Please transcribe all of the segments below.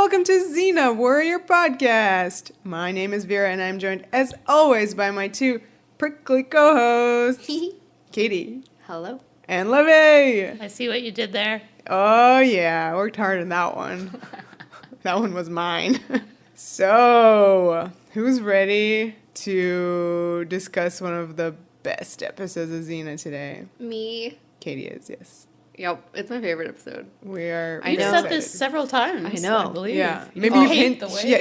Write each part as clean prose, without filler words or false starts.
welcome to Xena, Warrior Podcast. My name is Vera, and I'm joined, as always, by my two prickly co-hosts, Katie. Hello. And Livy. I see what you did there. Oh, yeah, I worked hard on that one. That one was mine. So, who's ready to discuss one of the best episodes of Xena today? Me. Katie is, yes. Yep, it's my favorite episode. We are. You've said this several times. I know. I believe. Yeah, Maybe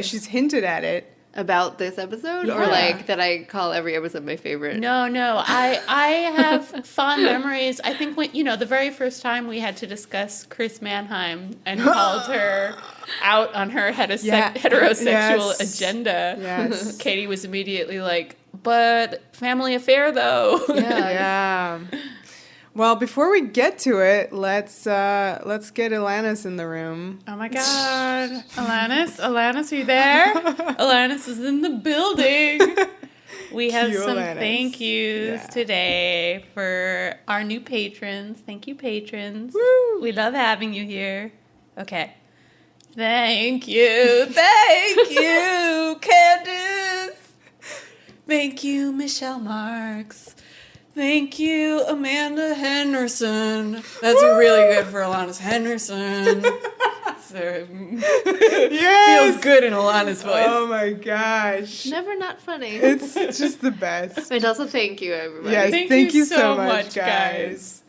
she's hinted at it. About this episode? Yeah. Or like that I call every episode my favorite? No. I have fond memories. I think when, the very first time we had to discuss Chris Mannheim and called her out on her heterosexual agenda. Yes. Katie was immediately like, but family affair though. Yeah. Well, before we get to it, let's get Alanis in the room. Oh my God. Alanis, are you there? Alanis is in the building. We have some Alanis. thank yous today for our new patrons. Thank you, patrons. Woo! We love having you here. Okay. Thank you, Candace. Thank you, Michelle Marks. Thank you, Amanda Henderson. That's really good for Alanis Henderson. So, Yes! feels good in Alana's voice. Oh my gosh. Never not funny. It's just the best. And also thank you, everybody. Yes, thank you so much, much, guys.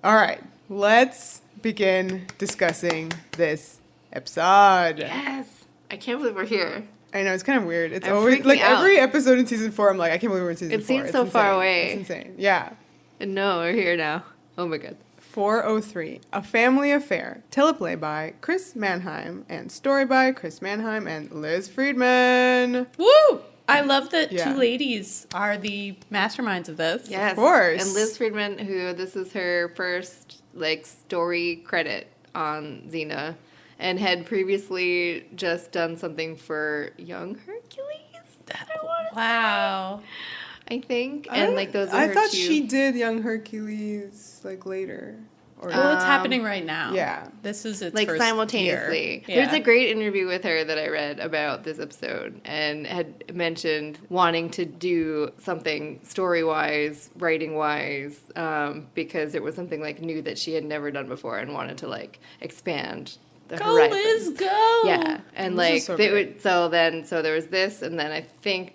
All right, let's begin discussing this episode. Yes. I can't believe we're here. I know, it's kind of weird. It's I'm always freaking like out. every episode in season 4, I'm like, I can't believe we're in season 4. It seems It's so insane. far away. It's insane. Yeah. And no, we're here now. Oh my God. 403, A Family Affair, teleplay by Chris Mannheim, and story by Chris Mannheim and Liz Friedman. Woo! I love that Yeah. two ladies are the masterminds of this. Yes. Of course. And Liz Friedman, who this is her first story credit on Xena, and had previously just done something for Young Hercules. Wow. I think, and those are I her thought two. she did Young Hercules later. Or Well, it's happening right now. yeah. This is its like first simultaneously. year. There's a great interview with her that I read about this episode, and had mentioned wanting to do something story-wise, writing-wise, because it was something new that she had never done before and wanted to expand the Go, horizon. Liz, go! Yeah, and This is so they great. would. So there was this, and then I think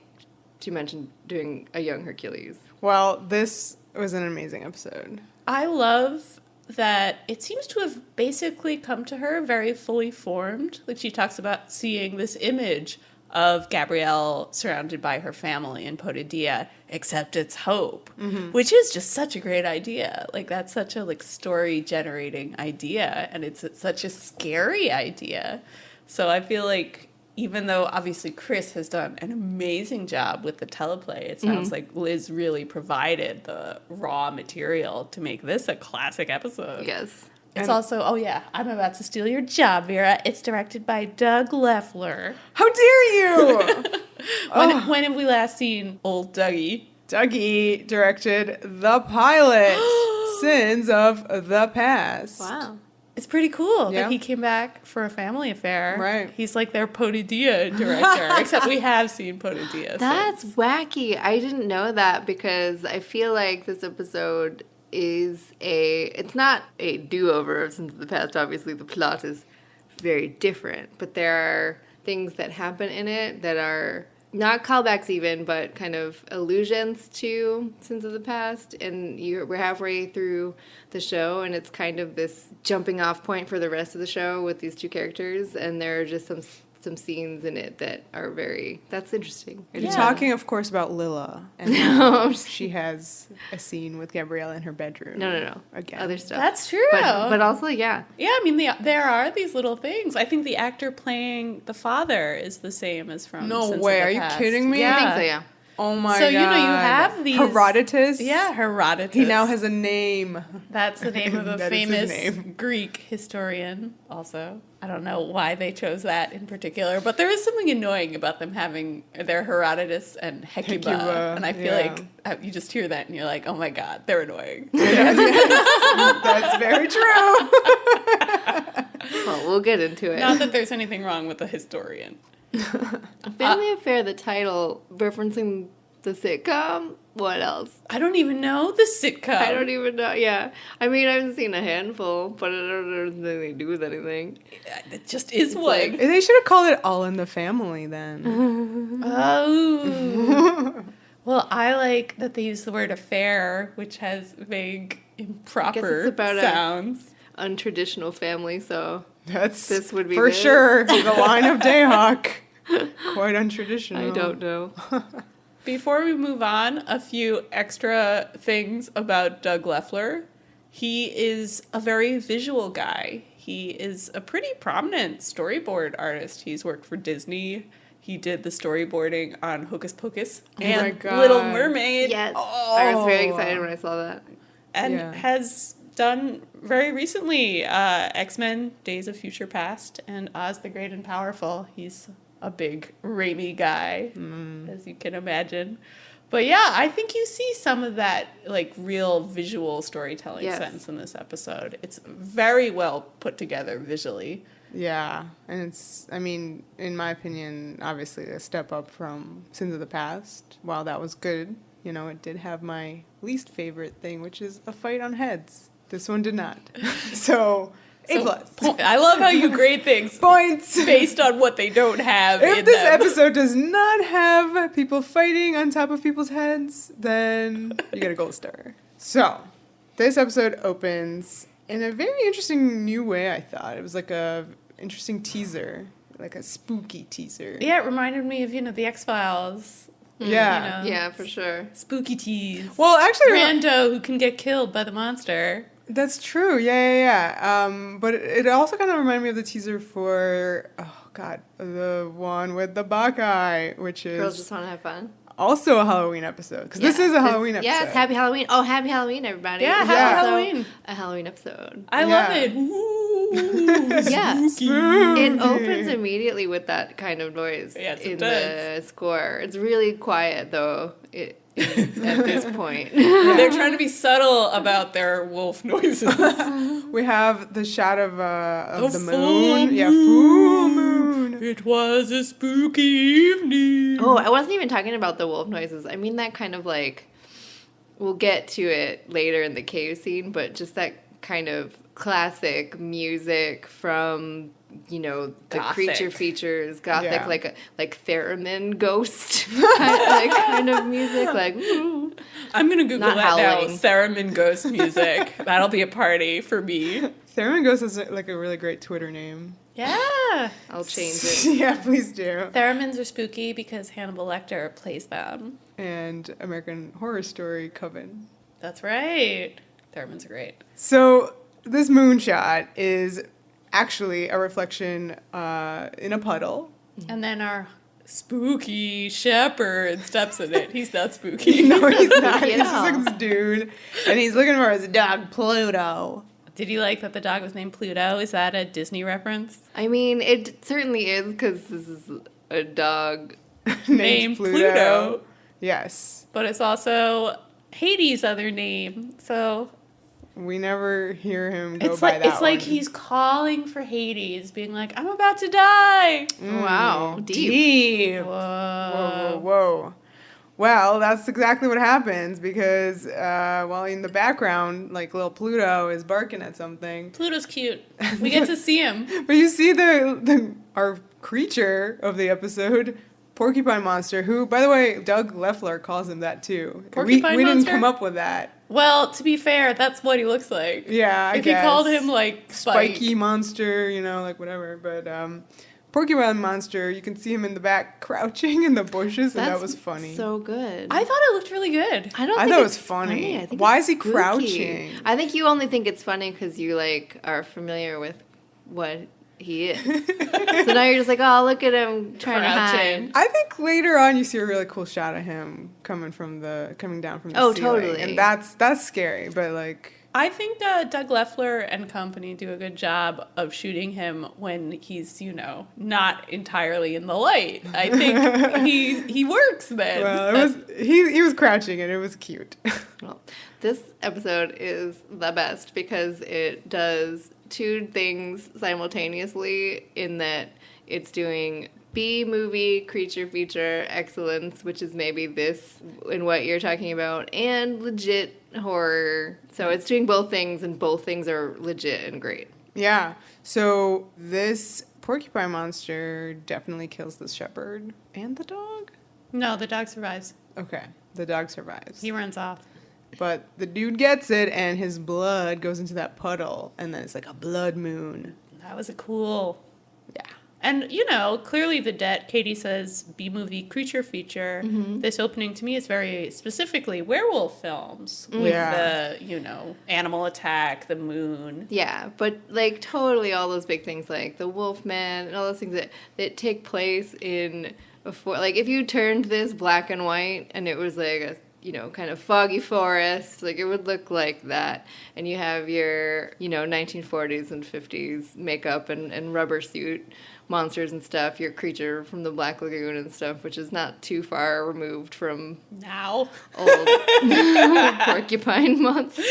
she mentioned doing a Young Hercules. Well, this was an amazing episode. I love that it seems to have basically come to her very fully formed. Like she talks about seeing this image of Gabrielle surrounded by her family in Potidia, except it's Hope, which is just such a great idea. That's such a story generating idea, and it's such a scary idea. So I feel like even though obviously Chris has done an amazing job with the teleplay, it sounds like Liz really provided the raw material to make this a classic episode. Yes. It's also, I'm about to steal your job, Vera. It's directed by Doug Leffler. How dare you! When have we last seen old Dougie? Dougie directed the pilot, Sins of the Past. Wow. It's pretty cool Yeah. that he came back for A Family Affair. Right. He's like their Potidia director, except we have seen Potidia. That's since. wacky. I didn't know that because I feel like this episode is it's not a do-over of Sins of the Past. Obviously, the plot is very different, but there are things that happen in it that are not callbacks even, but kind of allusions to Sins of the Past. And we're halfway through the show, and it's kind of this jumping off point for the rest of the show with these two characters. And there are just some scenes in it that are that's interesting. You're talking, of course, about Lilla. And how she has a scene with Gabrielle in her bedroom. No. Again. Other stuff. That's true. But also, yeah. Yeah, I mean, there are these little things. I think the actor playing the father is the same as from No Sins way. of Are the you Past. kidding me? Yeah. I think so, yeah. Oh my god. So, you have these... Herodotus? Yeah, Herodotus. He now has a name. That's the name of a That is his famous name. Greek historian also. I don't know why they chose that in particular, but there is something annoying about them having their Herodotus and Hecuba. And I feel like you just hear that and you're like, oh my god, they're annoying. That's very true. Well, we'll get into it. Not that there's anything wrong with a historian. Family Affair, the title, referencing the sitcom. What else? I don't even know the sitcom. I don't even know. Yeah. I mean, I've seen a handful, but I don't know if they do with anything. It just is one. like- They should have called it All in the Family then. Oh. Well, I like that they use the word affair, which has vague, improper about sounds. Untraditional family, so That's this would be for this. sure the line of Dayhawk. Quite untraditional. I don't know. Before we move on, a few extra things about Doug Leffler. He is a very visual guy. He is a pretty prominent storyboard artist. He's worked for Disney. He did the storyboarding on Hocus Pocus and my God. Little Mermaid. Yes. Oh. I was very excited when I saw that. And Yeah. has done very recently X-Men, Days of Future Past, and Oz the Great and Powerful. He's a big Raimi guy, as you can imagine. But yeah, I think you see some of that like real visual storytelling Yes. sense in this episode. It's very well put together visually. Yeah, and it's, I mean, in my opinion, obviously a step up from Sins of the Past. While that was good, you know, it did have my least favorite thing, which is a fight on heads. This one did not. So, A+. I love how you grade things Points! based on what they don't have If in this them. episode does not have people fighting on top of people's heads, then you get a gold star. So, this episode opens in a very interesting new way, I thought. It was like a interesting teaser, like a spooky teaser. Yeah, it reminded me of, the X-Files. Yeah. Yeah, for sure. Spooky tease. Well, actually, Rando who can get killed by the monster. that's true. Yeah. But it also kind of reminded me of the teaser for, oh God, the one with the Buckeye, which is Girls just want to have fun. also a Halloween episode. Because this is a Halloween episode. Yes, Happy Halloween. Oh, Happy Halloween, everybody. Yeah, This is Happy also Halloween. A Halloween episode. I love it. Ooh, Yeah. Spooky. It opens immediately with that kind of noise Yes, it in does. the score. It's really quiet, though, at this point. They're trying to be subtle about their wolf noises. We have the shot of A the full moon. Yeah, full moon. It was a spooky evening. Oh, I wasn't even talking about the wolf noises. I mean that kind of like, we'll get to it later in the cave scene, but just that kind of classic music from, the Gothic. creature features, gothic, Yeah. like theremin ghost kind of music, like, ooh. I'm gonna Google Not that howling. now. Theremin ghost music. That'll be a party for me. Theremin Ghost is like a really great Twitter name. Yeah. I'll change it. Yeah, please do. Theremins are spooky because Hannibal Lecter plays them. And American Horror Story Coven. That's right. Theremins are great. So this moonshot is actually a reflection in a puddle. And then our spooky shepherd steps in it. He's not spooky. No, he's not. He's Yeah. just like this dude. And he's looking for his dog, Pluto. Did you like that the dog was named Pluto? Is that a Disney reference? I mean, it certainly is, because this is a dog. Named Pluto. Yes. But it's also Hades' other name. So We never hear him go it's by like that it's like one. he's calling for Hades, being like, I'm about to die. Wow, deep. Deep. Whoa. Whoa, whoa, whoa. Well, that's exactly what happens because, while in the background, like little Pluto is barking at something. Pluto's cute. We get to see him. But you see our creature of the episode, Porcupine Monster, who, by the way, Doug Leffler calls him that too. Porcupine we didn't Monster? come up with that. Well, to be fair, that's what he looks like. Yeah, I if guess. he called him like Spiky Monster, like whatever. But Porcupine Monster, you can see him in the back crouching in the bushes, and that That's was funny. So good. I thought it looked really good. I don't. I think thought it it's was funny. I think Why it's is he spooky. crouching? I think you only think it's funny because you are familiar with what he is. So now you're just like, oh, look at him trying Crouching. to hide. I think later on you see a really cool shot of him coming down from the Oh, ceiling. totally. And that's scary, but like I think Doug Leffler and company do a good job of shooting him when he's, not entirely in the light. I think he works then. well, it was he was crouching and it was cute. Well, this episode is the best because it does two things simultaneously in that it's doing B-movie creature feature excellence, which is maybe this in what you're talking about, and legit horror. So it's doing both things, and both things are legit and great. Yeah. So this porcupine monster definitely kills the shepherd and the dog. No, the dog survives. Okay, the dog survives. He runs off. But the dude gets it, and his blood goes into that puddle, and then it's like a blood moon. That was a cool... Yeah. And, you know, clearly the debt, Katie says, B-movie creature feature. Mm-hmm. This opening to me is very specifically werewolf films. With the, you know, animal attack, the moon. Yeah, but, like, totally all those big things, like the Wolfman and all those things that take place in... before, like, if you turned this black and white and it was, like, a, you know, kind of foggy forest, like, it would look like that. And you have your, you know, 1940s and 50s makeup and rubber suit monsters and stuff, your creature from the Black Lagoon and stuff, which is not too far removed from now old Porcupine Monster.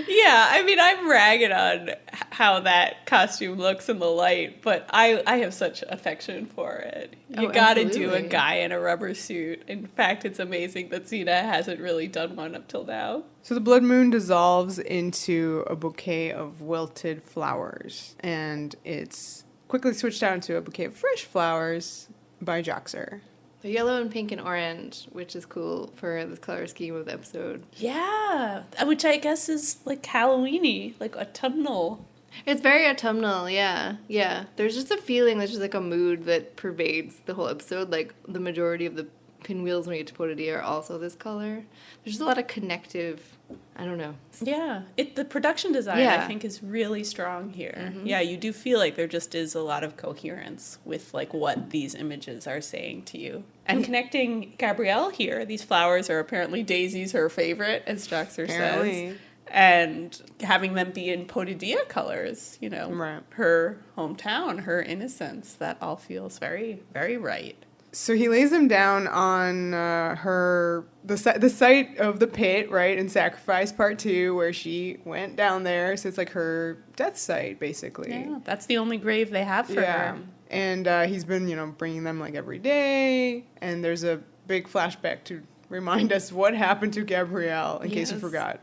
Yeah, I mean, I'm ragging on how that costume looks in the light, but I have such affection for it. You gotta do a guy in a rubber suit. In fact, it's amazing that Xena hasn't really done one up till now. So the blood moon dissolves into a bouquet of wilted flowers, and it's quickly switched out into a bouquet of fresh flowers by Joxer. They're yellow and pink and orange, which is cool for the color scheme of the episode. Yeah, which I guess is like Halloween-y, like autumnal. It's very autumnal, yeah. Yeah. There's just a feeling, there's just like a mood that pervades the whole episode. Like the majority of the pinwheels when you get to Podody are also this color. There's just a lot of connective, I don't know. Yeah, the production design, I think, is really strong here. Mm-hmm. Yeah, you do feel like there just is a lot of coherence with, like, what these images are saying to you. And connecting Gabrielle here, these flowers are apparently Daisy's her favorite, as Joxer says. And having them be in Podadia colors, you know, right. Her hometown, her innocence, that all feels very, very right. So he lays them down on the site of the pit, right, in Sacrifice Part 2, where she went down there. So it's like her death site, basically. Yeah, that's the only grave they have for her. And he's been, you know, bringing them, like, every day. And there's a big flashback to remind us what happened to Gabrielle, in case you forgot.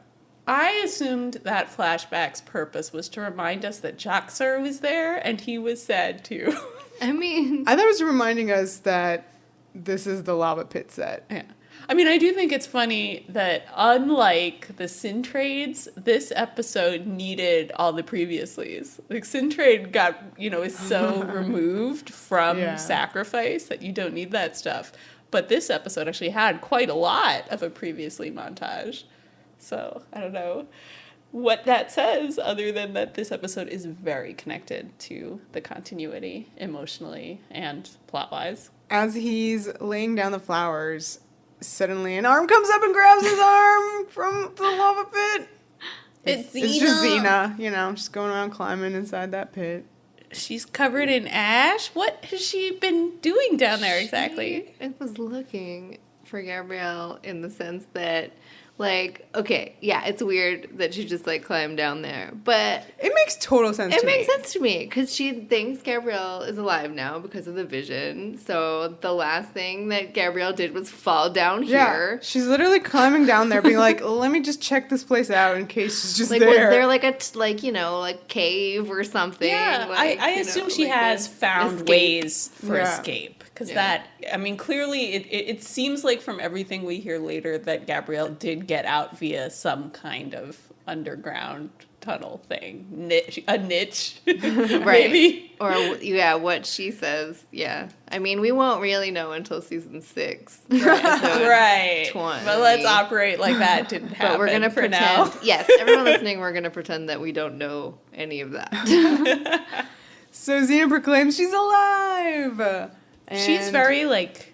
I assumed that flashback's purpose was to remind us that Joxer was there, and he was sad, too. I mean... I thought it was reminding us that this is the lava pit set. Yeah. I mean, I do think it's funny that unlike the Sin Trades, this episode needed all the previouslys. Like, Sin Trade got, you know, is so removed from Sacrifice that you don't need that stuff. But this episode actually had quite a lot of a previously montage. So, I don't know what that says, other than that this episode is very connected to the continuity, emotionally and plot-wise. As he's laying down the flowers, suddenly an arm comes up and grabs his arm from the lava pit. It's Xena. It's just Xena, you know, just going around climbing inside that pit. She's covered in ash? What has she been doing down there exactly? It was looking for Gabrielle in the sense that... Like, okay, yeah, it's weird that she just, like, climbed down there, but... It makes total sense to me. It makes sense to me, because she thinks Gabrielle is alive now because of the vision, so the last thing that Gabrielle did was fall down here. She's literally climbing down there, being like, let me just check this place out in case she's just like, there. Was there, like, you know, like, cave or something? Yeah, like, I assume she has found ways for escape. Because that, I mean, clearly it seems like from everything we hear later that Gabrielle did get out via some kind of underground tunnel thing. A niche. Right. Maybe. Or, what she says. Yeah. I mean, we won't really know until season 6. Right. 20. But let's operate like that didn't happen. But we're going to pretend. Now. Yes, everyone listening, we're going to pretend that we don't know any of that. So Xena proclaims she's alive! She's very, like,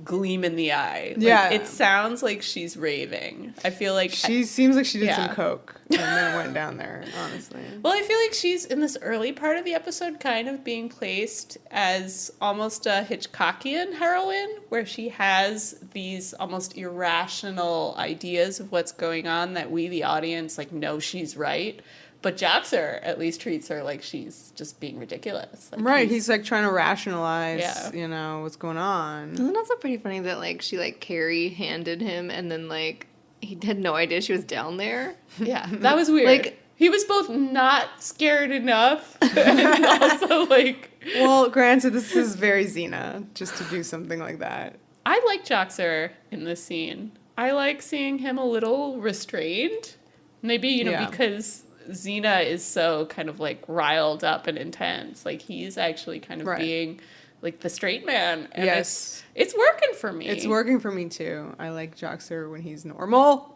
gleam in the eye. Like, it sounds like she's raving. I feel like... She seems like she did some coke and then went down there, honestly. Well, I feel like she's, in this early part of the episode, kind of being placed as almost a Hitchcockian heroine, where she has these almost irrational ideas of what's going on that we, the audience, like, know she's right. But Joxer at least treats her like she's just being ridiculous. Like Right, he's like trying to rationalize, Yeah. you know, what's going on. Isn't it also pretty funny that, like, she, like, carry-handed him and then, like, he had no idea she was down there? Yeah, that was weird. Like, he was both not scared enough and also, like... Well, granted, this is very Xena, just to do something like that. I like Joxer in this scene. I like seeing him a little restrained. Maybe, you know, Yeah. because Xena is so kind of, like, riled up and intense. Like, he's actually kind of Right. being, like, the straight man. And Yes. it's working for me. It's working for me, too. I like Joxer when he's normal.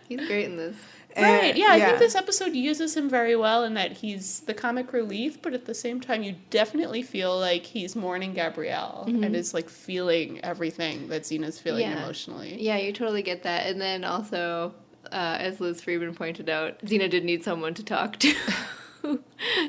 he's great in this. Right, yeah, I think this episode uses him very well in that he's the comic relief, but at the same time, you definitely feel like he's mourning Gabrielle and is, like, feeling everything that Xena's feeling emotionally. Yeah, you totally get that. And then also, as Liz Friedman pointed out, Xena did need someone to talk to.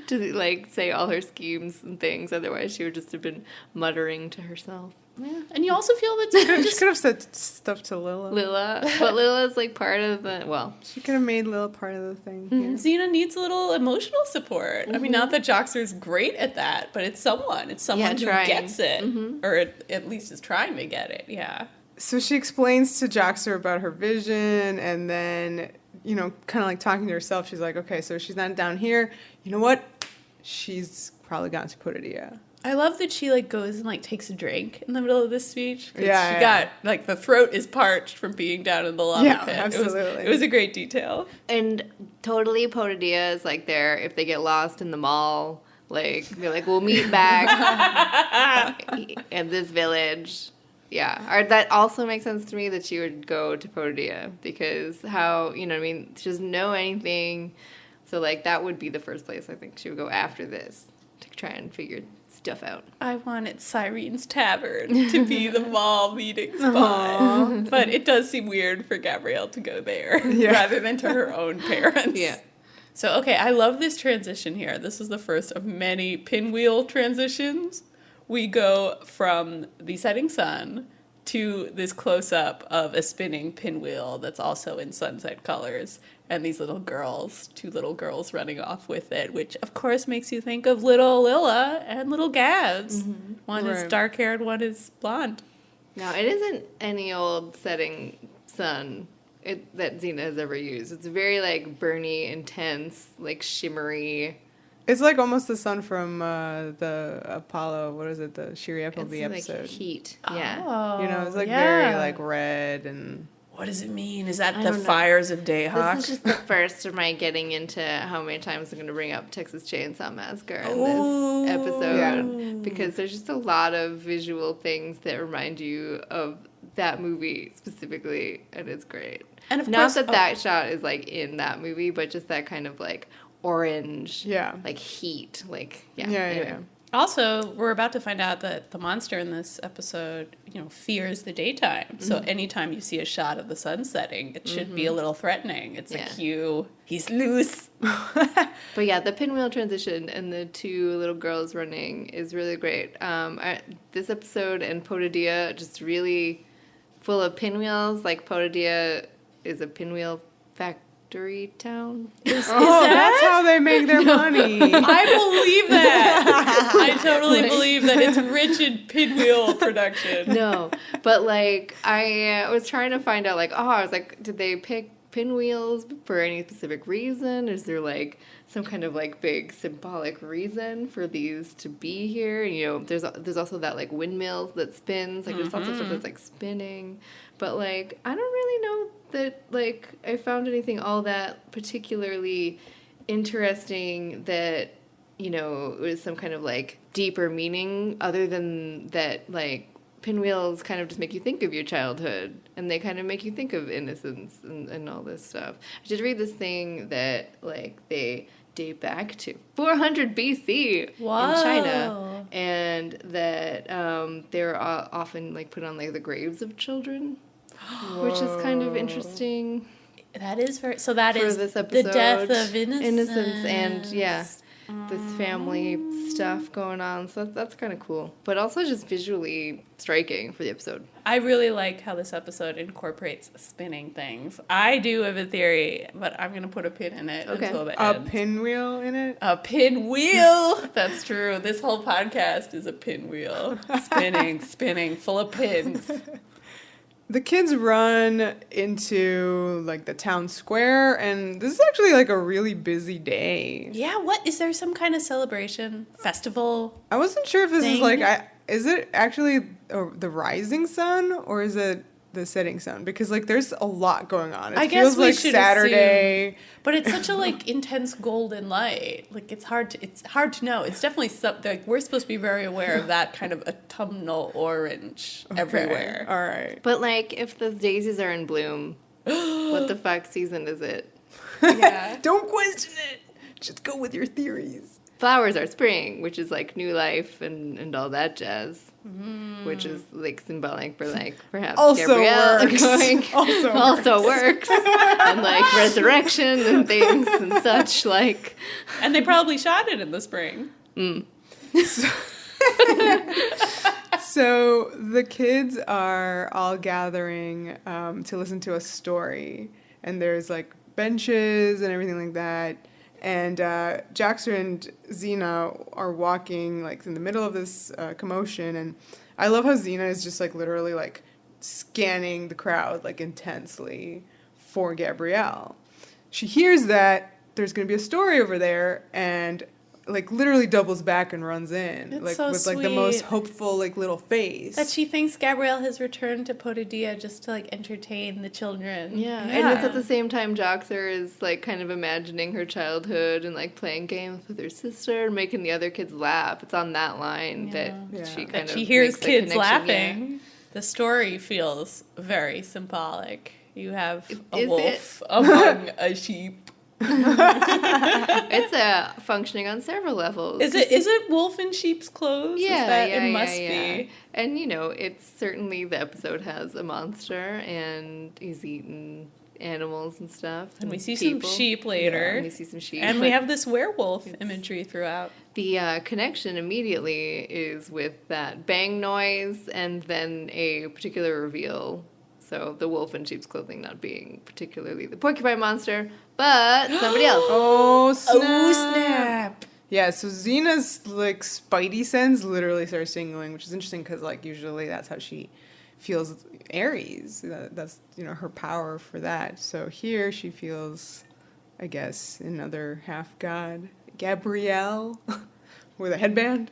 To, like, say all her schemes and things. Otherwise, she would just have been muttering to herself. Yeah, and you also feel that Xena She could have said stuff to Lila. Lila. But Lila's, like, part of the... Well, She could have made Lila part of the thing. Xena needs a little emotional support. I mean, not that Joxer's great at that, but it's someone. It's someone who trying. gets it, or at least is trying to get it. Yeah. So she explains to Joxer about her vision, and then, you know, kind of like talking to herself, she's like, okay, so she's not down here. You know what? She's probably gone to Potidia. I love that she, like, goes and, like, takes a drink in the middle of this speech. 'Cause Yeah, she got, like, the throat is parched from being down in the lava Yeah, pit. absolutely. It was a great detail. and totally Potidia is, like, there if they get lost in the mall. Like, they're like, we'll meet back at this village. Yeah. Or that also makes sense to me that she would go to Potidia because how, you know what I mean, she doesn't know anything. So, like, that would be the first place I think she would go after this to try and figure stuff out. I wanted Cyrene's Tavern to be the mall meeting spot. But it does seem weird for Gabrielle to go there rather than to her own parents. Yeah. So, okay, I love this transition here. This is the first of many pinwheel transitions. We go from the setting sun to this close-up of a spinning pinwheel that's also in sunset colors, and these little girls, two little girls running off with it, which, of course, makes you think of little Lila and little Gabs. One is Right. dark-haired, one is blonde. Now, it isn't any old setting sun that Xena has ever used. It's very, like, burny, intense, like, shimmery. It's like almost the sun from the Apollo, what is it, the Shiri Appleby It's episode. like heat. Yeah. Oh, You know, it's like yeah. very like red and... What does it mean? Is that I the don't know. fires of Dayhawk? This is just the first of my getting into how many times I'm going to bring up Texas Chainsaw Massacre in Ooh. this episode. Yeah. Because there's just a lot of visual things that remind you of that movie specifically, and it's great. And of Not course, that that shot is, like, in that movie, but just that kind of, like, orange, Yeah. like, heat. Like, yeah. Yeah, anyway. yeah. Also, we're about to find out that the monster in this episode, you know, fears the daytime. So anytime you see a shot of the sun setting, it should be a little threatening. It's a Yeah. cue. He's loose. But yeah, the pinwheel transition and the two little girls running is really great. This episode and Potidia just really full of pinwheels. Like, Potidia is a pinwheel factory town. That's how they make their money. I believe that. I totally believe that it's rich in pinwheel production. No, but, like, I was trying to find out, like, I was like, did they pick pinwheels for any specific reason? Is there, like, some kind of, like, big symbolic reason for these to be here? And, you know, there's also that, like, windmill that spins. Like, there's lots of stuff that's, like, spinning. But, like, I don't really know that, like, I found anything all that particularly interesting that, you know, it was some kind of, like, deeper meaning other than that, like, pinwheels kind of just make you think of your childhood, and they kind of make you think of innocence and all this stuff. I did read this thing that, like, they date back to 400 BC in China, and that they're often, like, put on, like, the graves of children, which is kind of interesting. That is very... So that For is this the episode, death of innocence. and, yeah. this family stuff going on. So that's kind of cool. But also just visually striking for the episode. I really like how this episode incorporates spinning things. I do have a theory, but I'm going to put a pin in it until the A end. pinwheel in it? A pinwheel! That's true. This whole podcast is a pinwheel. Spinning, full of pins. The kids run into, like, the town square, and this is actually, like, a really busy day. Yeah, what? Is there some kind of celebration? Festival? I wasn't sure if this is, Thing? like, is it actually the rising sun, or is it the setting sun? Because, like, there's a lot going on. It I guess feels we like should Saturday. assume, but it's such a like intense golden light. Like it's hard to know. It's definitely something like we're supposed to be very aware of that kind of autumnal orange everywhere. All right. But like, if the daisies are in bloom, what the fuck season is it? Yeah. Don't question it. Just go with your theories. Flowers are spring, which is like new life and all that jazz, which is like symbolic for like perhaps Also Gabrielle works. going Also works and like resurrection and things and such like. And they probably shot it in the spring. So the kids are all gathering to listen to a story, and there's like benches and everything like that. And Jackson and Xena are walking like in the middle of this commotion, and I love how Xena is just like literally like scanning the crowd like intensely for Gabrielle. She hears that there's going to be a story over there, and like literally doubles back and runs in, It's like so with like the most sweet. hopeful like little face. That she thinks Gabrielle has returned to Potadia just to like entertain the children. Yeah. And it's at the same time Joxer is like kind of imagining her childhood and like playing games with her sister and making the other kids laugh. It's on that line that she kind That of she hears makes the kids connection, laughing. yeah. The story feels very symbolic. You have a Is wolf among a sheep. It's functioning on several levels. Is it wolf in sheep's clothes? Yeah, It must be. And you know, it's certainly the episode has a monster and he's eaten animals and stuff. And we see people. some sheep later. Yeah, and we see some sheep. And we But have this werewolf imagery throughout. the connection immediately is with that bang noise and then a particular reveal. So the wolf in sheep's clothing not being particularly the Porcupine Monster, but somebody else. Oh snap! Oh, snap! Yeah, so Xena's like spidey sense literally starts tingling, which is interesting because like usually that's how she feels Aries. That's her power for that. So here she feels, I guess, another half god, Gabrielle, with a headband.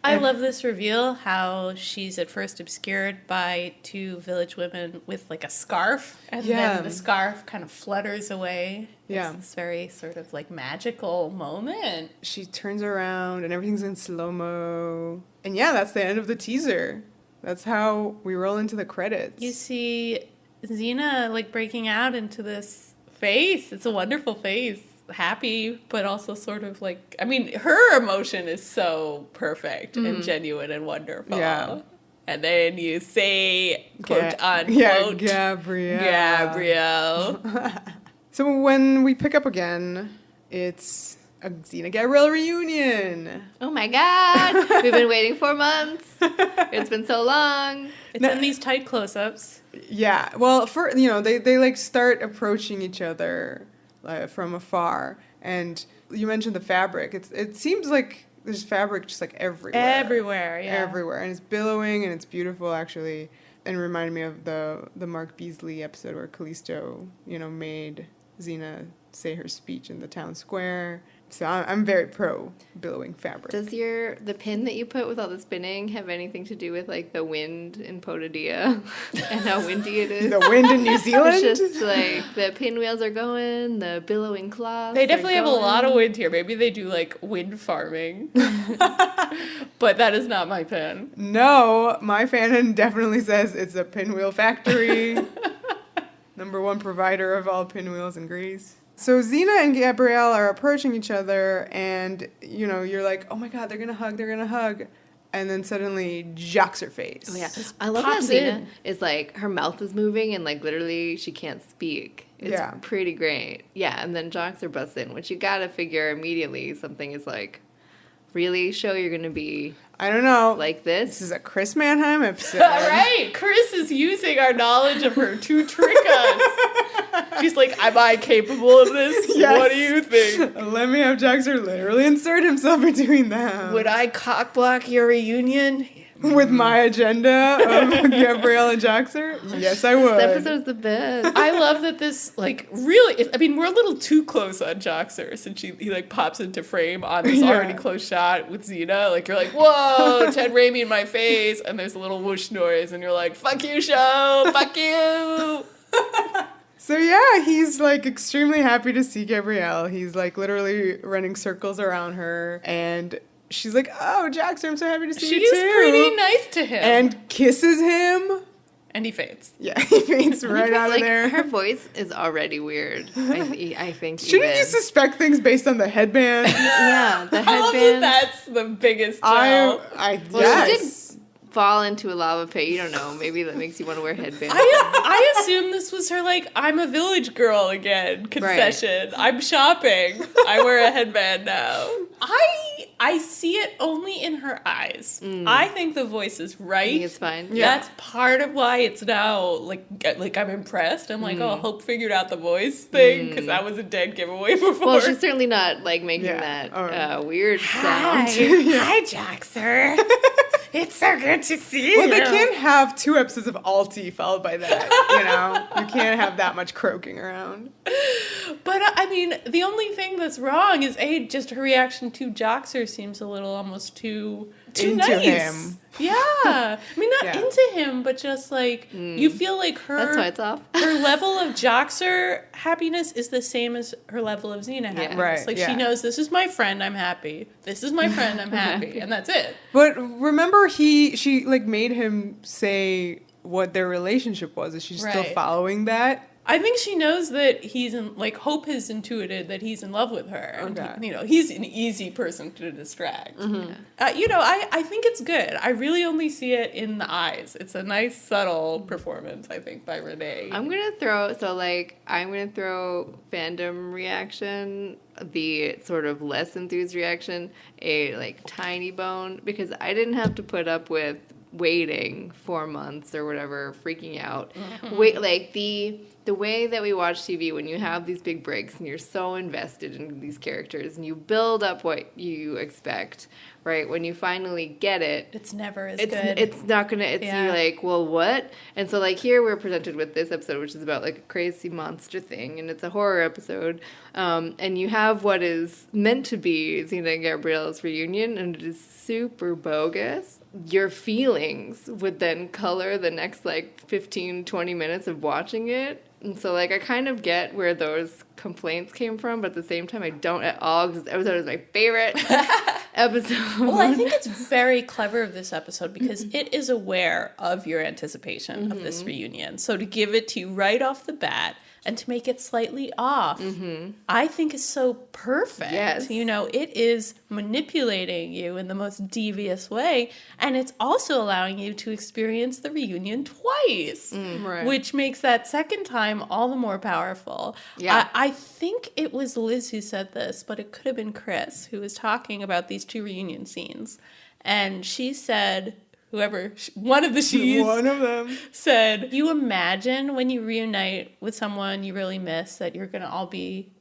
I love this reveal, how she's at first obscured by two village women with like a scarf, and then the scarf kind of flutters away. Yeah. It's this very sort of like magical moment. She turns around and everything's in slow-mo. And yeah, that's the end of the teaser. That's how we roll into the credits. You see Xena like breaking out into this face. It's a wonderful face. Happy, but also sort of like, I mean, her emotion is so perfect and genuine and wonderful. Yeah. And then you say, quote unquote, Gabrielle. Gabrielle. So when we pick up again, it's a Xena Gabrielle reunion. Oh my god! We've been waiting 4 months. It's been so long. It's in these tight close-ups. Yeah, well, they like start approaching each other from afar, and you mentioned the fabric. It seems like there's fabric just like everywhere. Everywhere, and it's billowing and it's beautiful actually, and it reminded me of the Mark Beasley episode where Callisto made Xena say her speech in the town square. So I'm very pro billowing fabric. Does the pin that you put with all the spinning have anything to do with like the wind in Potadia and how windy it is? The wind in New Zealand? It's just like the pinwheels are going, the billowing cloths. They definitely have a lot of wind here. Maybe they do like wind farming. But that is not my pin. No, my fanon definitely says it's a pinwheel factory. Number one provider of all pinwheels in Greece. So Xena and Gabrielle are approaching each other, and, you're like, oh my god, they're gonna hug. and then suddenly jocks her face. Oh, yeah. I love how pops Xena in. is like, her mouth is moving and like literally she can't speak. It's pretty great. Yeah, and then Joxer busts in, which you gotta figure immediately something is like, really? Show you're gonna be I don't know. like this? This is a Chris Mannheim episode. All right, Chris is using our knowledge of her to trick us. She's like, am I capable of this? Yes. What do you think? Let me have Joxer literally insert himself between them. Would I cockblock your reunion? With my agenda of Gabrielle and Joxer? Yes, I would. This episode's the best. I love that this, like, really, I mean, we're a little too close on Joxer since he like, pops into frame on this already close shot with Xena. Like, you're like, whoa, Ted Raimi in my face, and there's a little whoosh noise, and you're like, fuck you, show, fuck you. So yeah, he's like extremely happy to see Gabrielle. He's like literally running circles around her, and she's like, "Oh, Joxer, I'm so happy to see you too." She's pretty nice to him. And kisses him. And he faints. Yeah, he faints right out like, of there. her voice is already weird. I think. Shouldn't even. you suspect things based on the headband? Yeah, the I love that headband. that's the biggest tell. I Well, yes. she did fall into a lava pit. You don't know. Maybe that makes you want to wear headbands. I assume this was her, like, I'm a village girl again concession. Right. I'm shopping. I wear a headband now. I see it only in her eyes. I think the voice is right. I think it's fine. Yeah. That's part of why it's now, like I'm impressed. I'm like, oh, Hope figured out the voice thing, because that was a dead giveaway before. Well, she's certainly not, like, making that weird sound. Hi, Joxer. It's so good to see you. Well, they can't have 2 episodes of Alti followed by that, you know? You can't have that much croaking around. But, I mean, the only thing that's wrong is, just her reaction to Joxer seems a little almost too into nice. him. Yeah. I mean, not into him, but just, like, you feel like That's why it's off. her level of Joxer happiness is the same as her level of Xena happiness. Right, Like, she knows, this is my friend, I'm happy. This is my friend, I'm happy. And that's it. But remember, she like made him say what their relationship was. Is she still following that? I think she knows that Hope has intuited that he's in love with her. Okay. And, he's an easy person to distract. I think it's good. I really only see it in the eyes. It's a nice, subtle performance, I think, by Renee. I'm going to throw fandom reaction, the sort of less enthused reaction, a, like, tiny bone, because I didn't have to put up with waiting 4 months or whatever, freaking out. Wait, like, the way that we watch TV, when you have these big breaks and you're so invested in these characters and you build up what you expect, right? When you finally get it, it's never as good. It's not gonna. You're like, well, what? And so, like, here we're presented with this episode, which is about, like, a crazy monster thing, and it's a horror episode. And you have what is meant to be Xena and Gabrielle's reunion, and it is super bogus. Your feelings would then color the next, like, 15, 20 minutes of watching it. And so, like, I kind of get where those complaints came from, but at the same time, I don't at all, because this episode is my favorite episode. Well, I think it's very clever of this episode because it is aware of your anticipation of this reunion. So to give it to you right off the bat and to make it slightly off, I think is so perfect. Yes. It is manipulating you in the most devious way, and it's also allowing you to experience the reunion twice, Right. which makes that second time all the more powerful. Yeah. I think it was Liz who said this, but it could have been Chris who was talking about these 2 reunion scenes, and she said, one of them said, you imagine when you reunite with someone you really miss that you're going to all be,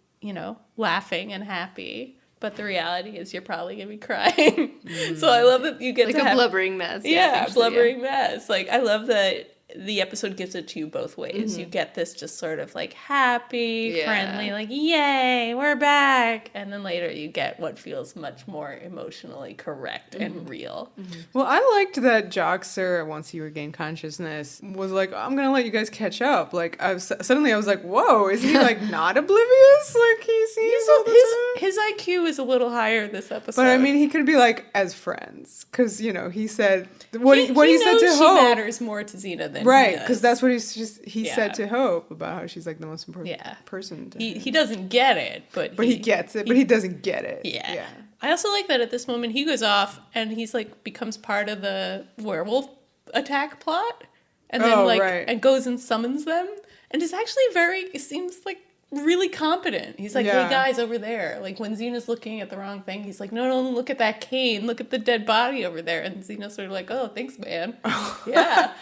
laughing and happy. But the reality is you're probably going to be crying. So I love that you get like to a have... blubbering mess. Yeah, blubbering mess. Like, I love that the episode gives it to you both ways. You get this just sort of, like, happy, friendly, like, yay, we're back. And then later you get what feels much more emotionally correct and real. Well, I liked that Joxer, once he regained consciousness, was like, I'm going to let you guys catch up. Like, suddenly I was like, whoa, is he, like, not oblivious? Like, he sees all the time? His IQ is a little higher this episode. But, I mean, he could be, like, as friends. Because, he said... What he said to she Hope matters more to Xena than right, because that's what he Yeah. said to Hope about how she's like the most important person. To him. He doesn't get it, but he gets it, but he doesn't get it. Yeah. I also like that at this moment he goes off and he's like becomes part of the werewolf attack plot, and then right. and goes and summons them, and is actually it seems like really competent. He's like, hey guys over there, like when Xena's looking at the wrong thing, he's like, no, look at that cane, look at the dead body over there, and Xena's sort of like, oh, thanks, man. Yeah.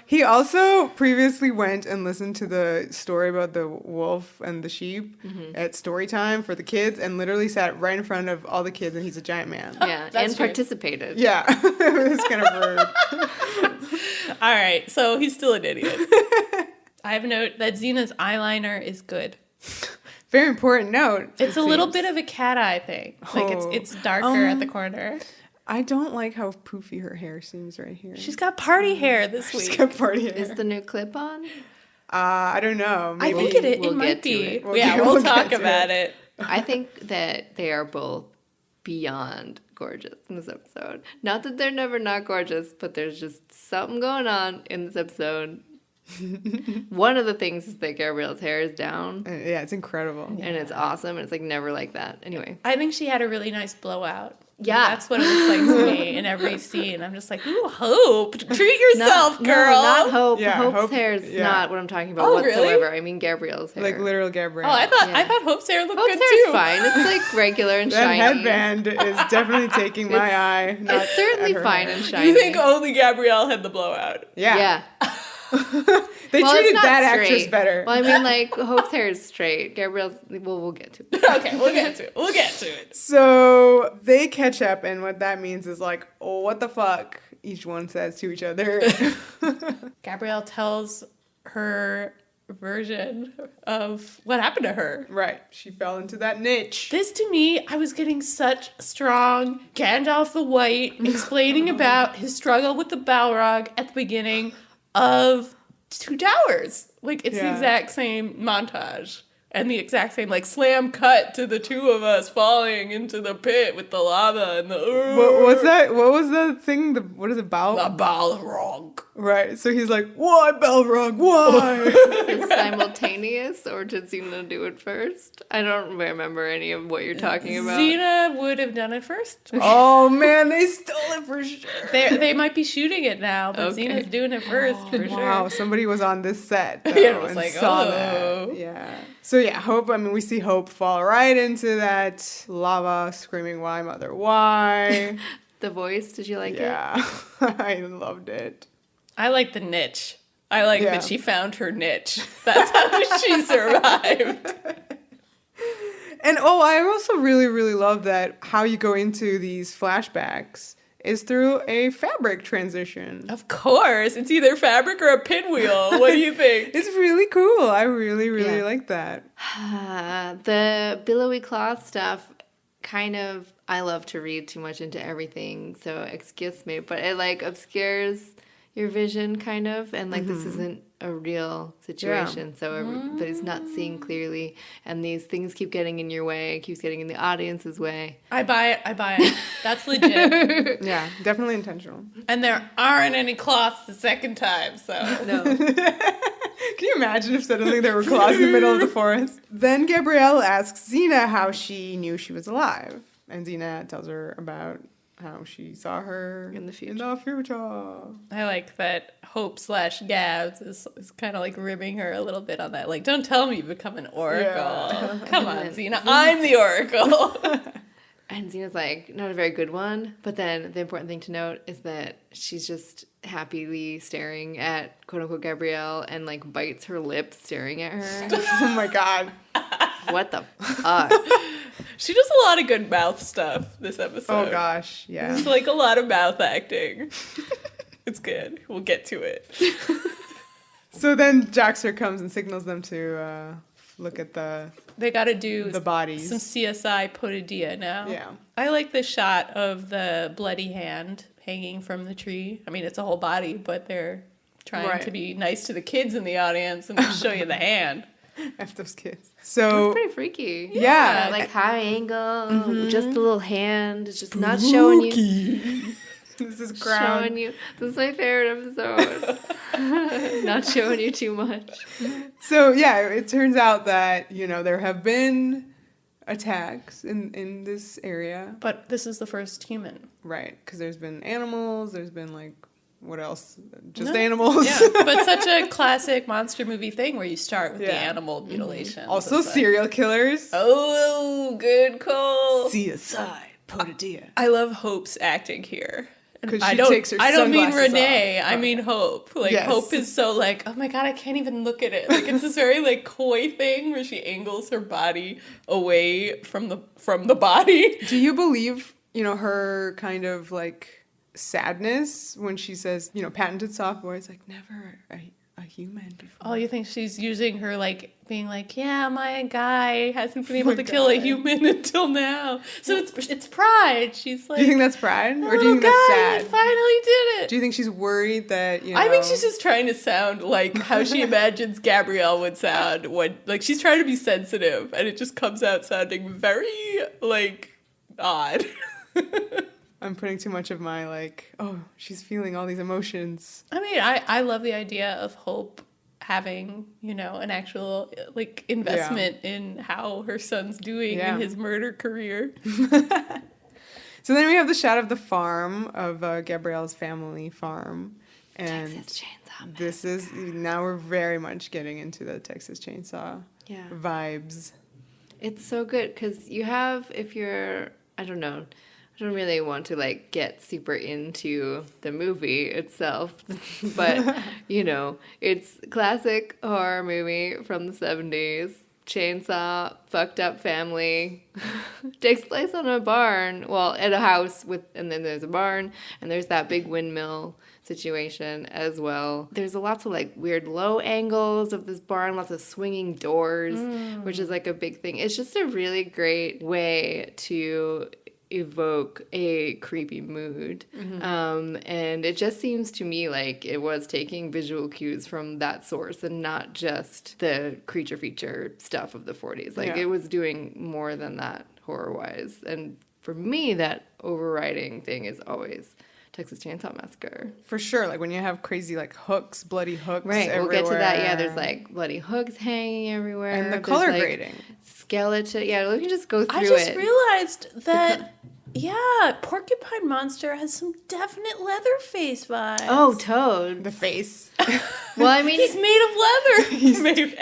He also previously went and listened to the story about the wolf and the sheep at story time for the kids, and literally sat right in front of all the kids, and he's a giant man. Yeah, and true. Participated. Yeah. It's kind of rude. All right, so he's still an idiot. I have a note that Xena's eyeliner is good. Very important note. It's a little bit of a cat eye thing. Like it's darker at the corner. I don't like how poofy her hair seems right here. She's got party hair this week. She's got party hair. Is the new clip on? I don't know. Maybe. I think it might be. We'll talk get to about it. I think that they are both beyond gorgeous in this episode. Not that they're never not gorgeous, but there's just something going on in this episode. One of the things is that Gabrielle's hair is down. Yeah, it's incredible. And it's awesome, and it's like never like that. Anyway. I think she had a really nice blowout. Yeah. That's what it looks like to me in every scene. I'm just like, ooh, Hope. Treat yourself, girl. No, not Hope. Yeah, Hope's hair is not what I'm talking about whatsoever. Really? I mean Gabrielle's hair. Like literal Gabrielle. Oh, I thought Hope's hair looked good too. Hope's hair is fine. It's like regular and that shiny. That headband is definitely taking my eye. It's certainly fine and shiny. You think only Gabrielle had the blowout? Yeah. They treated that actress better. Well, I mean, like, Hope's hair is straight. Gabrielle's, we'll get to it. Okay, we'll get to it. So they catch up, and what that means is like, oh, what the fuck? Each one says to each other. Gabrielle tells her version of what happened to her. Right. She fell into that niche. This, to me, I was getting such strong Gandalf the White explaining about his struggle with the Balrog at the beginning of Two Towers. Like, it's the exact same montage. And the exact same, like, slam cut to the two of us falling into the pit with the lava and the... What's that? What was the thing? What is it, The Balrog. Right. So he's like, why, Balrog? Why? Simultaneous, or did Xena do it first? I don't remember any of what you're talking about. Xena would have done it first. Oh, man, they stole it for sure. They might be shooting it now, but Xena's doing it first for sure. Wow, somebody was on this set, though, Yeah, it was and like, saw oh. that. Yeah. So yeah, Hope, I mean, we see Hope fall right into that lava, screaming, why, mother, why? The voice, did you like it? Yeah, I loved it. I like the niche. I like that she found her niche. That's how she survived. And I also really, really love that how you go into these flashbacks is through a fabric transition. Of course. It's either fabric or a pinwheel. What do you think? It's really cool. I really, really like that. The billowy cloth stuff, kind of, I love to read too much into everything, so excuse me, but it like obscures your vision kind of, and like this isn't a real situation, so everybody's not seeing clearly, and these things keep getting in your way, keeps getting in the audience's way. I buy it. That's legit. Yeah, definitely intentional. And there aren't any cloths the second time, so. No. Can you imagine if suddenly there were claws in the middle of the forest? Then Gabrielle asks Xena how she knew she was alive, and Xena tells her about how she saw her in the future. I like that Hope/Gabs is kind of like ribbing her a little bit on that. Like, don't tell me you become an oracle. Yeah. Come on, Xena. I'm the oracle. And Xena's like, not a very good one. But then the important thing to note is that she's just happily staring at quote-unquote Gabrielle and like bites her lip staring at her. Oh my god. What the fuck? She does a lot of good mouth stuff this episode. Oh gosh, yeah. It's like a lot of mouth acting. It's good. We'll get to it. So then Jaxter comes and signals them to look at They got to do the bodies. some CSI Potadia now. Yeah. I like the shot of the bloody hand hanging from the tree. I mean, it's a whole body, but they're trying to be nice to the kids in the audience and show you the hand. F those kids. So it's pretty freaky. Yeah. Like high angle, just a little hand. It's just not showing you. This is crown. Showing you. This is my favorite episode. Not showing you too much. So yeah, it turns out that, there have been attacks in this area. But this is the first human. Right, because there's been animals, there's been, like, what else? Just No. animals. Yeah, but such a classic monster movie thing where you start with the animal mutilation. Also serial killers. Oh, good call. CSI, Potadia. I love Hope's acting here. Because I she don't, takes her I don't mean sunglasses Renee, off. I mean Hope. Like, Yes. Hope is so like, oh my god, I can't even look at it. Like, it's this very, like, coy thing where she angles her body away from the body. Do you believe, her kind of, like, sadness when she says, patented software? It's like, never a human before. Oh, you think she's using her, like, being like, yeah, my guy hasn't been able to kill a human until now. So it's pride. She's like, Do you think that's pride? Or do you think guy, that's he sad? finally did it. Do you think she's worried that, I think she's just trying to sound like how she imagines Gabrielle would sound when, like, she's trying to be sensitive, and it just comes out sounding very, like, odd. I'm putting too much of my, like, oh, she's feeling all these emotions. I mean, I love the idea of Hope having, an actual, like, investment in how her son's doing in his murder career. So then we have the shot of the farm, of Gabrielle's family farm. And Texas Chainsaw this is, now we're very much getting into the Texas Chainsaw vibes. It's so good because you have, if you're, I don't know, I don't really want to, like, get super into the movie itself, but, it's classic horror movie from the 70s. Chainsaw, fucked up family, takes place on a barn, well, at a house and then there's a barn, and there's that big windmill situation as well. There's lots of, like, weird low angles of this barn, lots of swinging doors, which is, like, a big thing. It's just a really great way to evoke a creepy mood. And it just seems to me like it was taking visual cues from that source and not just the creature feature stuff of the 40s. Like, it was doing more than that horror-wise. And for me, that overriding thing is always Texas Chainsaw Massacre. For sure, like when you have crazy, like, hooks, bloody hooks everywhere. We'll get to that. Yeah, there's, like, bloody hooks hanging everywhere. And the color grading. Skeleton. Yeah, let me just go through it. I just realized that, Porcupine Monster has some definite Leatherface vibes. Oh, Toad. The face. Well, I mean, he's made of leather.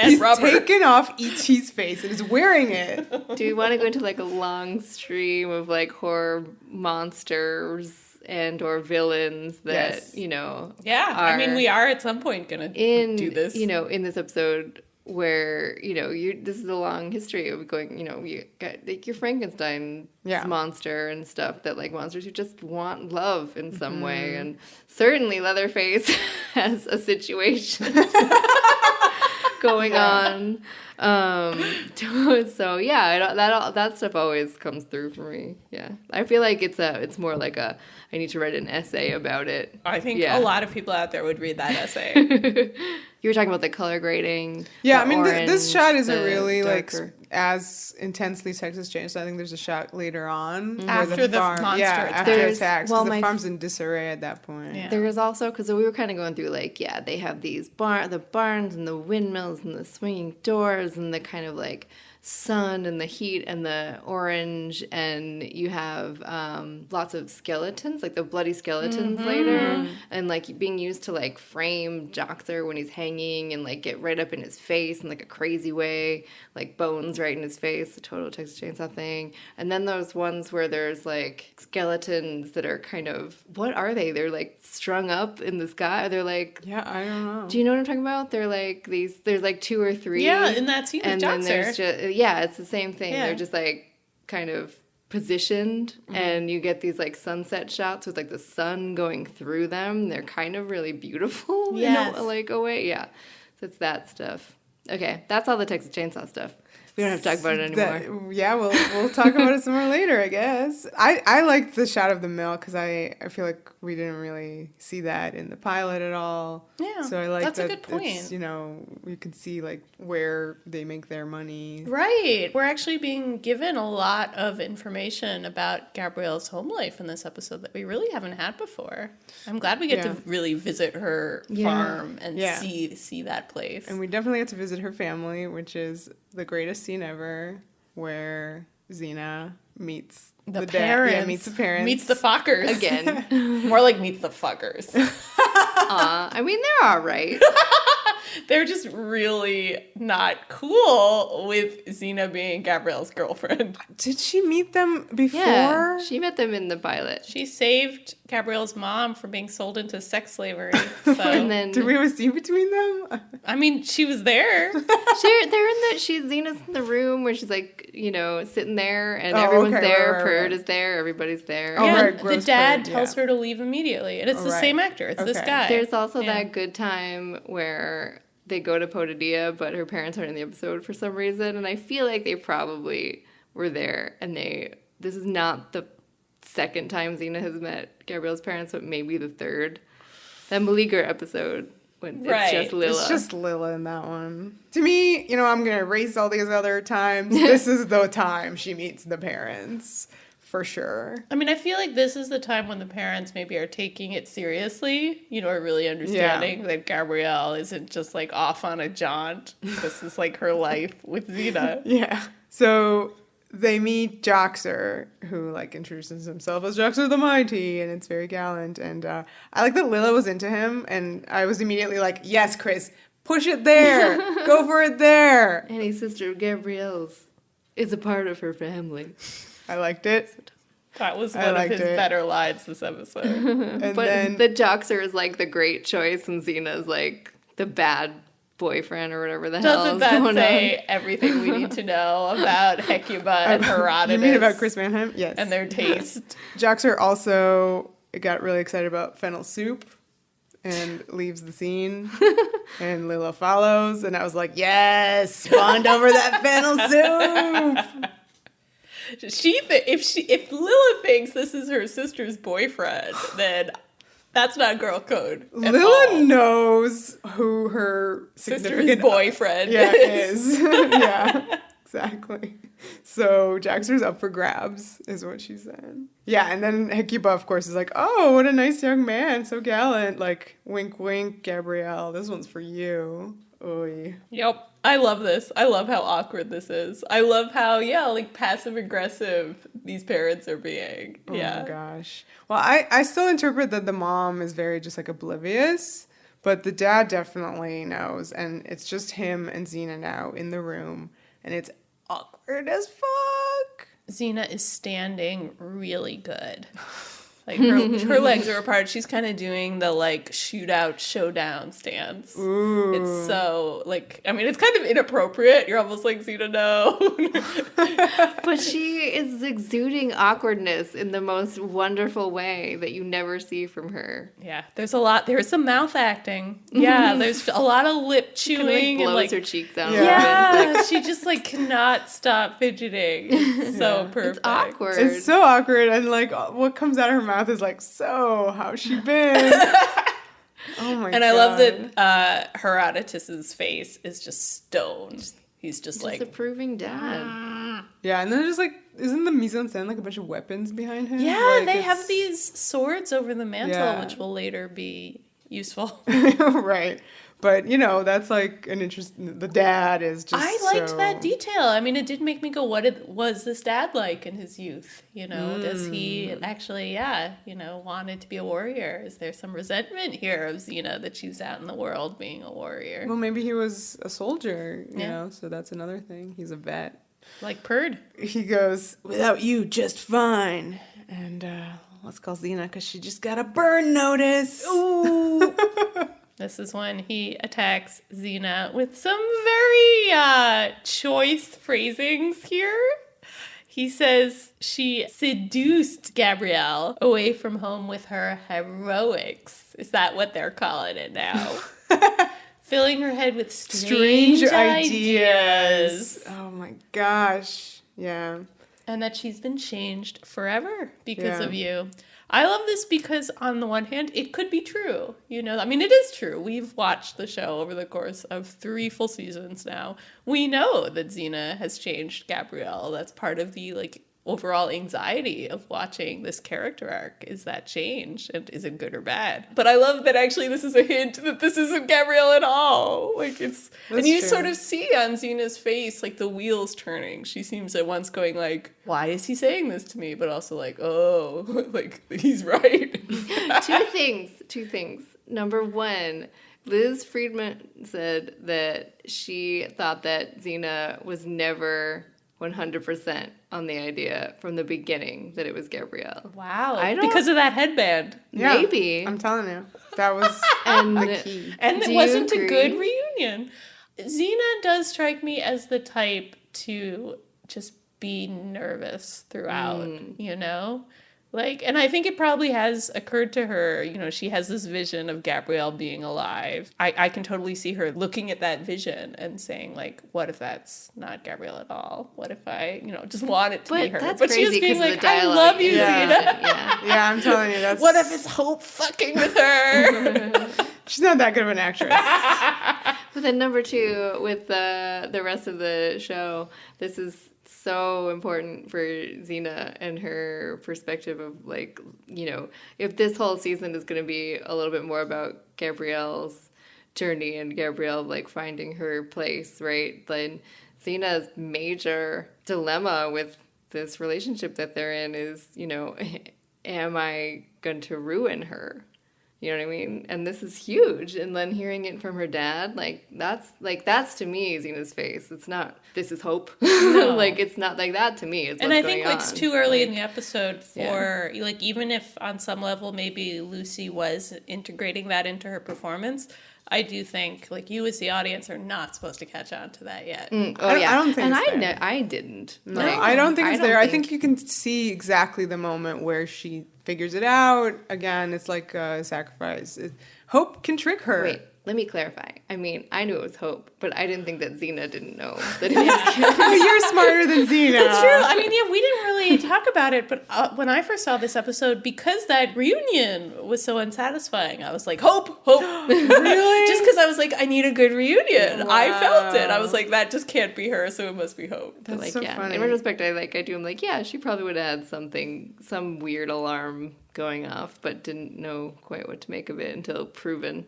He's rubber. taken off E.T.'s face and is wearing it. Do we want to go into, like, a long stream of, like, horror monsters and or villains that, Yeah, I mean, we are at some point going to do this. In this episode where, this is a long history of going, you got, like, your Frankenstein monster and stuff that, like, monsters who just want love in some way. And certainly Leatherface has a situation going on. So yeah, that stuff always comes through for me. Yeah, I feel like it's more like I need to write an essay about it. I think a lot of people out there would read that essay. You were talking about the color grading. Yeah, I mean, this shot isn't really darker. like as intensely Texas Chainsaw. I think there's a shot later on where After the farm, monster attacks. after it attacks, well, 'cause the farm's in disarray at that point. Yeah. There is also, because we were kind of going through, like, they have these the barns and the windmills and the swinging doors and the kind of, like, sun and the heat and the orange, and you have lots of skeletons, like the bloody skeletons later, and, like, being used to, like, frame Joxer when he's hanging and, like, get right up in his face in, like, a crazy way, like bones right in his face, the total Texas Chainsaw thing. And then those ones where there's, like, skeletons that are kind of, what are they? They're, like, strung up in the sky. They're, like, Yeah, I don't know. do you know what I'm talking about? They're, like, there's, like, 2 or 3. Yeah, in that scene with and then there's Joxer. it's the same thing. Yeah. They're just, like, kind of positioned, and you get these, like, sunset shots with, like, the sun going through them. They're kind of really beautiful in a way. Yeah. So it's that stuff. Okay, that's all the Texas Chainsaw stuff. We don't have to talk about it anymore. We'll talk about it some more later, I guess. I like the shot of the mill because I feel like we didn't really see that in the pilot at all. Yeah, so I like that's that a good point. It's, you can see, like, where they make their money. Right. We're actually being given a lot of information about Gabrielle's home life in this episode that we really haven't had before. I'm glad we get to really visit her farm and see that place. And we definitely get to visit her family, which is the greatest scene ever. where Xena meets The dad. parents. Yeah, meets the parents. Meets the fuckers. Again. More like meets the fuckers. I mean, they're all right. They're just really not cool with Xena being Gabrielle's girlfriend. Did she meet them before? Yeah, she met them in the pilot. She saved Gabrielle's mom from being sold into sex slavery. So, And then Did we have a scene between them? I mean, she was there. Xena's in the room where she's like, you know, sitting there, and Oh, everyone's okay, there. right. Perd is there. Everybody's there. Oh, Yeah, right, the gross dad Perd, tells yeah. her to leave immediately, and it's the right. same actor. It's this Okay. guy. There's also Yeah. that good time where they go to Potadia, but her parents aren't in the episode for some reason, and I feel like they probably were there, and this is not the second time Xena has met Gabrielle's parents, but maybe the third. That Meleager episode when Right. it's just Lila. It's just Lila in that one. To me, you know, I'm going to erase all these other times. This is the time she meets the parents, for sure. I mean, I feel like this is the time when the parents maybe are taking it seriously, you know, are really understanding that Gabrielle isn't just like off on a jaunt. This is like her life with Xena. Yeah. So they meet Joxer, who like introduces himself as Joxer the Mighty, and it's very gallant. And I like that Lila was into him, and I was immediately like, yes, Chris, push it there. Go for it there. Any sister of Gabrielle's is a part of her family. I liked it. That was I one of liked his it. better lines this episode. And But then the Joxer is like the great choice, and Xena's like the bad boyfriend or whatever the hell Doesn't is that going say on. everything we need to know about Hecuba and Herodotus? You mean about Chris Manheim? Yes. And their taste. Joxer also got really excited about fennel soup and leaves the scene. And Lila follows. And I was like, yes, bond over that fennel soup. If Lila thinks this is her sister's boyfriend, then that's not girl code. at Lila all. knows who her Sister's significant boyfriend Yeah, is. is. Yeah, exactly. So Jaxer's up for grabs, is what she said. Yeah, and then Hecuba, of course, is like, oh, what a nice young man, so gallant. Like, wink, wink, Gabrielle, this one's for you. Oy. Yep. I love this. I love how awkward this is. I love how, like passive aggressive these parents are being. Oh Yeah. my gosh. Well, I still interpret that the mom is very just like oblivious, but the dad definitely knows, and it's just him and Xena now in the room, and it's awkward as fuck. Xena is standing really good. Like her legs are apart. She's kind of doing the like shootout showdown stance. Ooh. It's so like, I mean, it's kind of inappropriate. You're almost like, Xena, no. But she is exuding awkwardness in the most wonderful way that you never see from her. Yeah, there's some mouth acting. Yeah, there's a lot of lip She kind chewing of and blows like her cheeks out. yeah, she just like cannot stop fidgeting. It's so perfect. It's awkward. It's so awkward, and like what comes out of her mouth is like, so how's she been? Oh my god. And I love that Herodotus's face is just stoned. He's just like, approving dad. Yeah, and then just like, isn't the mise en scène like a bunch of weapons behind him? yeah, Like, they it's- have these swords over the mantle, Yeah. which will later be useful. Right. But, you know, that's like an interest. The dad is just I liked so- that detail. I mean, it did make me go, what was this dad like in his youth? You know, does he actually, wanted to be a warrior? Is there some resentment here of Xena that she's out in the world being a warrior? Well, maybe he was a soldier, you Yeah. know, so that's another thing. He's a vet. Like Perd. He goes, without you, just fine. And let's call Xena because she just got a burn notice. Ooh. This is when he attacks Xena with some very choice phrasings here. He says she seduced Gabrielle away from home with her heroics. Is that what they're calling it now? Filling her head with strange ideas. Oh my gosh. Yeah. And that she's been changed forever because Yeah. of you. I love this because on the one hand, it could be true. You know, I mean, it is true. We've watched the show over the course of 3 full seasons now. We know that Xena has changed Gabrielle. That's part of the, like, overall anxiety of watching this character arc is that change, and is it good or bad? But I love that actually this is a hint that this isn't Gabrielle at all. Like it's That's and you true. sort of see on Xena's face like the wheels turning. She seems at once going like, why is he saying this to me? But also like, oh, like he's right. Two things. Number one, Liz Friedman said that she thought that Xena was never 100% on the idea from the beginning that it was Gabrielle. Wow. Because of that headband. Yeah, Maybe. I'm telling you. That was And the key. And Do it you wasn't agree? a good reunion. Xena does strike me as the type to just be nervous throughout, you know? Like, and I think it probably has occurred to her, you know, she has this vision of Gabrielle being alive. I can totally see her looking at that vision and saying, like, what if that's not Gabrielle at all? What if I, you know, just want it to be her? That's But she was crazy being 'cause of like, the I dialogue. love you, Yeah. Xena. Yeah. Yeah, I'm telling you, that's... What if it's Hope fucking with her? She's not that good of an actress. But then number two, with the rest of the show, this is so important for Xena and her perspective of, like, you know, if this whole season is going to be a little bit more about Gabrielle's journey and Gabrielle, like, finding her place, right? Then Xena's major dilemma with this relationship that they're in is, you know, am I going to ruin her? You know what I mean? And this is huge. And then hearing it from her dad, that's to me Xena's face. It's not, this is hope. No. Like, it's not like that to me. It's And what's I think going it's on. too early in Like, the episode for, like, even if on some level maybe Lucy was integrating that into her performance, I do think, like, you as the audience are not supposed to catch on to that yet. Oh, I yeah. don't think and it's I, there. I didn't. No, Like, I don't think it's there. I think- think you can see exactly the moment where she figures it out. Again, it's like a sacrifice. Hope can trick her. Wait, let me clarify. I mean, I knew it was hope, but I didn't think that Xena didn't know that it was Well, you're smarter than Xena. That's true. I mean, yeah, we didn't really talk about it, but when I first saw this episode, because that reunion was so unsatisfying, I was like, hope. Really? Just because I was like, I need a good reunion. I felt it. I Wow. was like, that just can't be her, so it must be hope. But That's like, so yeah, funny. in retrospect, I'm like, yeah, she probably would have had some weird alarm going off, but didn't know quite what to make of it until proven.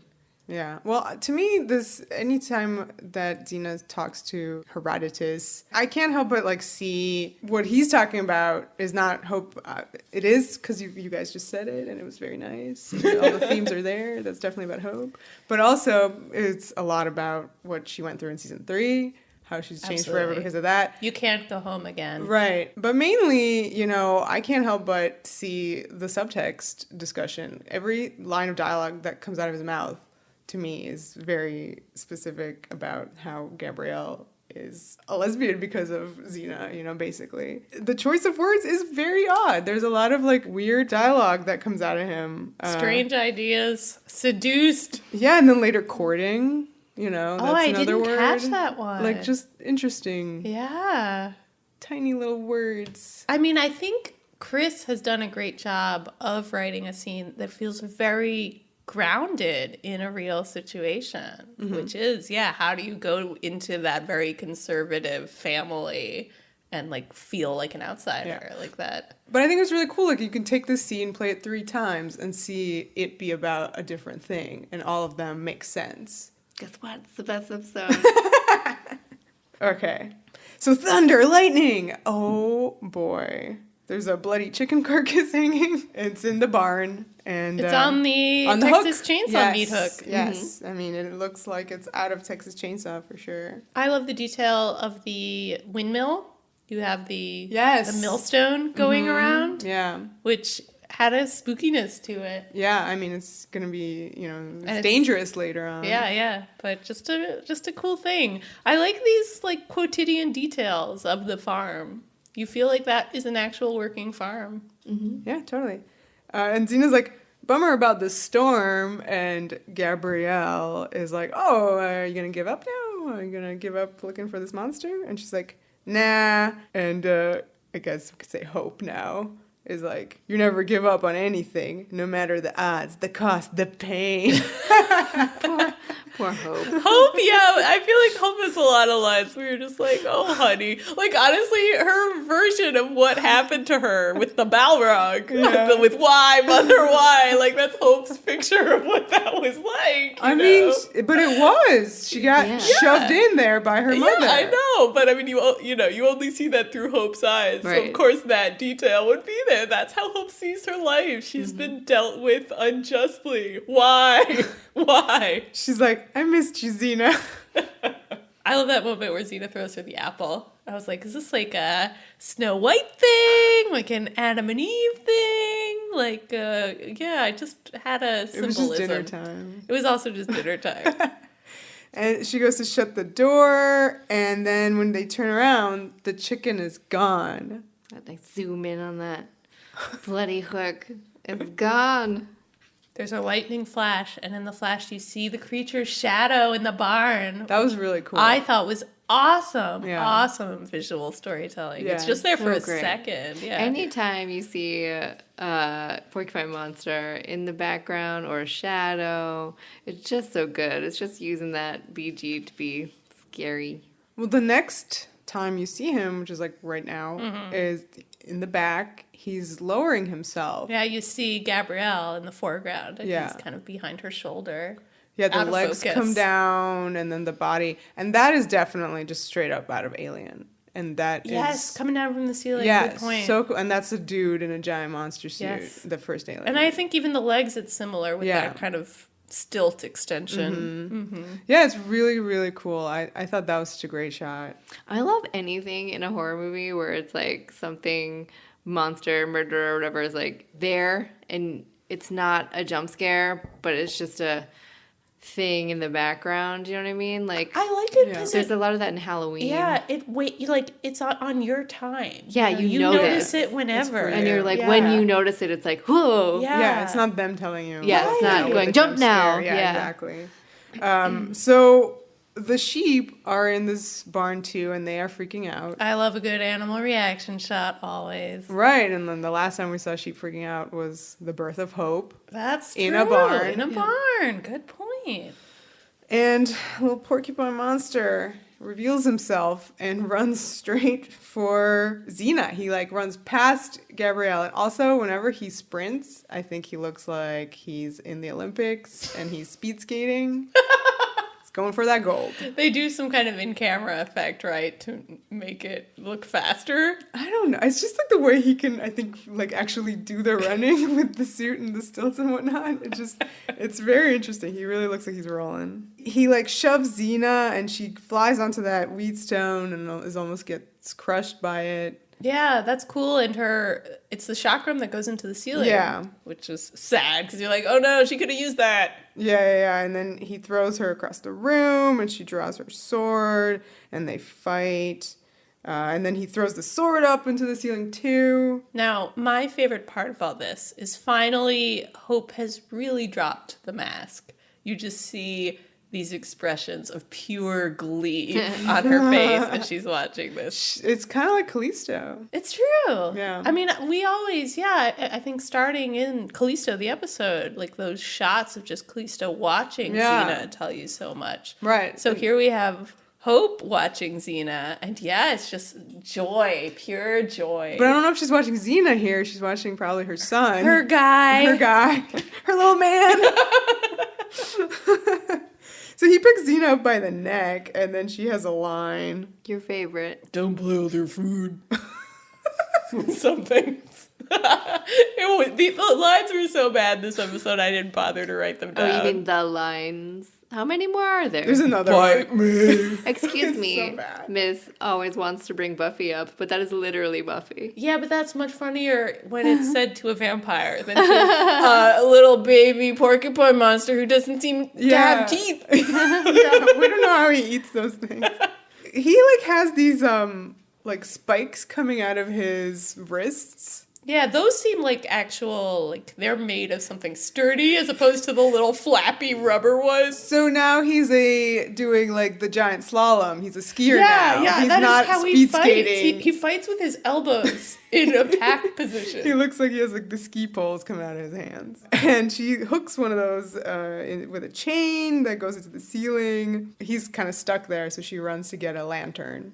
Yeah. Well, to me, anytime that Xena talks to Herodotus, I can't help but, like, see what he's talking about is not hope. It is, because you guys just said it, and it was very nice. All the themes are there. That's definitely about hope. But also, it's a lot about what she went through in season 3, how she's changed forever Absolutely. because of that. You can't go home again. Right. But mainly, you know, I can't help but see the subtext discussion. Every line of dialogue that comes out of his mouth, to me, is very specific about how Gabrielle is a lesbian because of Xena, you know, basically. The choice of words is very odd. There's a lot of, like, weird dialogue that comes out of him. Strange ideas. Seduced. Yeah, and then later courting, you know, that's I another didn't word. catch that one. Like, just interesting, Yeah. tiny little words. I mean, I think Chris has done a great job of writing a scene that feels very grounded in a real situation, which is, how do you go into that very conservative family and, like, feel like an outsider like that? But I think it's really cool. Like, you can take this scene, play it 3 times, and see it be about a different thing, and all of them make sense. Guess what? It's the best episode. Okay. So thunder, lightning. Oh, boy. There's a bloody chicken carcass hanging. It's in the barn. And It's on the Texas hook. Chainsaw meat hook. Yes. I mean, it looks like it's out of Texas Chainsaw for sure. I love the detail of the windmill. You have the millstone going around, Yeah. which had a spookiness to it. Yeah, I mean, it's going to be, you know, it's- dangerous later on. Yeah, but just a cool thing. I like these, like, quotidian details of the farm. You feel like that is an actual working farm. Yeah, totally. And Xena's like, bummer about the storm. And Gabrielle is like, oh, are you going to give up now? Are you going to give up looking for this monster? And she's like, nah. And I guess we could say Hope now is like, you never give up on anything, no matter the odds, the cost, the pain. Poor Hope. Hope, yeah, I feel like Hope has a lot of lines where you're just like, oh, honey. Like, honestly, her version of what happened to her with the Balrog, with why, mother, why, like, that's Hope's picture of what that was like. I mean, but it was. She got shoved in there by her mother. Yeah, I know, but I mean, you only see that through Hope's eyes, Right. so of course that detail would be there. That's how Hope sees her life. She's been dealt with unjustly. Why? Why? She's like, I missed you, Xena. I love that moment where Xena throws her the apple. I was like, is this like a Snow White thing? Like an Adam and Eve thing? Like, I just had a symbolism. It was just dinner time. It was also just dinner time. And she goes to shut the door, and then when they turn around, the chicken is gone. I zoom in on that bloody hook. It's gone. There's a lightning flash, and in the flash you see the creature's shadow in the barn. That was really cool. I thought was awesome. Yeah. Awesome visual storytelling. Yeah, it's just there so for a great. second. Yeah. Anytime you see Porcupine Monster in the background or a shadow, it's just so good. It's just using that BG to be scary. Well, the next time you see him, which is like right now, is in the back. He's lowering himself. Yeah, you see Gabrielle in the foreground, and Yeah. he's kind of behind her shoulder. Yeah, the out of legs focus. come down, and then the body. And that is definitely just straight up out of Alien. And that Yes, is... coming down from the ceiling. Yeah, Good point. so cool. And that's a dude in a giant monster suit, Yes. the first Alien. And I think even the legs, it's similar with Yeah. that kind of stilt extension. Yeah, it's really, really cool. I thought that was such a great shot. I love anything in a horror movie where it's like something monster, murder, or whatever is like there, and it's not a jump scare, but it's just a thing in the background. You know what I mean? Like I like it because there's a lot of that in Halloween. yeah, it's on your time. Yeah, you notice notice. it whenever, It's And you're like, Yeah. when you notice it, it's like, whoa. Yeah. Yeah, it's not them telling you. Yeah, it's not with going, the jump now. scare. Yeah, Yeah. exactly. So the sheep are in this barn too, and they are freaking out. I love a good animal reaction shot always. Right, and then the last time we saw sheep freaking out was the birth of Hope. That's In true. a barn. In a barn. Good point. And little Porcupine Monster reveals himself and runs straight for Xena. He runs past Gabrielle. And also, whenever he sprints, I think he looks like he's in the Olympics and he's speed skating. He's going for that gold. They do some kind of in-camera effect, right, to make it look faster. I don't know. It's just the way he can, I think, actually do the running with the suit and the stilts and whatnot. It's very interesting. He really looks like he's rolling. He shoves Xena and she flies onto that wheat stone and almost gets crushed by it. Yeah, that's cool. And it's the chakram that goes into the ceiling. Yeah. Which is sad because you're like, oh no, she could have used that. Yeah. And then he throws her across the room and she draws her sword and they fight. And then he throws the sword up into the ceiling too. Now, my favorite part of all this is finally Hope has really dropped the mask. You just see these expressions of pure glee on her face as she's watching this. It's kind of like Callisto. It's true. Yeah. I mean, we always, I think starting in Callisto, the episode, those shots of just Callisto watching Xena tell you so much. Right. So here we have Hope watching Xena, and it's just joy, pure joy. But I don't know if she's watching Xena here. She's watching probably her son. Her guy. Her little man. So he picks Xena up by the neck, and then she has a line. Your favorite. Don't play with your food. Something. The lines were so bad this episode, I didn't bother to write them down. Oh, you mean the lines? How many more are there? There's another one. me. Excuse It's me, so bad. Miss always wants to bring Buffy up, but that is literally Buffy. Yeah, but that's much funnier when it's said to a vampire than to a little baby porcupine monster who doesn't seem to have teeth. Yeah, we don't know how he eats those things. He has these spikes coming out of his wrists. Yeah, those seem like actual, like they're made of something sturdy as opposed to the little flappy rubber ones. So now he's doing like the giant slalom. He's a skier now. Yeah, He's that not is how speed he fights. skating. He fights with his elbows in a pack position. He looks like he has like the ski poles coming out of his hands. And she hooks one of those with a chain that goes into the ceiling. He's kind of stuck there, so she runs to get a lantern.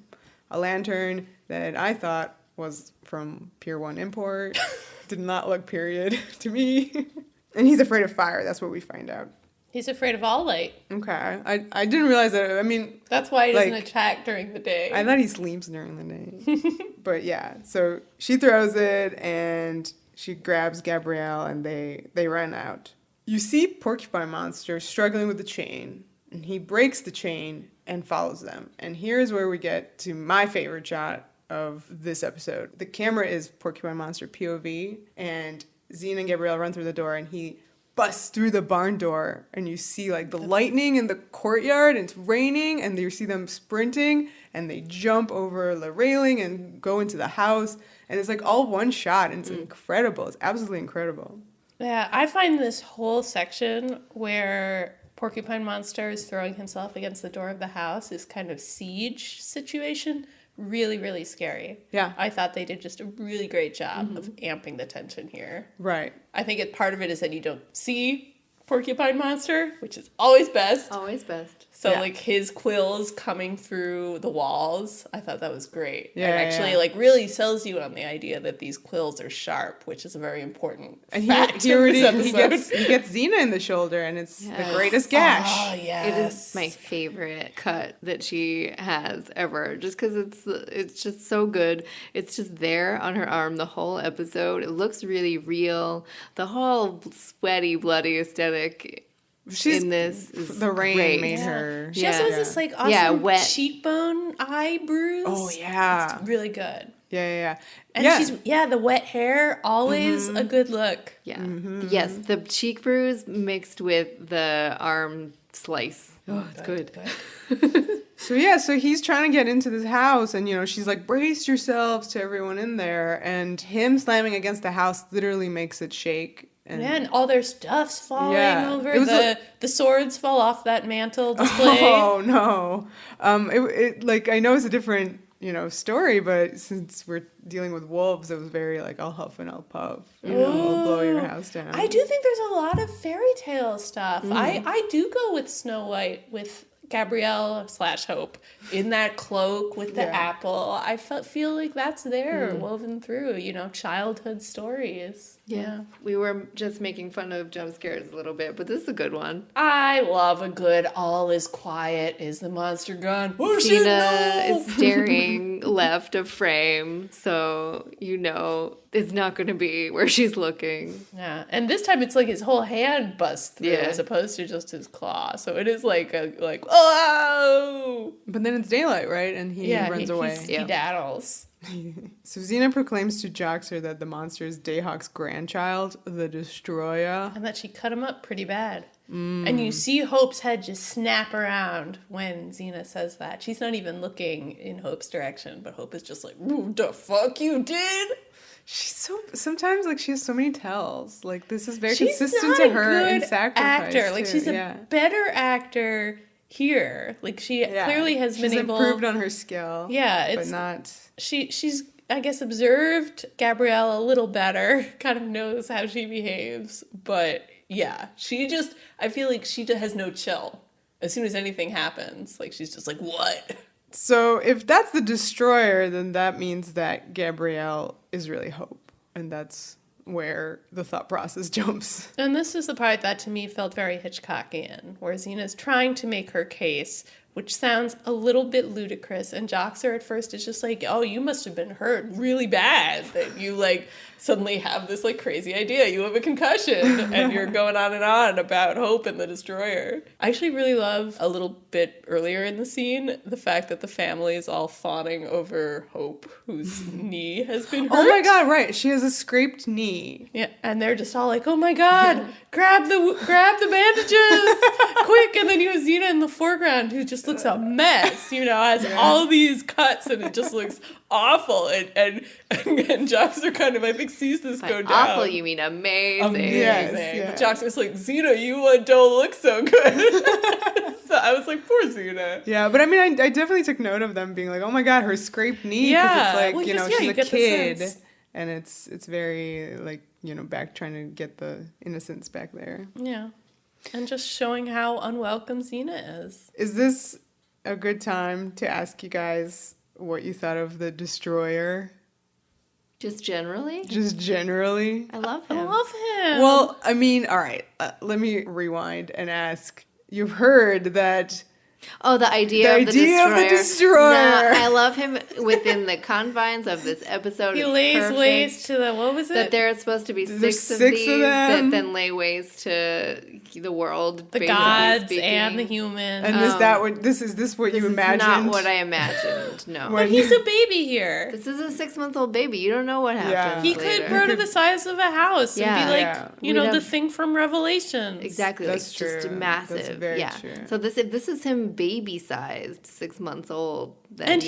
A lantern that I thought was from Pier 1 import. Did not look period to me. And he's afraid of fire. That's what we find out. He's afraid of all light. Okay. I didn't realize that. I mean, that's why he doesn't attack during the day. I thought he sleeps during the day. But yeah, so she throws it and she grabs Gabrielle and they run out. You see Porcupine Monster struggling with the chain, and he breaks the chain and follows them. And here's where we get to my favorite shot of this episode. The camera is Porcupine Monster POV, and Xena and Gabrielle run through the door, and he busts through the barn door, and you see like the lightning in the courtyard, and it's raining, and you see them sprinting, and they jump over the railing and go into the house, and it's like all one shot, and it's incredible. It's absolutely incredible. Yeah, I find this whole section where Porcupine Monster is throwing himself against the door of the house, this kind of siege situation, really, really scary. Yeah. I thought they did just a really great job of amping the tension here. Right. I think part of it is that you don't see Porcupine Monster, which is always best. Always best. So, Yeah. like, his quills coming through the walls, I thought that was great. Yeah, and actually, yeah. like, really sells you on the idea that these quills are sharp, which is a very important And fact he of already this he episode. gets Xena in the shoulder, and it's the Yes. greatest gash. Oh, yes. It is my favorite cut that she has ever, just because it's just so good. It's just there on her arm the whole episode. It looks really real. The whole sweaty, bloody aesthetic in this is the rain great. made her. She also has this, like, awesome wet. cheekbone eye bruise. Oh yeah, It's really good. yeah. And the wet hair, always a good look. Yeah. Yes, the cheek bruise mixed with the arm slice. Oh, it's good. So he's trying to get into this house, and she's like, "Brace yourselves" to everyone in there, and him slamming against the house literally makes it shake. And all their stuff's falling over. It was the swords fall off that mantle display. Oh no! It like, I know it's a different story, but since we're dealing with wolves, it was very like, I'll huff and I'll puff. I'll blow your house down. I do think there's a lot of fairy tale stuff. I do go with Snow White with Gabrielle / Hope in that cloak with the apple. I feel like that's there woven through, childhood stories. Yeah. We were just making fun of jump scares a little bit, but this is a good one. I love a good all is quiet. Is the monster gone? Oh, shit, Xena no! is staring left of frame, so it's not going to be where she's looking. Yeah, and this time it's like his whole hand busts through as opposed to just his claw. So it is like oh! But then it's daylight, right? And he runs away. He daddles. So Xena proclaims to Joxer that the monster is Dayhawk's grandchild, the Destroyer. And that she cut him up pretty bad. And you see Hope's head just snap around when Xena says that. She's not even looking in Hope's direction, but Hope is just like, "What the fuck you did?" She's sometimes like she has so many tells. Like, this is very She's consistent not to her a in good Sacrifice. actor. Like, too. she's a better actor here. Like, she clearly has been able... improved on her skill. Yeah, but it's... not... She's, I guess, observed Gabrielle a little better, kind of knows how she behaves, but yeah, I feel like she has no chill. As soon as anything happens, like, she's just like, what? So if that's the Destroyer, then that means that Gabrielle is really Hope. And that's where the thought process jumps. And this is the part that to me felt very Hitchcockian, where Xena's trying to make her case, which sounds a little bit ludicrous. And Joxer at first is just like, oh, you must have been hurt really bad that you like suddenly have this like crazy idea. You have a concussion and you're going on about Hope and the Destroyer. I actually really love a little bit earlier in the scene, the fact that the family is all fawning over Hope, whose knee has been hurt. Oh my god, right. She has a scraped knee. Yeah, and they're just all like, oh my god, grab the bandages, quick. And then you have Xena in the foreground who's just looks a mess, has all these cuts and it just looks awful. And Joxer kind of, I think, sees this go down. Awful, you mean amazing. Amazing. Yeah. But Joxer's like, Xena, you don't look so good. So I was like, poor Xena. Yeah, but I mean, I definitely took note of them being like, oh my god, her scraped knee, because it's like, she's a kid, and it's very, like, back trying to get the innocence back there. Yeah. And just showing how unwelcome Xena is. Is this a good time to ask you guys what you thought of the Destroyer? Just generally? Just generally? I love him. Well, I mean, all right, let me rewind and ask. You've heard that... Oh, the idea of the Destroyer. No, I love him within the confines of this episode. He lays waste to the, what was it? That there are supposed to be six of these that then lay waste to the world. The gods speaking. And the humans. And is this what you imagined? This is not what I imagined, no. But he's a baby here. This is a 6-month-old baby. You don't know what happens He could grow to the size of a house and be like, the thing from Revelations. Exactly. That's like, true. Just massive. That's very true. So if this is him baby-sized, 6 months old, then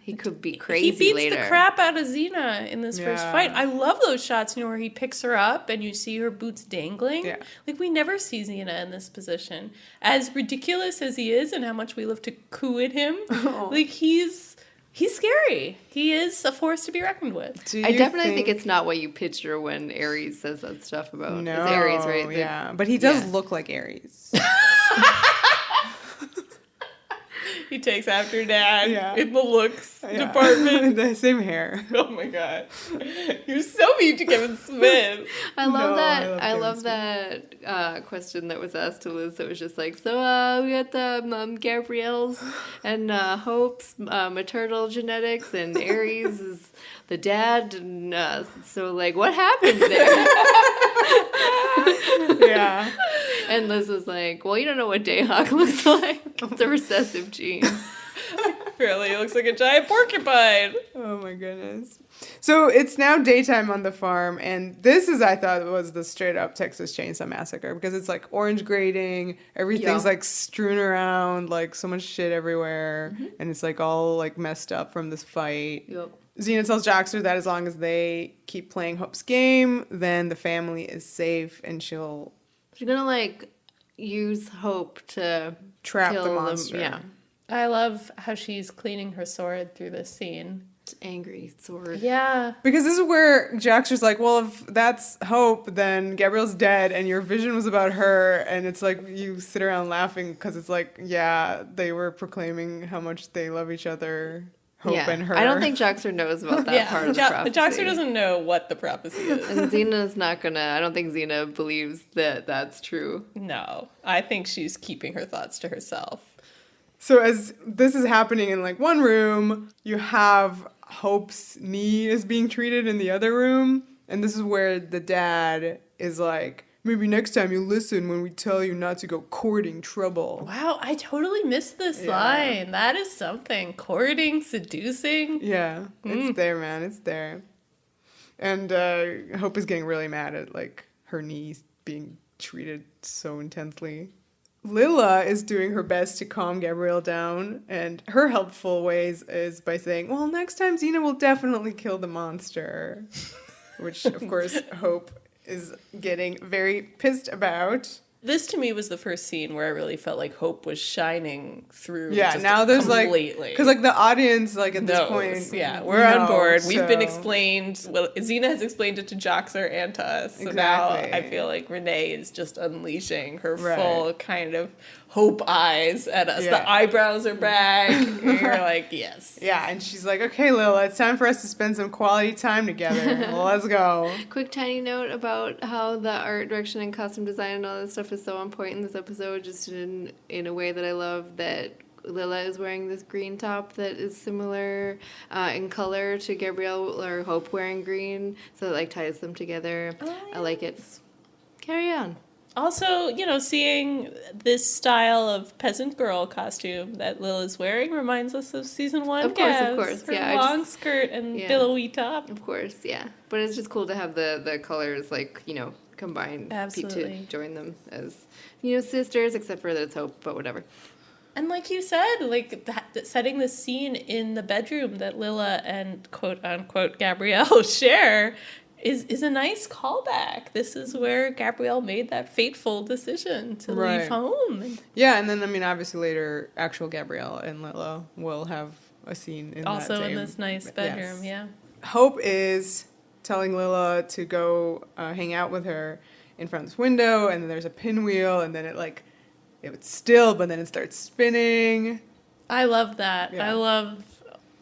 he could be crazy later. He beats the crap out of Xena in this first fight. I love those shots, where he picks her up and you see her boots dangling. Yeah. Like, we never see Xena in this position. As ridiculous as he is and how much we love to coo at him, like, he's scary. He is a force to be reckoned with. I definitely think it's not what you picture when Ares says that stuff about his Ares, right? Yeah, but he does look like Ares. He takes after Dad in the looks department. The same hair. Oh my god. You're so mean to Kevin Smith. I love that question that was asked to Liz that was just like, so we got the Gabrielle's and Hope's maternal genetics, and Aries is the dad, and so, like, what happened there? Yeah. And Liz was like, well, you don't know what Dayhawk looks like. It's a recessive gene. Apparently he looks like a giant porcupine. Oh my goodness. So it's now daytime on the farm, and this is, I thought, was the straight up Texas Chainsaw Massacre, because it's like orange grating, everything's like strewn around, like so much shit everywhere, and it's like all like messed up from this fight. Yep. Xena tells Joxer that as long as they keep playing Hope's game, then the family is safe, and she's gonna, like, use Hope to trap kill the monster. Yeah. I love how she's cleaning her sword through this scene. It's angry sword. Yeah. Because this is where Joxer's like, well, if that's Hope, then Gabrielle's dead, and your vision was about her, and it's like you sit around laughing because it's like, yeah, they were proclaiming how much they love each other. Hope and her. I don't think Joxer knows about that part of the prophecy. Joxer doesn't know what the prophecy is. And Xena's not gonna, I don't think Xena believes that that's true. No. I think she's keeping her thoughts to herself. So as this is happening in like one room, you have Hope's knee is being treated in the other room. And this is where the dad is like, maybe next time you listen when we tell you not to go courting trouble. Wow, I totally missed this line. That is something. Courting, seducing. Yeah, it's there, man. It's there. And Hope is getting really mad at, like, her knees being treated so intensely. Lilla is doing her best to calm Gabrielle down, and her helpful ways is by saying, well, next time Xena will definitely kill the monster. Which, of course, Hope is getting very pissed about. This, to me, was the first scene where I really felt like Hope was shining through. Yeah, now there's completely. Like... Because, like, the audience, like, at this point... Yeah, we're on board. So... We've been explained... Well, Xena has explained it to Joxer and to us. So now I feel like Renee is just unleashing her full kind of Hope eyes at us. Yeah. The eyebrows are back. And you're like, yes. Yeah, and she's like, okay, Lilla, it's time for us to spend some quality time together. Let's go. Quick tiny note about how the art direction and costume design and all that stuff is so on point in this episode, just in a way that I love that Lilla is wearing this green top that is similar in color to Gabrielle or Hope wearing green, so it like ties them together. Oh, yes. I like it. Carry on. Also, seeing this style of peasant girl costume that Lilla's wearing reminds us of season 1. Of course. Her long skirt and billowy top. Of course, yeah. But it's just cool to have the colors, like, combine to join them as, sisters, except for that it's Hope, but whatever. And like you said, like that setting the scene in the bedroom that Lila and quote-unquote Gabrielle share is a nice callback. This is where Gabrielle made that fateful decision to leave home. Yeah, and then, I mean, obviously later, actual Gabrielle and Lila will have a scene in also that same... in this nice bedroom, yes. yeah. Hope is telling Lila to go hang out with her in front of this window, and then there's a pinwheel, and then it would still, but then it starts spinning. I love that. Yeah.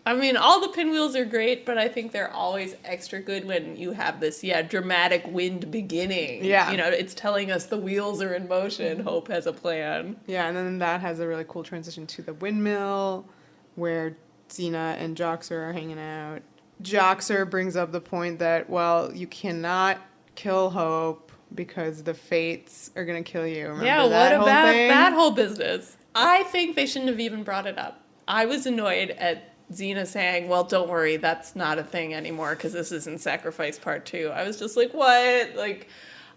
I mean, all the pinwheels are great, but I think they're always extra good when you have this, dramatic wind beginning. Yeah. You know, it's telling us the wheels are in motion. Hope has a plan. Yeah, and then that has a really cool transition to the windmill, where Xena and Joxer are hanging out. Joxer brings up the point that, well, you cannot kill Hope because the fates are going to kill you. Remember that whole thing? That whole business? I think they shouldn't have even brought it up. I was annoyed at Xena saying, well, don't worry, that's not a thing anymore because this isn't Sacrifice Part 2. I was just like, what? Like,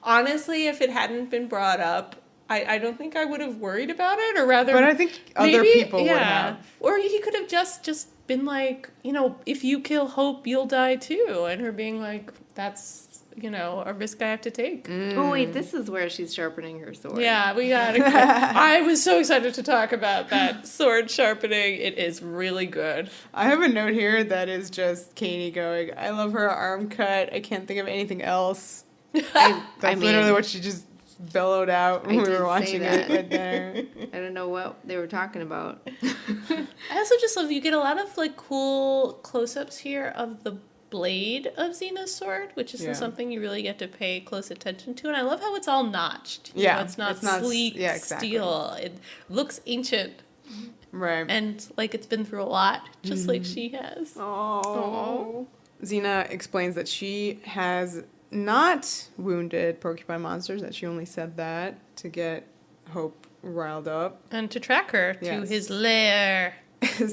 honestly, if it hadn't been brought up, I don't think I would have worried about it, or rather... But I think other people would have. Or he could have just been like, you know, if you kill Hope, you'll die too. And her being like, that's, you know, a risk I have to take. Oh, wait, this is where she's sharpening her sword. Yeah, we got it. I was so excited to talk about that sword sharpening. It is really good. I have a note here that is just Katie going, I love her arm cut. I can't think of anything else. That's literally what she just bellowed out when we were watching it right there. I don't know what they were talking about. I also just love, you get a lot of like cool close-ups here of the blade of Xena's sword, which isn't something you really get to pay close attention to. And I love how it's all notched. You know, it's not sleek steel. It looks ancient. Right. And like it's been through a lot, just like she has. Oh. Xena explains that she has not wounded Porcupine Monsters, that she only said that to get Hope riled up. And to track her to his lair.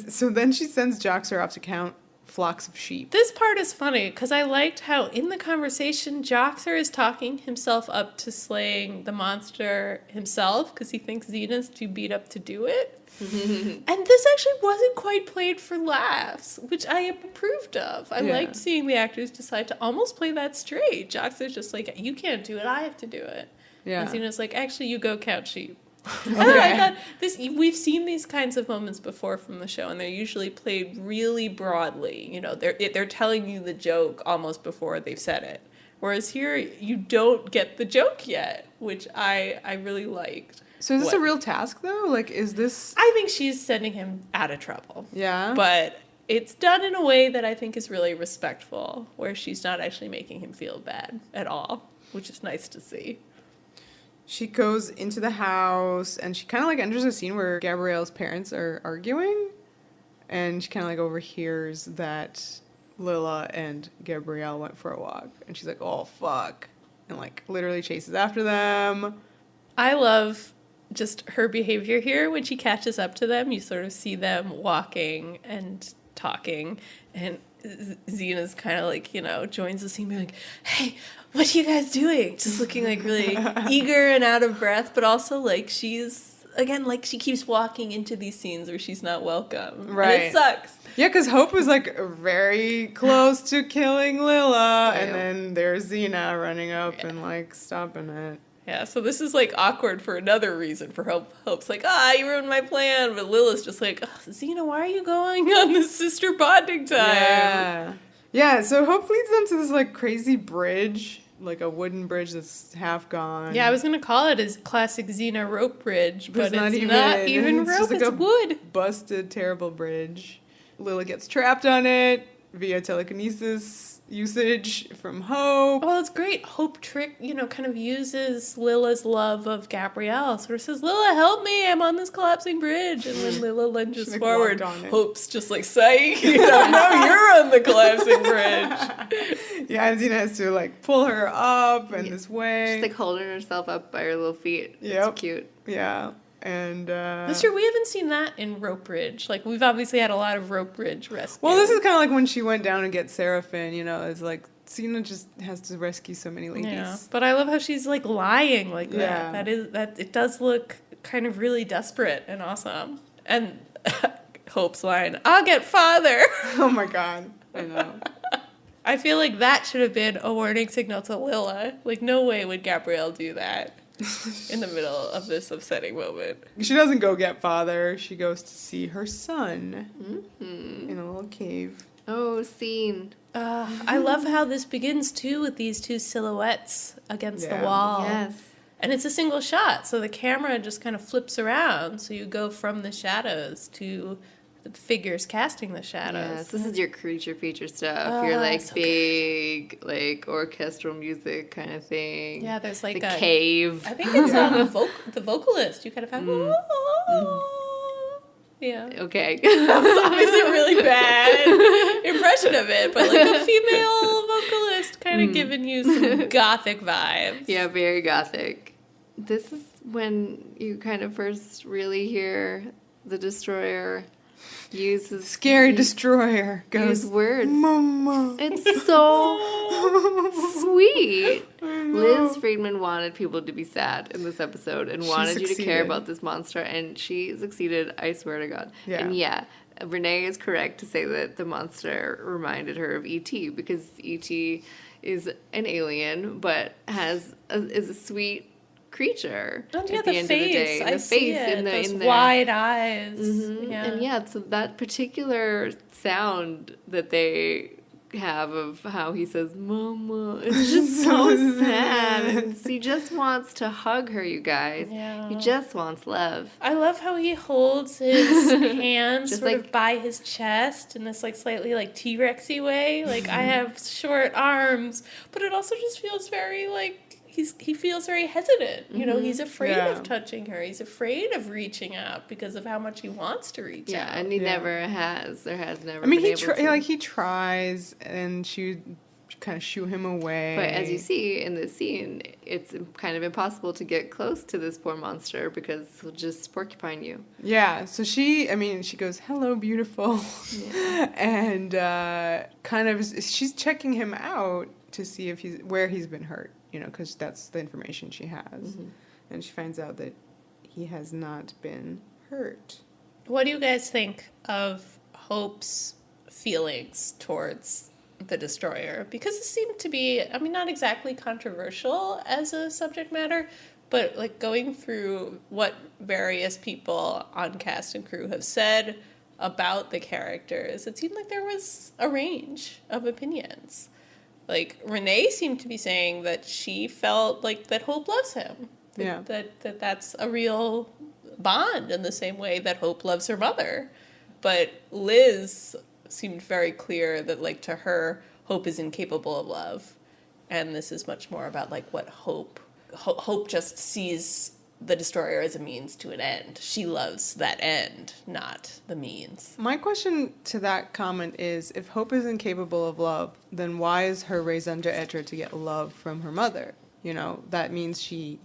So then she sends Joxer off to count flocks of sheep. This part is funny, because I liked how in the conversation, Joxer is talking himself up to slaying the monster himself, because he thinks Xena's too beat up to do it. And this actually wasn't quite played for laughs, which I approved of. I liked seeing the actors decide to almost play that straight. Joxer's just like, you can't do it, I have to do it. Yeah. And Xena's like, actually, you go count sheep. I thought we've seen these kinds of moments before from the show, and they're usually played really broadly. You know, they're telling you the joke almost before they've said it. Whereas here, you don't get the joke yet, which I really liked. So is this a real task, though? Like, is this... I think she's sending him out of trouble. Yeah? But it's done in a way that I think is really respectful, where she's not actually making him feel bad at all, which is nice to see. She goes into the house, and she kind of, like, enters a scene where Gabrielle's parents are arguing, and she kind of, like, overhears that Lila and Gabrielle went for a walk, and she's like, oh, fuck, and, like, literally chases after them. I love just her behavior here. When she catches up to them, you sort of see them walking and talking, and Xena's kind of like, you know, joins the scene, being like, hey, what are you guys doing? Just looking like really eager and out of breath, but also like she's, again, like she keeps walking into these scenes where she's not welcome. Right. And it sucks. Yeah, because Hope was like very close to killing Lila, and then there's Xena running up and like stopping it. Yeah, so this is, like, awkward for another reason for Hope. Hope's like, you ruined my plan. But Lila's just like, Xena, why are you going on this sister bonding time? Yeah. Yeah, so Hope leads them to this, like, crazy bridge, like a wooden bridge that's half gone. Yeah, I was going to call it a classic Xena rope bridge, but it's not even rope, just like it's wood. Busted, terrible bridge. Lila gets trapped on it via telekinesis usage from Hope. Well, it's great. Hope kind of uses Lila's love of Gabrielle. Sort of says, Lila, help me. I'm on this collapsing bridge. And when Lila lunges forward, Hope's just like, psych. You know, now you're on the collapsing bridge. Yeah, and Xena has to like pull her up in this way. She's like holding herself up by her little feet. Yep. It's cute. Yeah. And that's true. We haven't seen that in Rope Bridge. Like, we've obviously had a lot of Rope Bridge rescue. Well, this is kind of like when she went down and get Seraphine, you know, it's like Xena just has to rescue so many ladies. Yeah, but I love how she's like lying like that. It does look kind of really desperate and awesome. And Hope's line, I'll get father. Oh my god. I know. I feel like that should have been a warning signal to Lilla. Like, no way would Gabrielle do that in the middle of this upsetting moment. She doesn't go get father. She goes to see her son in a little cave. Oh, scene. I love how this begins, too, with these two silhouettes against the wall. Yes. And it's a single shot, so the camera just kind of flips around, so you go from the shadows to the figures casting the shadows. Yes, this is your creature feature stuff. Your like so big, like orchestral music kind of thing. Yeah, there's like the a cave. I think it's the vocalist. You kind of have yeah. Okay. That was obviously a really bad impression of it, but like a female vocalist kind of giving you some gothic vibes. Yeah, very gothic. This is when you kind of first really hear the Destroyer uses Scary Destroyer goes, use words. Mama. It's so sweet. Liz Friedman wanted people to be sad in this episode and wanted you to care about this monster, and she succeeded, I swear to God. Yeah. And yeah, Renee is correct to say that the monster reminded her of E.T. because E.T. is an alien, but is a sweet creature. Oh, yeah, at the the end face. of the day. I The see face it. in the Those in the wide eyes. Yeah. And yeah, so that particular sound that they have of how he says "mama," it's just so sad. And he just wants to hug her, you guys. Yeah. He just wants love. I love how he holds his hands Just sort like- of by his chest in this like slightly like T-Rexy way. Like I have short arms, but it also just feels very like he feels very hesitant. You know, he's afraid of touching her. He's afraid of reaching out because of how much he wants to reach out. Yeah, and he never has. There has never. I mean, been able to. he tries, and she kind of shoo him away. But as you see in this scene, it's kind of impossible to get close to this poor monster because he'll just porcupine you. Yeah, so she goes, hello, beautiful. Yeah. And kind of, she's checking him out to see if where he's been hurt, you know, because that's the information she has. Mm-hmm. And she finds out that he has not been hurt. What do you guys think of Hope's feelings towards the Destroyer? Because it seemed to be, I mean, not exactly controversial as a subject matter, but like going through what various people on cast and crew have said about the characters, it seemed like there was a range of opinions. Like, Renee seemed to be saying that she felt like that Hope loves him. Yeah. That's a real bond in the same way that Hope loves her mother. But Liz seemed very clear that, like, to her, Hope is incapable of love. And this is much more about, like, what Hope just sees the Destroyer as a means to an end. She loves that end, not the means. My question to that comment is, if Hope is incapable of love, then why is her raison d'etre to get love from her mother? You know, that means she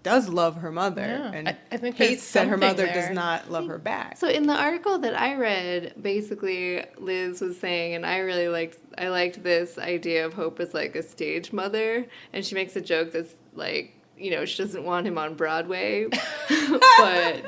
does love her mother and I think hates that her mother there. does not love her back. So in the article that I read, basically Liz was saying, and I liked this idea of Hope as like a stage mother, and she makes a joke that's like, you know, she doesn't want him on Broadway, but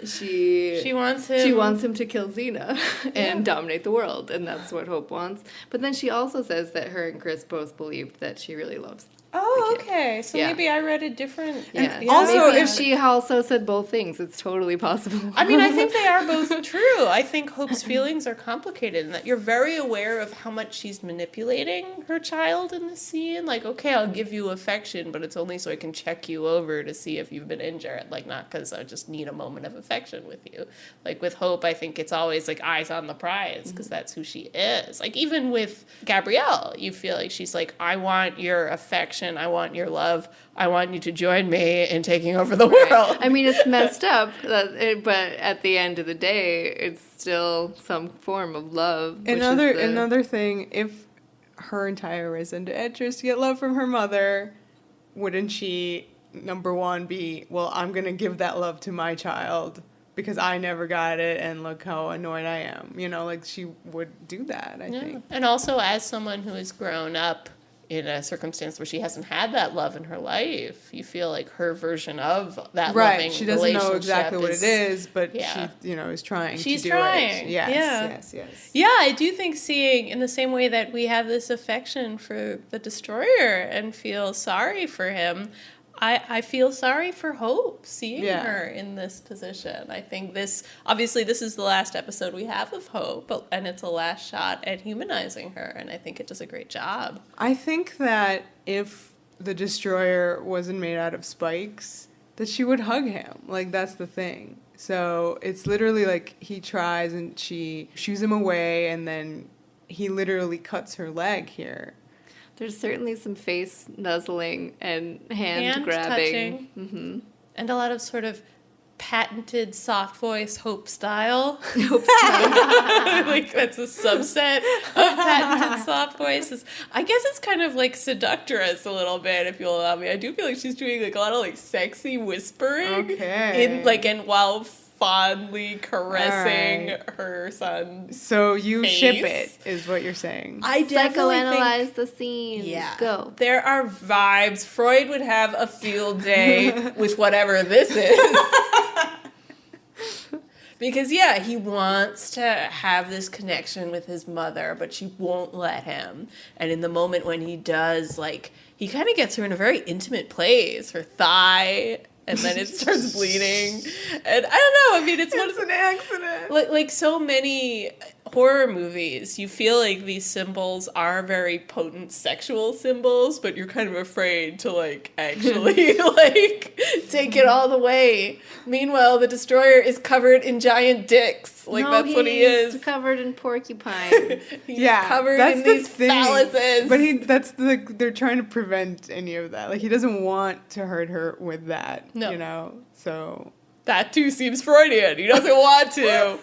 she wants him to kill Xena and dominate the world, and that's what Hope wants. But then she also says that her and Chris both believed that she really loves Oh, the kid. okay. So maybe I read it different. Yeah. Also, maybe if she also said both things, it's totally possible. I mean, I think they are both true. I think Hope's feelings are complicated in that you're very aware of how much she's manipulating her child in the scene. Like, okay, I'll give you affection, but it's only so I can check you over to see if you've been injured. Like, not because I just need a moment of affection with you. Like, with Hope, I think it's always, like, eyes on the prize, because that's who she is. Like, even with Gabrielle, you feel like she's like, I want your affection, I want your love, I want you to join me in taking over the world. I mean, it's messed up, but at the end of the day, it's still some form of love. Another thing, if her entire raison d'etre is to get love from her mother, wouldn't she, number one, be, well, I'm going to give that love to my child because I never got it and look how annoyed I am. You know, like, she would do that, I think. And also, as someone who has grown up in a circumstance where she hasn't had that love in her life. You feel like her version of that Right. loving She doesn't know exactly what it is, but yeah. she, is trying She's to do trying. it. Yes, Yeah. yes. Yeah, I do think seeing, in the same way that we have this affection for the Destroyer and feel sorry for him, I feel sorry for Hope seeing her in this position. I think this is the last episode we have of Hope, and it's a last shot at humanizing her, and I think it does a great job. I think that if the Destroyer wasn't made out of spikes, that she would hug him. Like, that's the thing. So it's literally like he tries and she shoos him away, and then he literally cuts her leg here. There's certainly some face nuzzling and hand grabbing. Mm-hmm. And a lot of sort of patented soft voice Hope style. Like that's a subset of patented soft voices. I guess it's kind of like seductress a little bit, if you'll allow me. I do feel like she's doing like a lot of like sexy whispering. Okay. And while fondly caressing her son's So you face. ship it, is what you're saying. I definitely Psychoanalyze the scene. Yeah. Go. There are vibes. Freud would have a field day with whatever this is. Because, yeah, he wants to have this connection with his mother, but she won't let him. And in the moment when he does, like, he kind of gets her in a very intimate place, her thigh, and then it starts bleeding. And I don't know, I mean, it's an accident. Like so many horror movies, you feel like these symbols are very potent sexual symbols, but you're kind of afraid to, like, actually, like, take it all the way. Meanwhile, the Destroyer is covered in giant dicks. Like, that's what he is. He's covered in porcupines. He's covered in these phalluses. But they're trying to prevent any of that. Like, he doesn't want to hurt her with that, so... That, too, seems Freudian. He doesn't want to.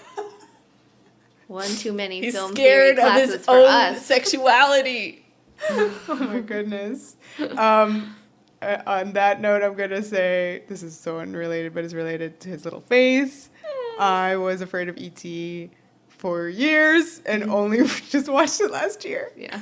One too many He's film scared theory of classes his for own us. sexuality. Oh, my goodness. On that note, I'm going to say, this is so unrelated, but it's related to his little face. I was afraid of E.T. for years and only just watched it last year. Yeah.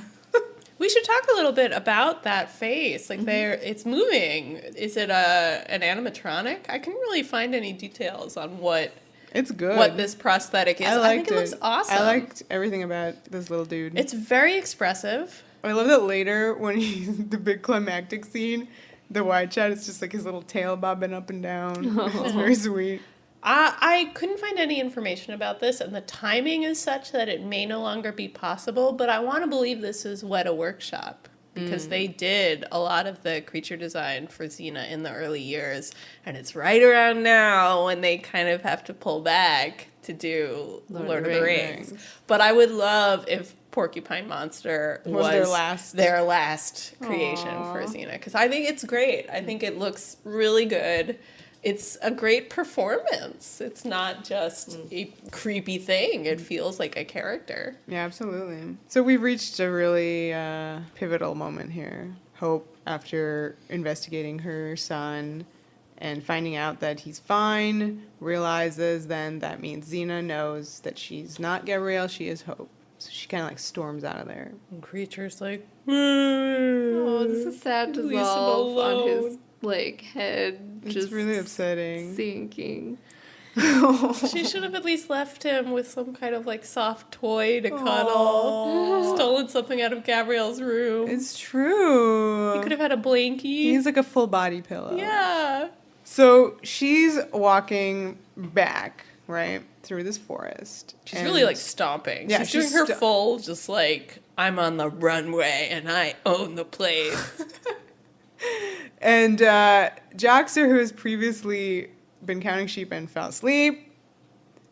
We should talk a little bit about that face. Like, it's moving. Is it an animatronic? I couldn't really find any details on what it's good. What this prosthetic is. I think it looks awesome. I liked everything about this little dude. It's very expressive. I love that later when he's the big climactic scene, the wide shot is just like his little tail bobbing up and down. Oh. It's very sweet. I couldn't find any information about this, and the timing is such that it may no longer be possible, but I want to believe this is Weta Workshop, because they did a lot of the creature design for Xena in the early years, and it's right around now when they kind of have to pull back to do Lord of the Rings. But I would love if Porcupine Monster was their last creation for Xena, because I think it's great. I think it looks really good. It's a great performance. It's not just a creepy thing. It feels like a character. Yeah, absolutely. So we've reached a really pivotal moment here. Hope, after investigating her son and finding out that he's fine, realizes then that means Xena knows that she's not Gabrielle, she is Hope. So she kind of like storms out of there. And Creature's like, oh, this is sad dissolve on his head. It's just really upsetting. Sinking. She should have at least left him with some kind of soft toy to cuddle. Stolen something out of Gabrielle's room. It's true. He could have had a blankie. He needs a full body pillow. Yeah. So she's walking back, right, through this forest. She's really stomping. Yeah, she's doing her full, just I'm on the runway and I own the place. And Joxer, who has previously been counting sheep and fell asleep,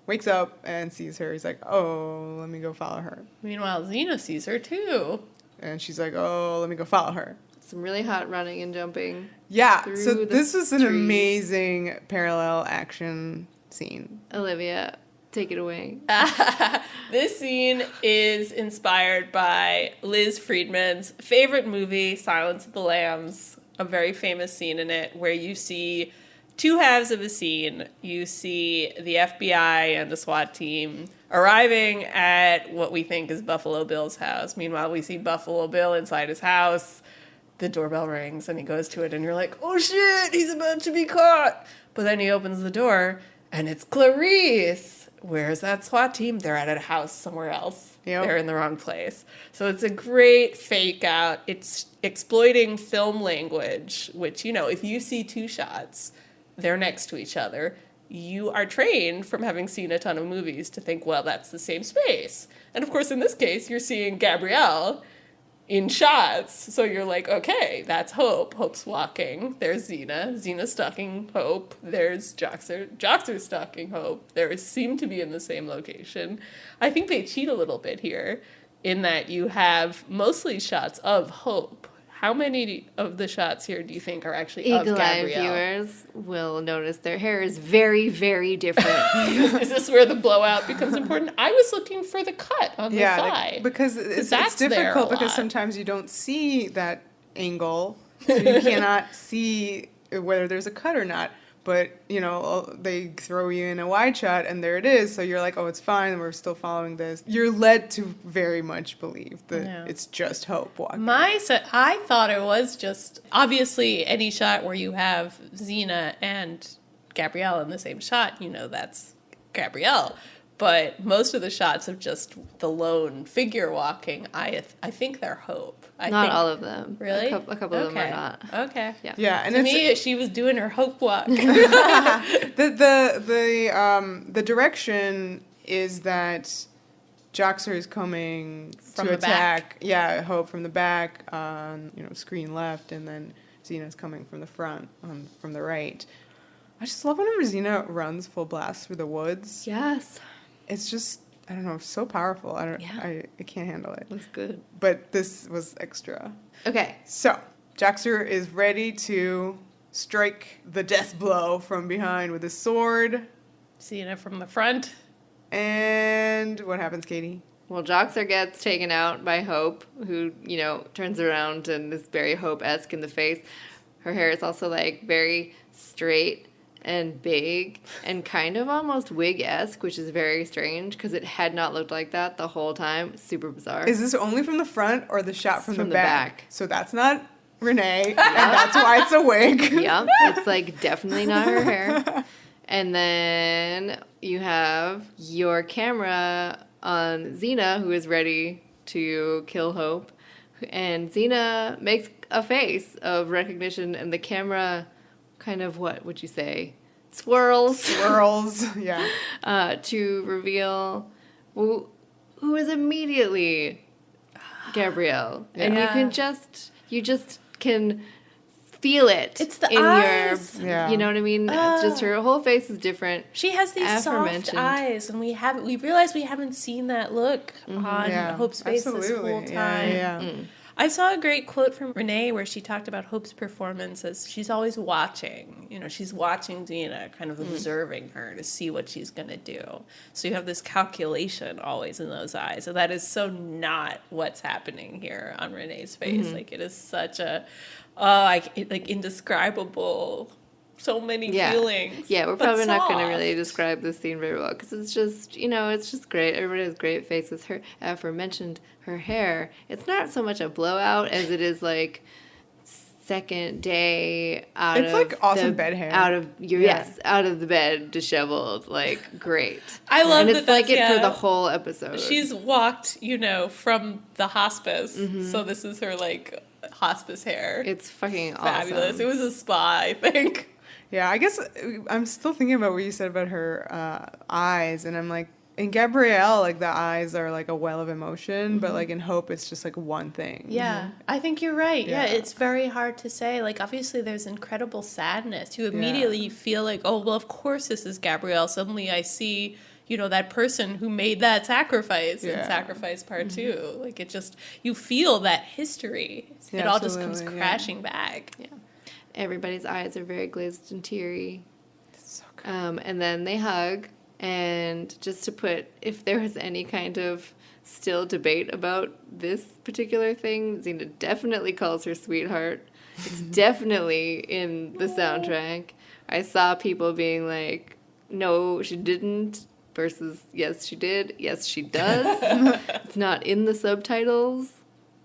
wakes up and sees her. He's like, oh, let me go follow her. Meanwhile, Xena sees her too. And she's like, oh, let me go follow her. Some really hot running and jumping. Yeah, so this was an amazing parallel action scene. Olivia, take it away. This scene is inspired by Liz Friedman's favorite movie, Silence of the Lambs. A very famous scene in it where you see two halves of a scene. You see the FBI and the SWAT team arriving at what we think is Buffalo Bill's house. Meanwhile, we see Buffalo Bill inside his house. The doorbell rings and he goes to it and you're like, oh shit, he's about to be caught. But then he opens the door and it's Clarice. Where's that SWAT team? They're at a house somewhere else. Yep. They're in the wrong place. So it's a great fake out. It's exploiting film language, which, you know, if you see two shots, they're next to each other, you are trained from having seen a ton of movies to think, well, that's the same space. And of course, in this case, you're seeing Gabrielle in shots. So you're like, okay, that's Hope. Hope's walking. There's Xena. Xena's stalking Hope. There's Joxer. Joxer's stalking Hope. They seem to be in the same location. I think they cheat a little bit here in that you have mostly shots of Hope. How many of the shots here do you think are actually of Gabrielle? Eagle-eye viewers will notice their hair is very, very different. Is this where the blowout becomes important? I was looking for the cut on the thigh. Because it's difficult because sometimes you don't see that angle, so you cannot see whether there's a cut or not. But, you know, they throw you in a wide shot and there it is. So you're like, oh, it's fine. And we're still following this. You're led to very much believe that it's just Hope walking. I thought it was just, obviously, any shot where you have Xena and Gabrielle in the same shot, you know that's Gabrielle. But most of the shots of just the lone figure walking, I think they're Hope. Not all of them. Really? A couple of them are not. Okay. Yeah. And to me, she was doing her Hope walk. The direction is that Joxer is coming from to the attack. back. Yeah, Hope from the back, screen left, and then Xena's coming from the front, from the right. I just love whenever Xena runs full blast through the woods. Yes. It's just, I don't know, so powerful. I can't handle it. That's good. But this was extra. Okay. So, Joxer is ready to strike the death blow from behind with his sword. Xena from the front. And what happens, Katie? Well, Joxer gets taken out by Hope, who, turns around and is very Hope-esque in the face. Her hair is also, very straight and big and kind of almost wig-esque, which is very strange because it had not looked like that the whole time. Super bizarre. Is this only from the front or the shot from the back? So that's not Renee, and that's why it's a wig. Yep, it's definitely not her hair. And then you have your camera on Xena, who is ready to kill Hope. And Xena makes a face of recognition, and the camera kind of, what would you say, swirls, yeah, to reveal who is immediately Gabrielle. Yeah. And you just can feel it. It's the in eyes. You know what I mean? It's just her whole face is different. She has these soft eyes, and we realize we haven't seen that look on Hope's face this whole time. Yeah. I saw a great quote from Renee where she talked about Hope's performance as she's always watching. She's watching Xena, kind of observing her to see what she's going to do. So you have this calculation always in those eyes. And that is so not what's happening here on Renee's face. It is such a, indescribable, so many feelings. Yeah, we're probably not going to really describe this scene very well because it's just, it's just great. Everybody has great faces. Her aforementioned her hair, it's not so much a blowout as it is second day out it's of awesome bed hair. Out of the bed, disheveled, great. I love and it's it for the whole episode. She's walked, from the hospice, so this is her hospice hair. It's fucking fabulous. Awesome. It was a spa, I think. Yeah, I guess I'm still thinking about what you said about her eyes, and I'm like, in Gabrielle, the eyes are a well of emotion, but in Hope, it's just one thing. Yeah, I think you're right. Yeah, it's very hard to say. Obviously, there's incredible sadness. You immediately feel oh, well, of course this is Gabrielle. Suddenly I see, that person who made that sacrifice in Sacrifice Part 2. It just, you feel that history. It all just comes crashing back. Yeah. Everybody's eyes are very glazed and teary. That's so good. And then they hug. And just to put, if there was any kind of still debate about this particular thing, Xena definitely calls her sweetheart. It's definitely in the soundtrack. I saw people being like, no, she didn't, versus yes, she did, yes, she does. It's not in the subtitles,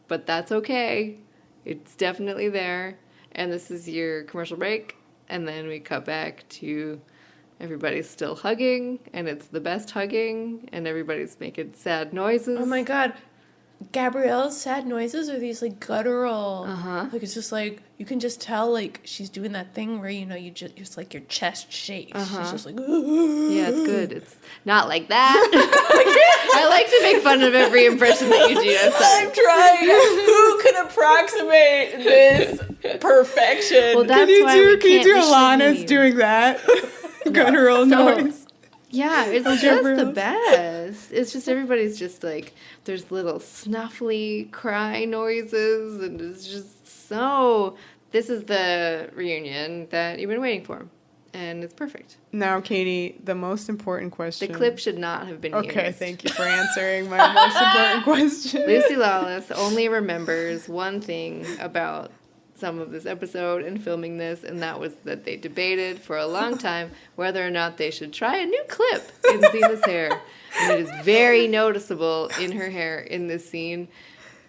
but that's okay. It's definitely there. And this is your commercial break. And then we cut back to everybody's still hugging, and it's the best hugging, and everybody's making sad noises. Oh my god. Gabrielle's sad noises are these, like, guttural. Like, it's just, like, you can just tell, like, she's doing that thing where, you know, just like, your chest shakes. She's just like, yeah, it's good. It's not like that. I like to make fun of every impression that you do. I'm trying. Who can approximate this perfection? Well, that's why we Can you can't do machine Alana's you. doing that? Guttural noise. Yeah, it's just the best. It's just everybody's just like, there's little snuffly cry noises, and it's just so. This is the reunion that you've been waiting for, and it's perfect. Now, Katie, the most important question. The clip should not have been Okay, used. thank you for answering my most important question. Lucy Lawless only remembers one thing about some of this episode and filming this, and that was that they debated for a long time whether or not they should try a new clip in Xena's hair. And it is very noticeable in her hair in this scene.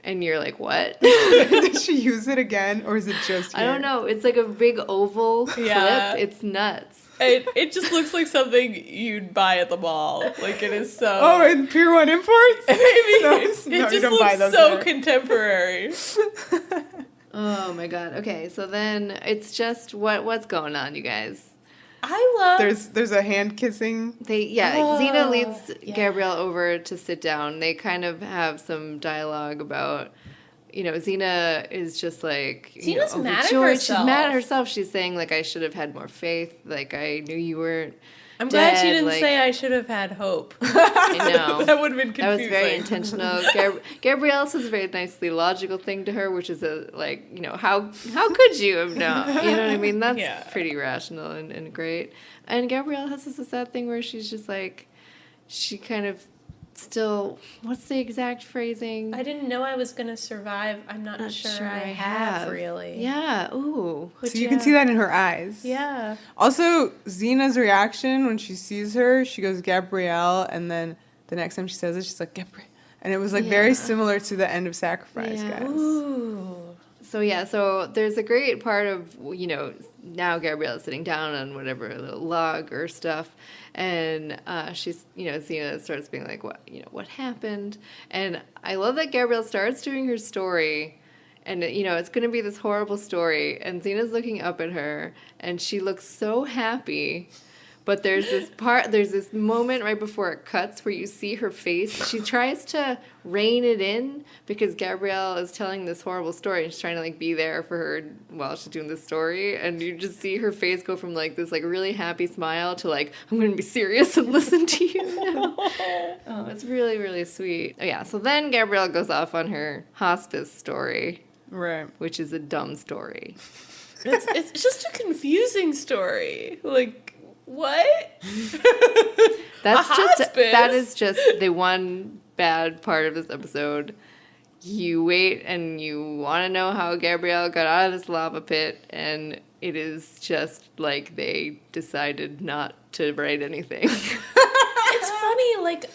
And you're like, what? Did she use it again, or is it just here? I don't know. It's like a big oval clip. It's nuts. It just looks like something you'd buy at the mall. Like, it is so... Oh, in Pier 1 Imports? Maybe. It It just don't buy looks those so there. contemporary. Oh, my God. Okay, so then it's just what's going on, you guys? I love... There's a hand kissing. Xena leads yeah. Gabrielle over to sit down. They kind of have some dialogue about, you know, Xena is just like, you know, Xena's mad at overjoyed. herself. She's mad at herself. She's saying, like, I should have had more faith. Like, I knew you weren't I'm glad she dead, didn't like- say I should have had hope. I know. That would have been confusing. That was very intentional. Gabrielle says a very nicely logical thing to her, which is like, you know, how could you have known? You know what I mean? That's pretty rational and great. And Gabrielle has this sad thing where she's just like, she kind of still, what's the exact phrasing? I didn't know I was going to survive. I'm not sure I have, really. Yeah, ooh. So you can see that in her eyes. Yeah. Also, Xena's reaction when she sees her, she goes, Gabrielle, and then the next time she says it, she's like, Gabrielle. And it was like very similar to the end of Sacrifice, guys. Ooh. So there's a great part of, you know, now Gabrielle is sitting down on whatever little log or stuff, and she's, you know, Xena starts being like, what happened? And I love that Gabrielle starts doing her story, and, you know, it's going to be this horrible story, and Xena's looking up at her, and she looks so happy. But there's this moment right before it cuts where you see her face. She tries to rein it in because Gabrielle is telling this horrible story and she's trying to like be there for her while she's doing this story. And you just see her face go from like this like really happy smile to like, I'm going to be serious and listen to you now. Oh, it's really, really sweet. Oh, yeah, so then Gabrielle goes off on her hospice story. Right. Which is a dumb story. It's just a confusing story. Like, what? That is just the one bad part of this episode. You wait and you want to know how Gabrielle got out of this lava pit, and it is just like they decided not to write anything. It's funny, like,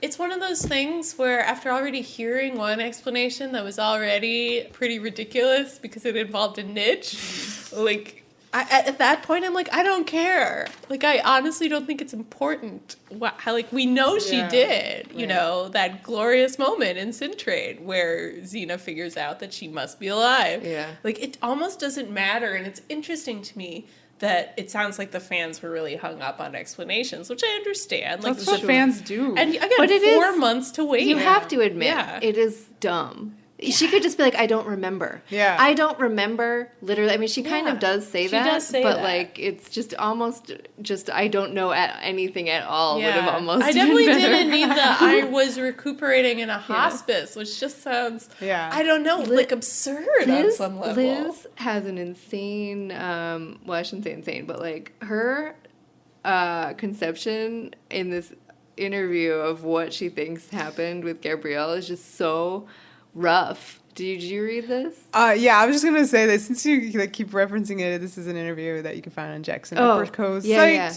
it's one of those things where after already hearing one explanation that was already pretty ridiculous because it involved a niche, like, at that point, I'm like, I don't care. Like, I honestly don't think it's important. Like, we know she did, you know, that glorious moment in Sintrade where Xena figures out that she must be alive. Yeah. Like, it almost doesn't matter, and it's interesting to me that it sounds like the fans were really hung up on explanations, which I understand. Like, That's what fans do. and again, But it 4 is- months to wait. You have to admit, Yeah. it is dumb. She could just be like, I don't remember. Yeah. I don't remember, literally. I mean, she kind of does say that. She does say but, that. like, it's just almost just, I don't know anything at all would have almost I definitely been better. didn't need the I was recuperating in a hospice, which just sounds, I don't know, like absurd on some level. Liz has an insane, well, I shouldn't say insane, but, like, her conception in this interview of what she thinks happened with Gabrielle is just so rough Did you read this? Yeah, I was just gonna say that since you like keep referencing it, this is an interview that you can find on Jackson Upperco's site. Yeah.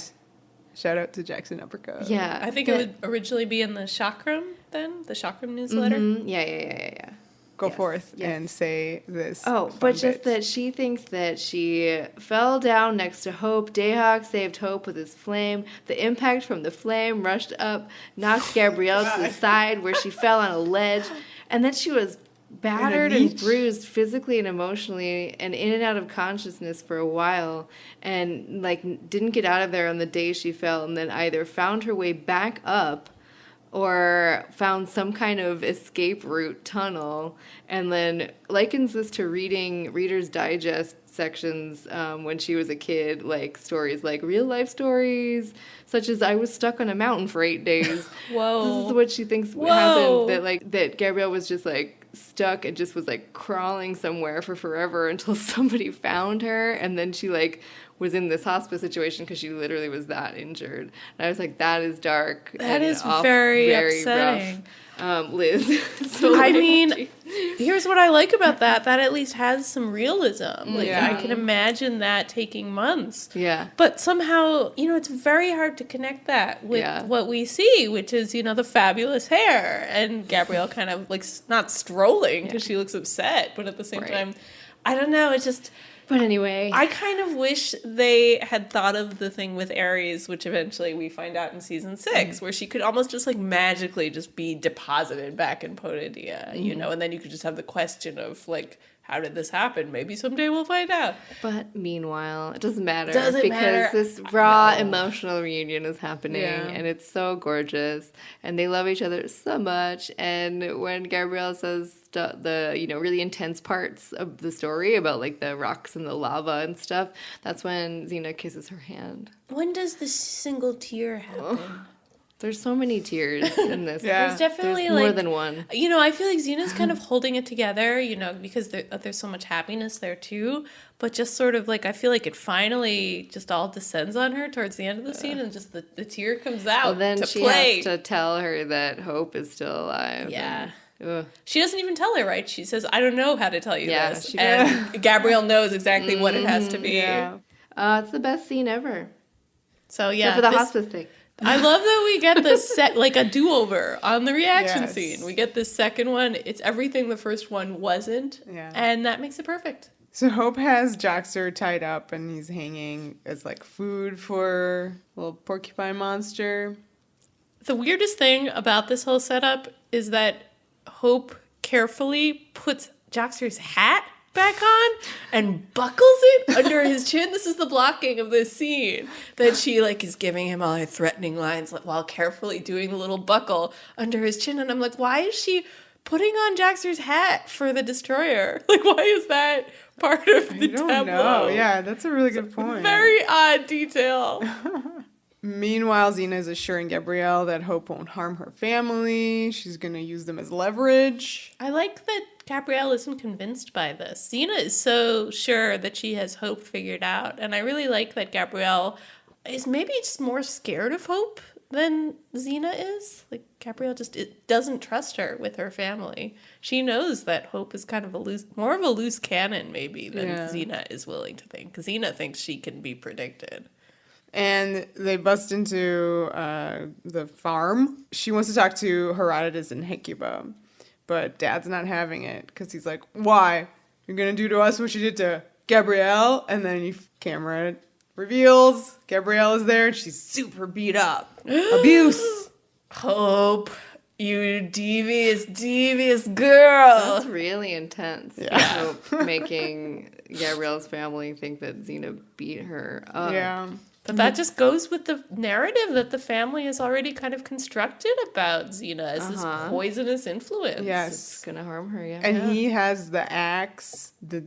Shout out to Jackson Upperco. Yeah. I think it would originally be in the Chakram then, the Chakram newsletter. Mm-hmm. Yeah. Go forth and say this. Oh, but just that she thinks that she fell down next to Hope. Dayhawk saved Hope with his flame. The impact from the flame rushed up, knocked Gabrielle to the side where she fell on a ledge, and then she was battered and bruised physically and emotionally and in and out of consciousness for a while, and like didn't get out of there on the day she fell, and then either found her way back up or found some kind of escape route tunnel, and then likens this to reading Reader's Digest sections when she was a kid, like stories like real life stories, such as I was stuck on a mountain for 8 days. Whoa. This is what she thinks happened, that Gabrielle was just like stuck and just was like crawling somewhere for forever until somebody found her, and then she like was in this hospice situation because she literally was that injured. And I was like, that is dark. That is very upsetting. Rough. Liz. So I mean, here's what I like about that. That at least has some realism. Like, I can imagine that taking months. Yeah. But somehow, it's very hard to connect that with what we see, which is, the fabulous hair. And Gabrielle kind of, like, not strolling because she looks upset. But at the same time, I don't know. It's just... But anyway. I kind of wish they had thought of the thing with Ares, which eventually we find out in season 6, where she could almost just like magically just be deposited back in Potidia, and then you could just have the question of like, how did this happen? Maybe someday we'll find out. But meanwhile, it doesn't matter because this raw emotional reunion is happening and it's so gorgeous and they love each other so much. And when Gabrielle says the really intense parts of the story about like the rocks and the lava and stuff, that's when Xena kisses her hand. When does the single tear happen? There's so many tears in this. There's definitely more than one. I feel like Xena's kind of holding it together, because there's so much happiness there too. But just sort of like, I feel like it finally just all descends on her towards the end of the scene, and just the tear comes out. Well, then to she play. has to tell her that Hope is still alive. Yeah. And, she doesn't even tell her, right? She says, I don't know how to tell you this. She and Gabrielle knows exactly what it has to be. Yeah. It's the best scene ever. So, yeah. Except for the hospice thing. I love that we get this like a do-over on the reaction scene. We get this second one. It's everything the first one wasn't. Yeah. And that makes it perfect. So Hope has Jaxter tied up and he's hanging as like food for little Porcupine Monster. The weirdest thing about this whole setup is that Hope carefully puts Jaxter's hat back on and buckles it under his chin. This is the blocking of this scene, that she like is giving him all her threatening lines while carefully doing the little buckle under his chin. And I'm like, why is she putting on Jaxter's hat for the destroyer? Like, why is that part of the tableau? I don't know. Yeah, that's a really good point. Very odd detail. Meanwhile, Xena is assuring Gabrielle that Hope won't harm her family. She's going to use them as leverage. I like that Gabrielle isn't convinced by this. Xena is so sure that she has Hope figured out. And I really like that Gabrielle is maybe just more scared of Hope than Xena is. Like, Gabrielle just doesn't trust her with her family. She knows that Hope is kind of more of a loose cannon maybe than Xena is willing to think. Because Xena thinks she can be predicted. And they bust into the farm. She wants to talk to Herodotus and Hecuba, but Dad's not having it because he's like, why? You're going to do to us what you did to Gabrielle? And then camera reveals Gabrielle is there and she's super beat up. Abuse. Hope, you devious girl. That's really intense. Yeah. Hope making Gabrielle's family think that Xena beat her up. Yeah. But that just goes with the narrative that the family has already kind of constructed about Xena as this poisonous influence. Yes. It's going to harm her, yeah. And he has the axe. The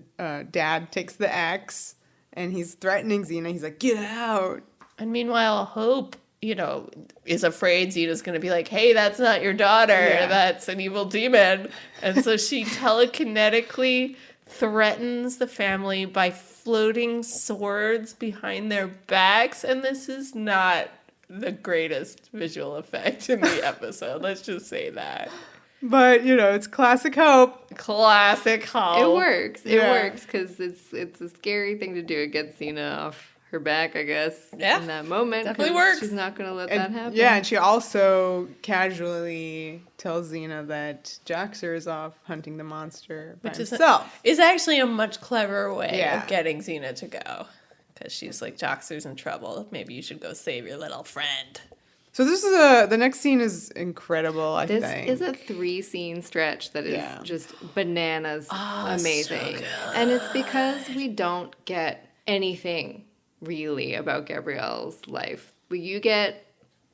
dad takes the axe, and he's threatening Xena. He's like, get out. And meanwhile, Hope, is afraid Xena's going to be like, hey, that's not your daughter. Yeah. That's an evil demon. And so she telekinetically threatens the family by floating swords behind their backs, and this is not the greatest visual effect in the episode. Let's just say that. But, it's classic Hope. Classic Hope. It works. It Yeah. works because it's a scary thing to do. It gets Xena off her back, I guess, Yeah. in that moment. Definitely 'cause works. She's not going to let And, that happen. yeah, and she also casually tells Xena that Jaxer is off hunting the monster by himself. Is actually a much cleverer way Yeah. of getting Xena to go. Because she's like, Joxer's in trouble. Maybe you should go save your little friend. So this is the next scene is incredible, I This think. is a 3-scene stretch that is just bananas amazing. so good. And it's because we don't get anything really about Gabrielle's life. You get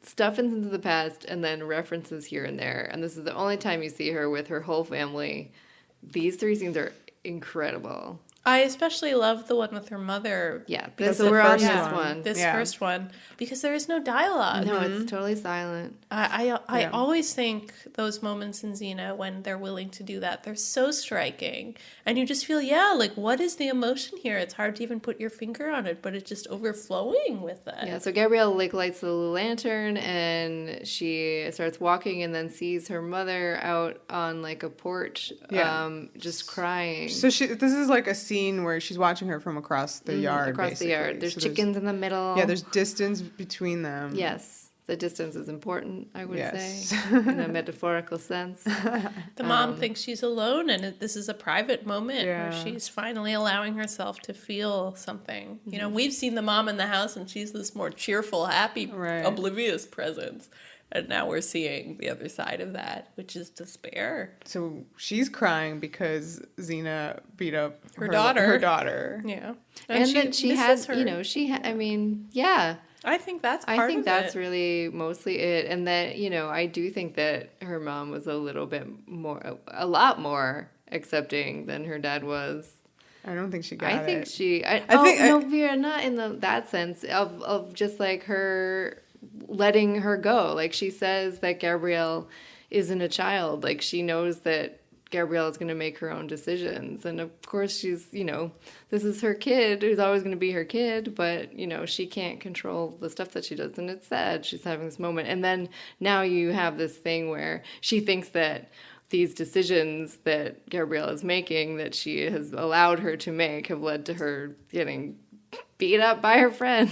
stuff into the past and then references here and there. And this is the only time you see her with her whole family. These 3 scenes are incredible. I especially love the one with her mother. Yeah, That's so the we're on first this one. one. This Yeah. first one. Because there is no dialogue. No, it's totally silent. I always think those moments in Xena when they're willing to do that, they're so striking. And you just feel, like, what is the emotion here? It's hard to even put your finger on it, but it's just overflowing with that. Yeah, so Gabrielle lights the lantern and she starts walking and then sees her mother out on a porch, just crying. So this is like a scene where she's watching her from across the yard, across basically. the yard. There's chickens in the middle. Yeah, there's distance between them. Yes, the distance is important, I would Yes. say, in a metaphorical sense. The mom thinks she's alone, and this is a private moment where Yeah. she's finally allowing herself to feel something. We've seen the mom in the house, and she's this more cheerful, happy, Right. oblivious presence. And now we're seeing the other side of that, which is despair. So she's crying because Xena beat up Her daughter. Her daughter. Yeah. And then she had, her. yeah. I think that's part of it. I think that's really mostly it. And that, I do think that her mom was a lot more accepting than her dad was. I don't think she got I think it. Vera, not in that sense of just her letting her go. Like, she says that Gabrielle isn't a child. Like, she knows that Gabrielle is going to make her own decisions. And of course she's, this is her kid who's always going to be her kid, but, she can't control the stuff that she does. And it's sad. She's having this moment. And then now you have this thing where she thinks that these decisions that Gabrielle is making, that she has allowed her to make, have led to her getting beat up by her friend.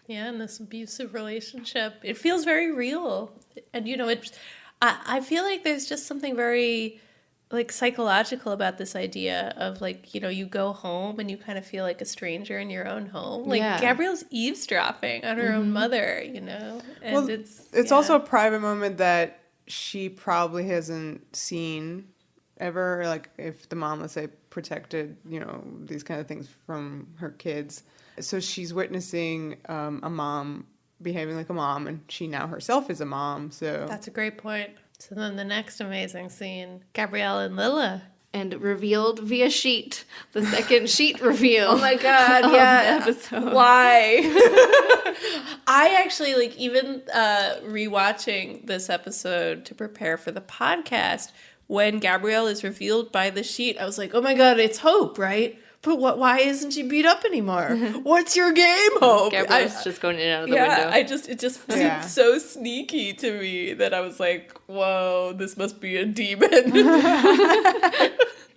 Yeah, in this abusive relationship. It feels very real. And, I feel like there's just something very, psychological about this idea of, you go home and you kind of feel like a stranger in your own home. Yeah. Gabrielle's eavesdropping on her own mother, And Well, it's also a private moment that she probably hasn't seen ever. Like, if the mom, let's say, protected, these kind of things from her kids. So she's witnessing a mom behaving like a mom, and she now herself is a mom. So That's a great point. So then the next amazing scene, Gabrielle and Lila. And revealed via sheet. The second sheet reveal. Oh my God, of yeah. the episode. Why? I actually, even rewatching this episode to prepare for the podcast, when Gabrielle is revealed by the sheet, I was like, oh my God, it's Hope, right? But why isn't she beat up anymore? What's your game, Hope? Gabrielle's just going in and out of the window. It just seemed so sneaky to me that I was like, whoa, this must be a demon.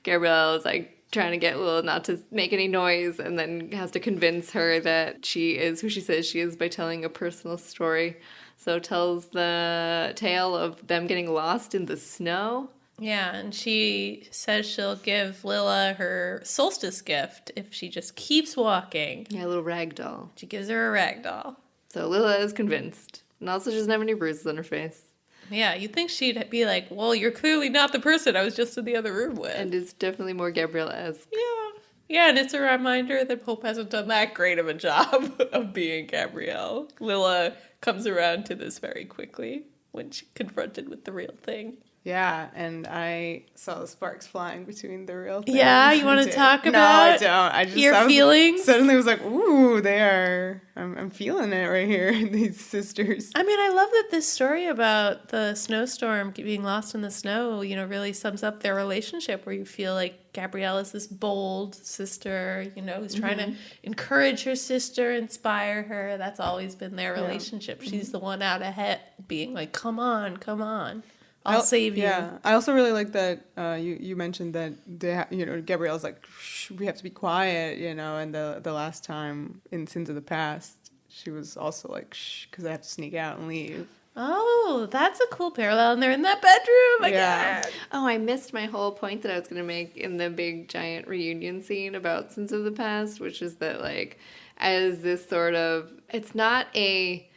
Gabrielle is trying to get Lil not to make any noise, and then has to convince her that she is who she says she is by telling a personal story. So tells the tale of them getting lost in the snow. Yeah, and she says she'll give Lila her solstice gift if she just keeps walking. Yeah, a little rag doll. She gives her a rag doll. So Lila is convinced. And also she doesn't have any bruises on her face. Yeah, you'd think she'd be like, well, you're clearly not the person I was just in the other room with. And it's definitely more Gabrielle-esque. Yeah. Yeah, and it's a reminder that Hope hasn't done that great of a job of being Gabrielle. Lila comes around to this very quickly when she's confronted with the real thing. yeah, and I saw the sparks flying between the real thing. Yeah, you want to talk about No, I don't. I just your I was, feelings? Suddenly was like, ooh, they are. I'm feeling it right here. These sisters. I mean, I love that this story about the snowstorm being lost in the snow, really sums up their relationship, where you feel like Gabrielle is this bold sister, who's trying to encourage her sister, inspire her. That's always been their relationship. She's the one out ahead being like, come on, come on. I'll save you. Yeah, I also really like that you mentioned that Gabrielle's like, shh, we have to be quiet, and the last time in Sins of the Past, she was also like, shh, because I have to sneak out and leave. Oh, that's a cool parallel. And they're in that bedroom again. Oh, I missed my whole point that I was going to make in the big giant reunion scene about Sins of the Past, which is that, like, as this sort of, it's not a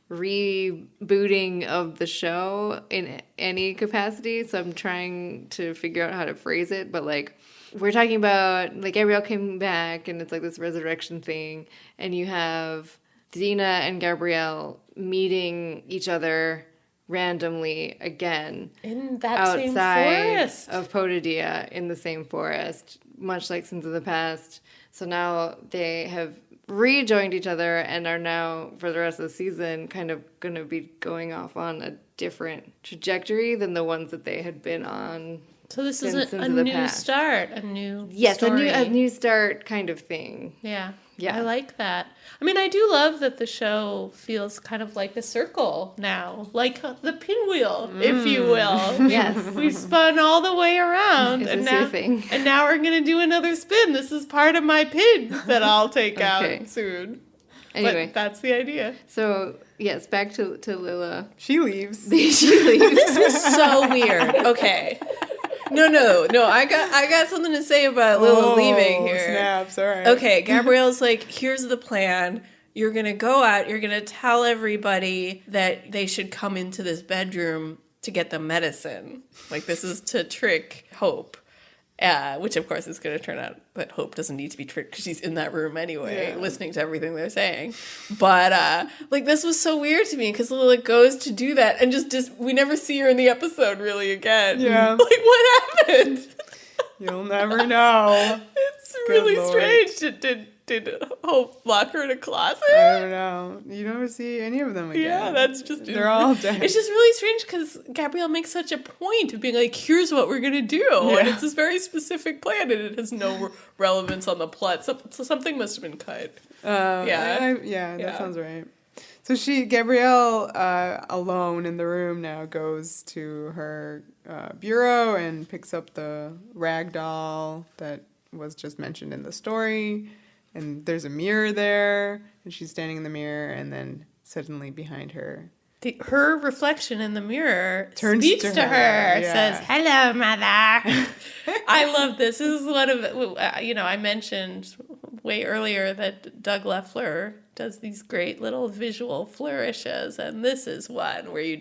rebooting of the show in any capacity, so I'm trying to figure out how to phrase it, but, like, we're talking about, like, Gabrielle came back, and it's like this resurrection thing, and you have Xena and Gabrielle meeting each other randomly again In that outside same forest. of Potidia in the same forest, much like Sins of the Past. So now they have rejoined each other and are now, for the rest of the season, kind of going to be going off on a different trajectory than the ones that they had been on. So this is Sins a of the new Past. start, a new Yes, story. a new start kind of thing. Yeah. Yeah. I like that. I mean, I do love that the show feels kind of like a circle now, like the pinwheel, if you will. Yes. We've spun all the way around, Is and this now, your thing? and now we're going to do another spin. This is part of my pin that I'll take Okay. out soon. Anyway, But that's the idea. so yes, back to Lila. She leaves. She leaves. This was so weird. Okay. No. I got something to say about Lila leaving here. Snaps, all right. Okay, Gabrielle's like, here's the plan. You're going to go out. You're going to tell everybody that they should come into this bedroom to get the medicine. Like, this is to trick Hope. Which, of course, is going to turn out that Hope doesn't need to be tricked because she's in that room anyway, listening to everything they're saying. But, like, this was so weird to me because Lila goes to do that and just we never see her in the episode really again. Yeah. Like, what happened? You'll never know. It's Good really Lord. strange. Did Hope lock her in a closet? I don't know. You never see any of them again. Yeah, that's just... They're all dead. It's just really strange because Gabrielle makes such a point of being like, here's what we're going to do. And it's this very specific plan and it has no relevance on the plot. So something must have been cut. That sounds right. So Gabrielle, alone in the room now, goes to her bureau and picks up the rag doll that was just mentioned in the story. And there's a mirror there, and she's standing in the mirror, and then suddenly behind her... Her reflection in the mirror Turns speaks to to her, her, says, hello, mother. I love this. This is one of, I mentioned way earlier that Doug Leffler does these great little visual flourishes, and this is one where you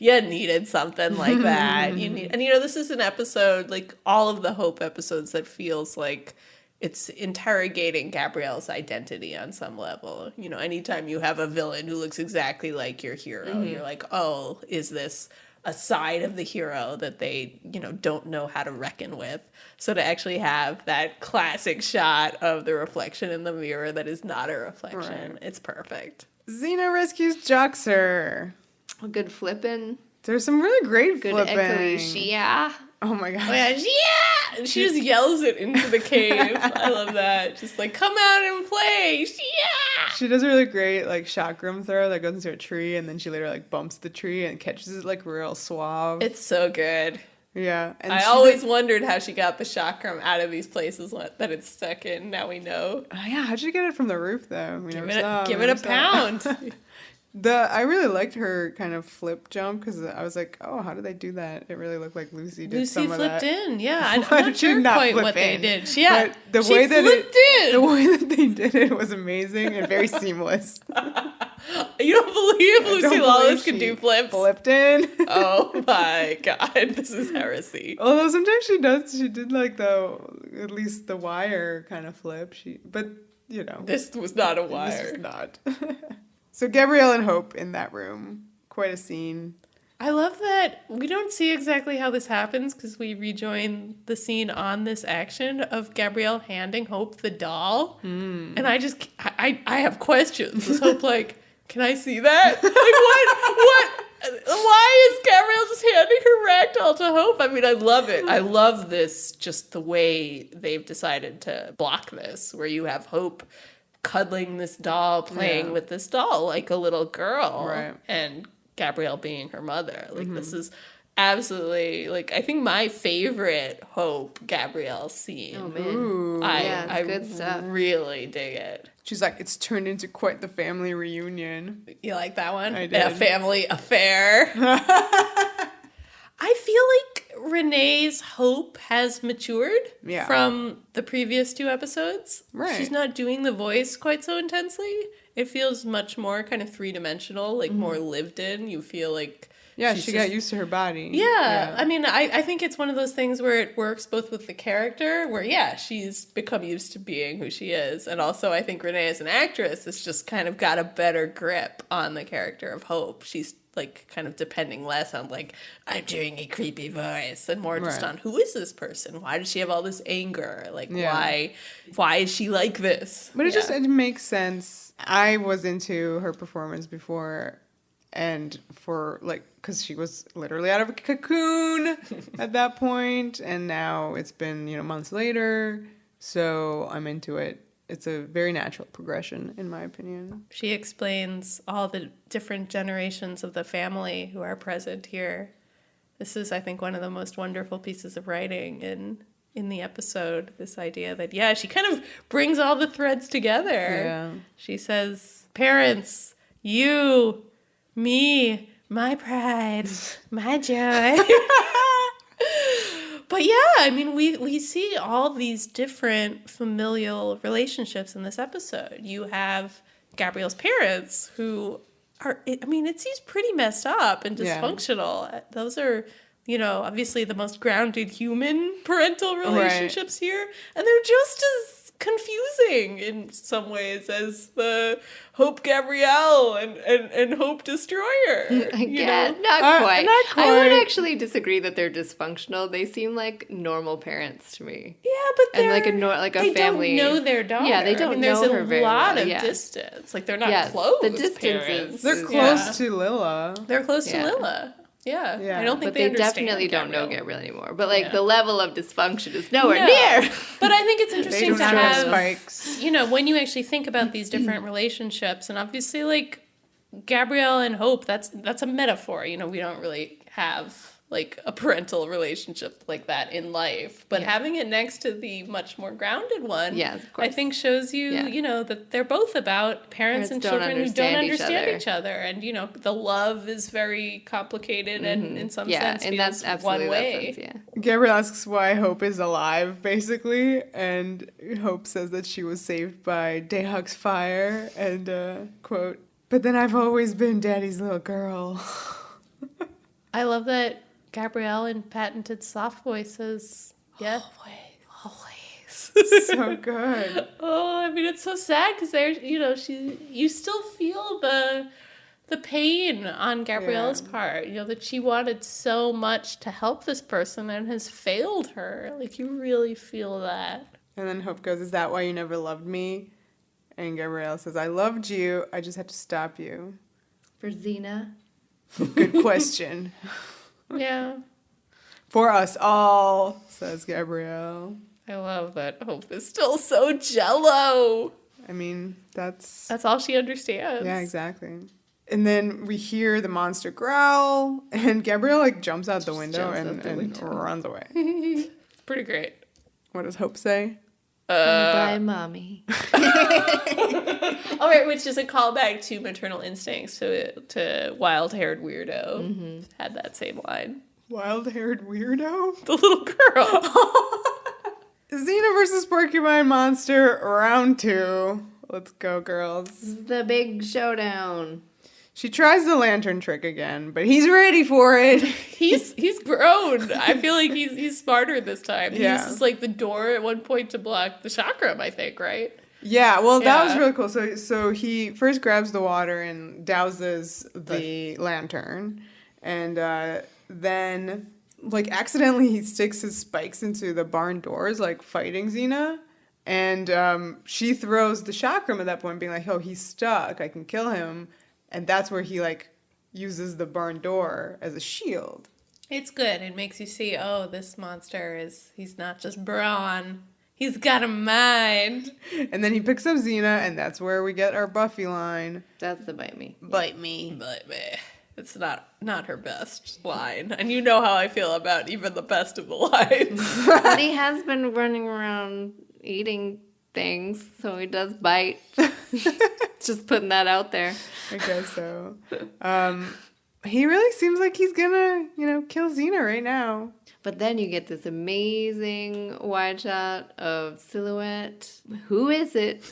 needed something like that. This is an episode, like all of the Hope episodes, that feels like it's interrogating Gabrielle's identity on some level. Anytime you have a villain who looks exactly like your hero, you're like, oh, is this a side of the hero that they, don't know how to reckon with? So to actually have that classic shot of the reflection in the mirror that is not a reflection, It's perfect. Xena rescues Joxer. A good flippin'. There's some really great Good flipping. echoey Oh my gosh. Oh, yeah! And she just yells it into the cave. I love that. Just like, come out and play! Yeah! She does a really great chakram throw that goes into a tree, and then she later bumps the tree and catches it real suave. It's so good. Yeah. And I always wondered how she got the chakram out of these places that it's stuck in. Now we know. Yeah, how'd she get it from the roof though? We Give never saw. it a pound. I really liked her kind of flip jump because I was like, oh, how did they do that? It really looked like Lucy did some of that. Lucy flipped in, yeah. I'm But not she did sure not quite flip what they in. did. Yeah, But the she way that flipped in. the way that they did it was amazing and very seamless. You don't believe I Lucy don't Lawless believe can she do flips? Flipped in. Oh my god, this is heresy. Although sometimes she does. She did at least the wire kind of flip. This was not a This wire. is not. So Gabrielle and Hope in that room. Quite a scene. I love that we don't see exactly how this happens because we rejoin the scene on this action of Gabrielle handing Hope the doll. And I have questions. Is Hope can I see that? What? Why is Gabrielle just handing her ragdoll to Hope? I mean, I love it. I love this, just the way they've decided to block this, where you have Hope cuddling this doll, playing with this doll like a little girl. Right. And Gabrielle being her mother. This is absolutely, like, I think my favorite Hope Gabrielle scene. Oh man. Ooh. I it's good stuff. really dig it. She's like, it's turned into quite the family reunion. You like that one? I did. A family affair. I feel like Renee's Hope has matured Yeah. from the previous 2 episodes. Right. She's not doing the voice quite so intensely. It feels much more kind of 3-dimensional, like more lived in. You feel like Yeah, she's she just- got used to her body. Yeah, I mean, I think it's one of those things where it works both with the character, where, yeah, she's become used to being who she is, and also I think Renee as an actress has just kind of got a better grip on the character of Hope. She's, like, kind of depending less on, like, I'm doing a creepy voice, and more just Right. on, who is this person? Why does she have all this anger? Like, Yeah. why is she like this? But Yeah. it makes sense. I was into her performance before, and for, like, because she was literally out of a cocoon at that point, and now it's been, months later, so I'm into it. It's a very natural progression, in my opinion. She explains all the different generations of the family who are present here. This is, I think, one of the most wonderful pieces of writing in the episode. This idea that, yeah, she kind of brings all the threads together. Yeah. She says, parents, you, me, my pride, my joy. But yeah, I mean, we see all these different familial relationships in this episode. You have Gabrielle's parents who are, I mean, it seems pretty messed up and Yeah. dysfunctional. Those are, obviously the most grounded human parental relationships here. And they're just as confusing in some ways as the Hope Gabrielle and Hope Destroyer. Yeah, not quite. not I would quite. actually disagree that they're dysfunctional. They seem like normal parents to me. Yeah, but And they're like a they family. don't know their daughter. Yeah, they don't I mean, there's know a her very lot well, of yeah. distance. Like they're not Yes, close. the distance parents. is- They're close to Lilla. They're close Yeah. to Lilla. Yeah. Yeah. I don't think But they understand definitely don't know Gabrielle. Gabrielle anymore. But like Yeah. the level of dysfunction is nowhere No. near. But I think it's They interesting don't to have have spikes. when you actually think about these different relationships, and obviously like Gabrielle and Hope, that's a metaphor. We don't really have like a parental relationship like that in life, but Yeah. having it next to the much more grounded one, Yes, of course. I think shows you, Yeah. that they're both about parents and don't children who don't understand understand each each other, and the love is very complicated and in some Yeah, sense and feels that's absolutely one that way. sense, yeah. Gabrielle asks why Hope is alive, basically, and Hope says that she was saved by Dayhawk's fire, and, quote, but then I've always been Daddy's little girl. I love that Gabrielle in patented soft voices. Yeah. Always. So good. Oh, I mean, it's so sad because you still feel the pain on Gabrielle's part. That she wanted so much to help this person and has failed her. Like, you really feel that. And then Hope goes, is that why you never loved me? And Gabrielle says, I loved you, I just had to stop you. For Xena. Good question. Yeah. For us all, says Gabrielle. I love that Hope is still so jello. I mean, that's That's all she understands. yeah, exactly. And then we hear the monster growl, and Gabrielle like jumps out the window jumps out and, the and window. runs away. It's pretty great. What does Hope say? Bye, mommy. All right, which is a callback to Maternal Instincts, to wild-haired weirdo. Mm-hmm. Had that same line. Wild-haired weirdo? The little girl. Xena versus Porcupine Monster, round 2. Let's go, girls. The big showdown. She tries the lantern trick again, but he's ready for it. He's grown. I feel like he's smarter this time. He Yeah. uses like the door at one point to block the chakram, I think, right? Yeah, well, that was Yeah. really cool. So he first grabs the water and douses the lantern, and then, like, accidentally he sticks his spikes into the barn doors, like, fighting Xena, and she throws the chakram at that point, being like, oh, he's stuck, I can kill him, and that's where he, like, uses the barn door as a shield. It's good. It makes you see, oh, this monster he's not just brawn. He's got a mind. And then he picks up Xena, and that's where we get our Buffy line. That's the bite me. Bite me. But It's not her best line. And you know how I feel about even the best of the lines. But he has been running around eating things, so he does bite. Just putting that out there. I guess so. He really seems like he's gonna, kill Xena right now. But then you get this amazing wide shot of silhouette. Who is it?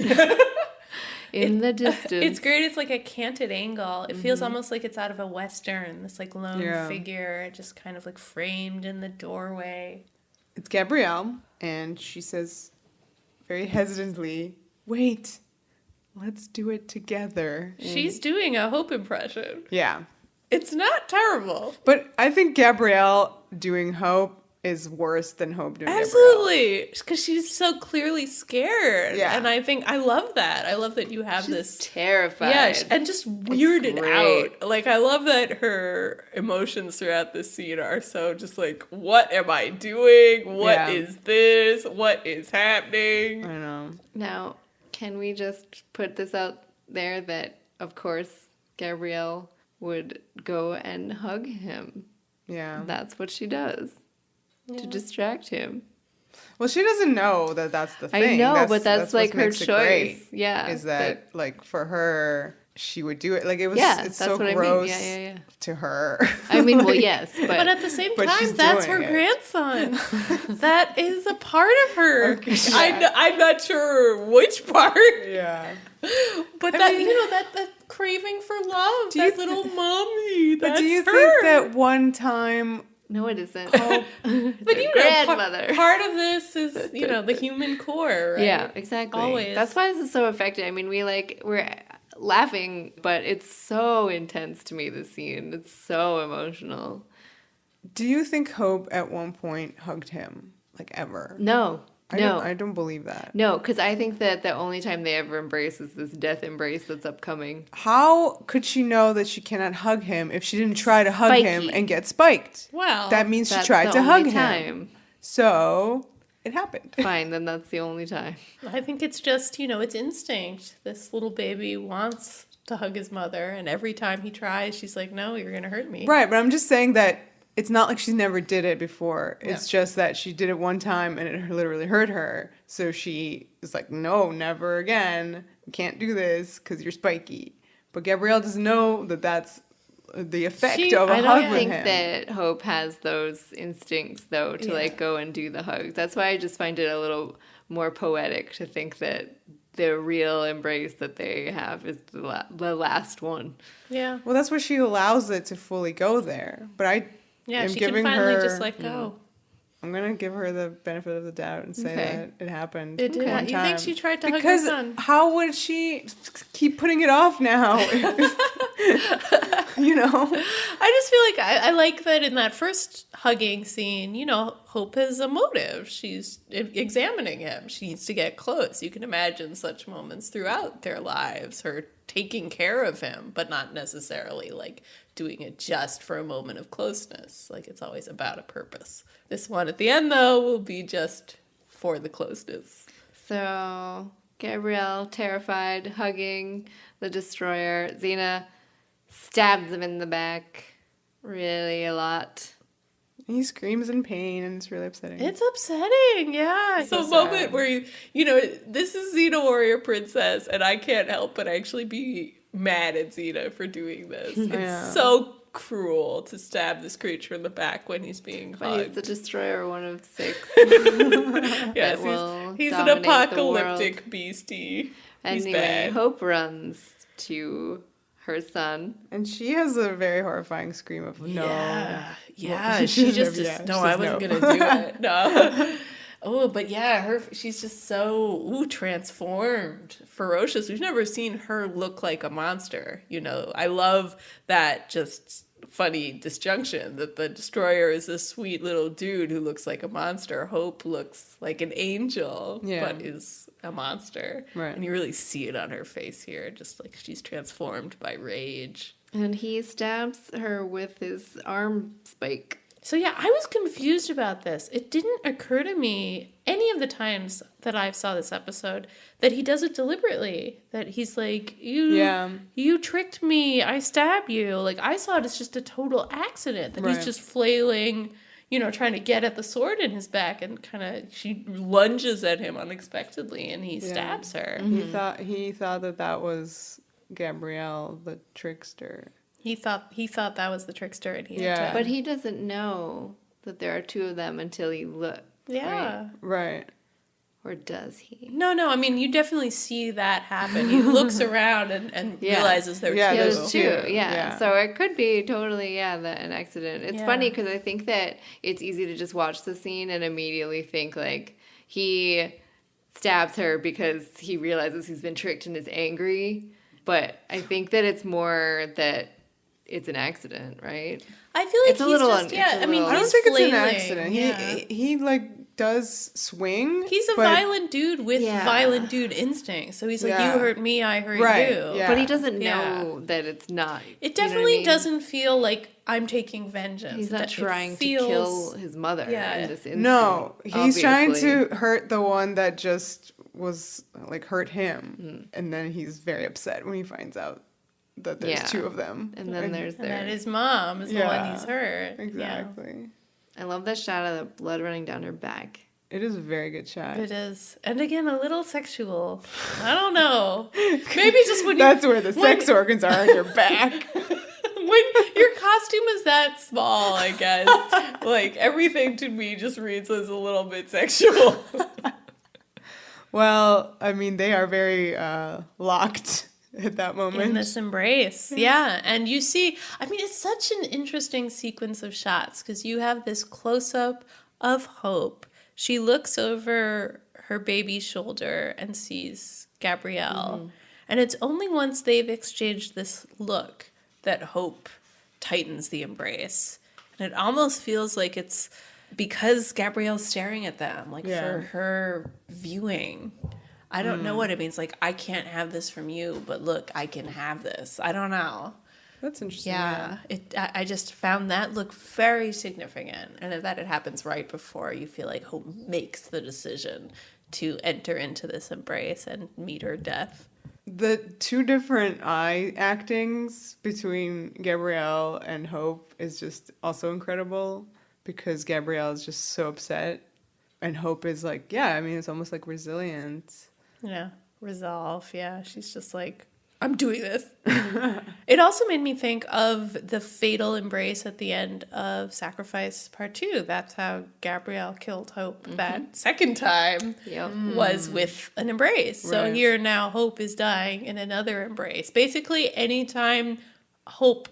In the distance. It's great. It's like a canted angle. It feels almost like it's out of a Western. This like lone figure just kind of like framed in the doorway. It's Gabrielle, and she says very hesitantly, "Wait, let's do it together." She's doing a Hope impression. Yeah. It's not terrible. But I think Gabrielle doing Hope is worse than Hope doing Absolutely. Because she's so clearly scared. Yeah. And I love that. I love that you have this. Terrified. Yeah, and just weirded out. Like, I love that her emotions throughout this scene are so just like, what am I doing? What is this? What is happening? I know. Now, can we just put this out there that, of course, Gabrielle would go and hug him? Yeah. That's what she does. To distract him. Well, she doesn't know that that's the thing. I know, but that's like what her makes it choice. great, Yeah. Is that like for her, she would do it. Like it's that's so what gross I mean. Yeah. to her. I mean, well, yes, But at the same But she's time, that's doing her it. grandson. That is a part of her. Okay, yeah. I'm not sure which part. Yeah. But I that, mean- that craving for love, Do you that little mommy, But that's do you her. think that one time No, it isn't. But grandmother. part of this is, the human core, right? Yeah, exactly. Always. That's why this is so effective. I mean, we're laughing, but it's so intense to me, this scene. It's so emotional. do you think Hope at one point hugged him? Like ever? No. I don't believe that. No, because I think that the only time they ever embrace is this death embrace that's upcoming. How could she know that she cannot hug him if she didn't try to hug him Spiky. and get spiked? Well, That means she That's tried the to hug only him. time. So it happened. Fine, then that's the only time. I think it's just, it's instinct. This little baby wants to hug his mother, and every time he tries, she's like, no, you're going to hurt me. Right, but I'm just saying that it's not like she never did it before. It's just that she did it one time and it literally hurt her. So she is like, no, never again. You can't do this because you're spiky. But Gabrielle doesn't know that that's the effect of a I hug don't with think him. that Hope has those instincts, though, to like go and do the hugs. That's why I just find it a little more poetic to think that the real embrace that they have is the last one. Yeah. Well, that's where she allows it to fully go there. But I Yeah, am she can giving finally her, just let go. I'm going to give her the benefit of the doubt and say that it happened. It did. one You think time. she tried to hug her Because son? how would she keep putting it off now? I just feel like I like that in that first hugging scene, Hope has a motive. She's examining him. She needs to get close. You can imagine such moments throughout their lives, her taking care of him, but not necessarily like doing it just for a moment of closeness. Like it's always about a purpose. This one at the end, though, will be just for the closeness. So Gabrielle, terrified, hugging the destroyer. Xena stabs him in the back really a lot. He screams in pain and it's really upsetting. It's upsetting, yeah. It's So a moment sad. where, this is Xena Warrior Princess, and I can't help but actually be mad at Xena for doing this. Yeah. It's so cruel to stab this creature in the back when he's being But he's hugged. the destroyer, one of 6. Yes, will he's an dominate the apocalyptic beastie. He's Anyway, bad. Hope runs to her son. And she has a very horrifying scream of no. Yeah, Well, she just, she says I wasn't no. going to do it. No. Oh, but yeah, she's just so transformed, ferocious. We've never seen her look like a monster. I love that just funny disjunction that the destroyer is a sweet little dude who looks like a monster. Hope looks like an angel, but is a monster. Right. And you really see it on her face here, just like she's transformed by rage. And he stabs her with his arm spike. So yeah, I was confused about this. It didn't occur to me any of the times that I saw this episode, that he does it deliberately. That he's like, you tricked me, I stab you. Like, I saw it as just a total accident. That he's just flailing, trying to get at the sword in his back, and she lunges at him unexpectedly, and he stabs her. Mm-hmm. He thought that was Gabrielle, the trickster. He thought that was the trickster, and he had to... But he doesn't know that there are two of them until he looks. Yeah. Right. Or does he? No, I mean, you definitely see that happen. He looks around and realizes there are two. There's two. Yeah. So it could be totally, an accident. It's funny because I think that it's easy to just watch the scene and immediately think, like, he stabs her because he realizes he's been tricked and is angry. But I think that it's more that it's an accident, right? I feel like it's a little. I don't think it's an accident. Yeah. He does swing. He's a violent dude with violent dude instincts. So he's like, you hurt me, I hurt you. Yeah. But he doesn't know that it's not. It definitely doesn't feel like I'm taking vengeance. He's not trying to kill his mother in this instant. No, he's trying to hurt the one that just was like hurt him, and then he's very upset when he finds out that there's two of them, and then there's that his mom is the one he's hurt. Exactly. I love the shot of the blood running down her back. It is a very good shot. It is, and again, a little sexual. I don't know. Maybe just when that's where the sex organs are on your back. When your costume is that small, I guess, like everything to me just reads as a little bit sexual. Well, I mean, they are very locked at that moment. In this embrace, yeah. And you see, I mean, it's such an interesting sequence of shots because you have this close-up of Hope. She looks over her baby's shoulder and sees Gabrielle. Mm-hmm. And it's only once they've exchanged this look that Hope tightens the embrace. And it almost feels like it's because Gabrielle's staring at them, like for her viewing. I don't know what it means. Like, I can't have this from you, but look, I can have this. I don't know. That's interesting. Yeah. I just found that look very significant. And that it happens right before you feel like Hope makes the decision to enter into this embrace and meet her death. The two different eye actings between Gabrielle and Hope is just also incredible because Gabrielle is just so upset and Hope is like, it's almost like resilience. Yeah, resolve. Yeah, she's just like, I'm doing this. It also made me think of the fatal embrace at the end of Sacrifice Part 2. That's how Gabrielle killed Hope that second time was with an embrace. Right. So here now Hope is dying in another embrace. Basically, anytime Hope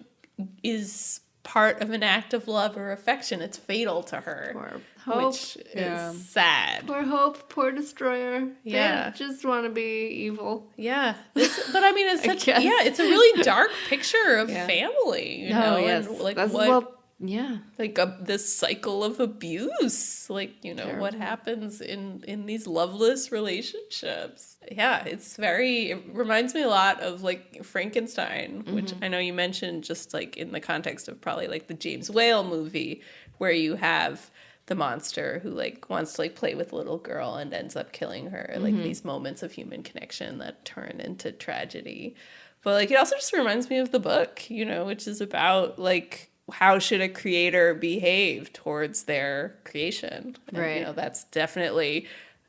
is part of an act of love or affection, it's fatal to her. Poor Hope. Which is sad. Poor Hope, poor destroyer. Yeah. They just want to be evil. Yeah. But I mean, it's such, it's a really dark picture of family, you know? Yes. And like like this cycle of abuse, like, terrible. What happens in these loveless relationships. Yeah, it reminds me a lot of like Frankenstein, which I know you mentioned just like in the context of probably like the James Whale movie, where you have the monster who like wants to like play with a little girl and ends up killing her. Like these moments of human connection that turn into tragedy. But like it also just reminds me of the book, which is about like how should a creator behave towards their creation. And, right. That's definitely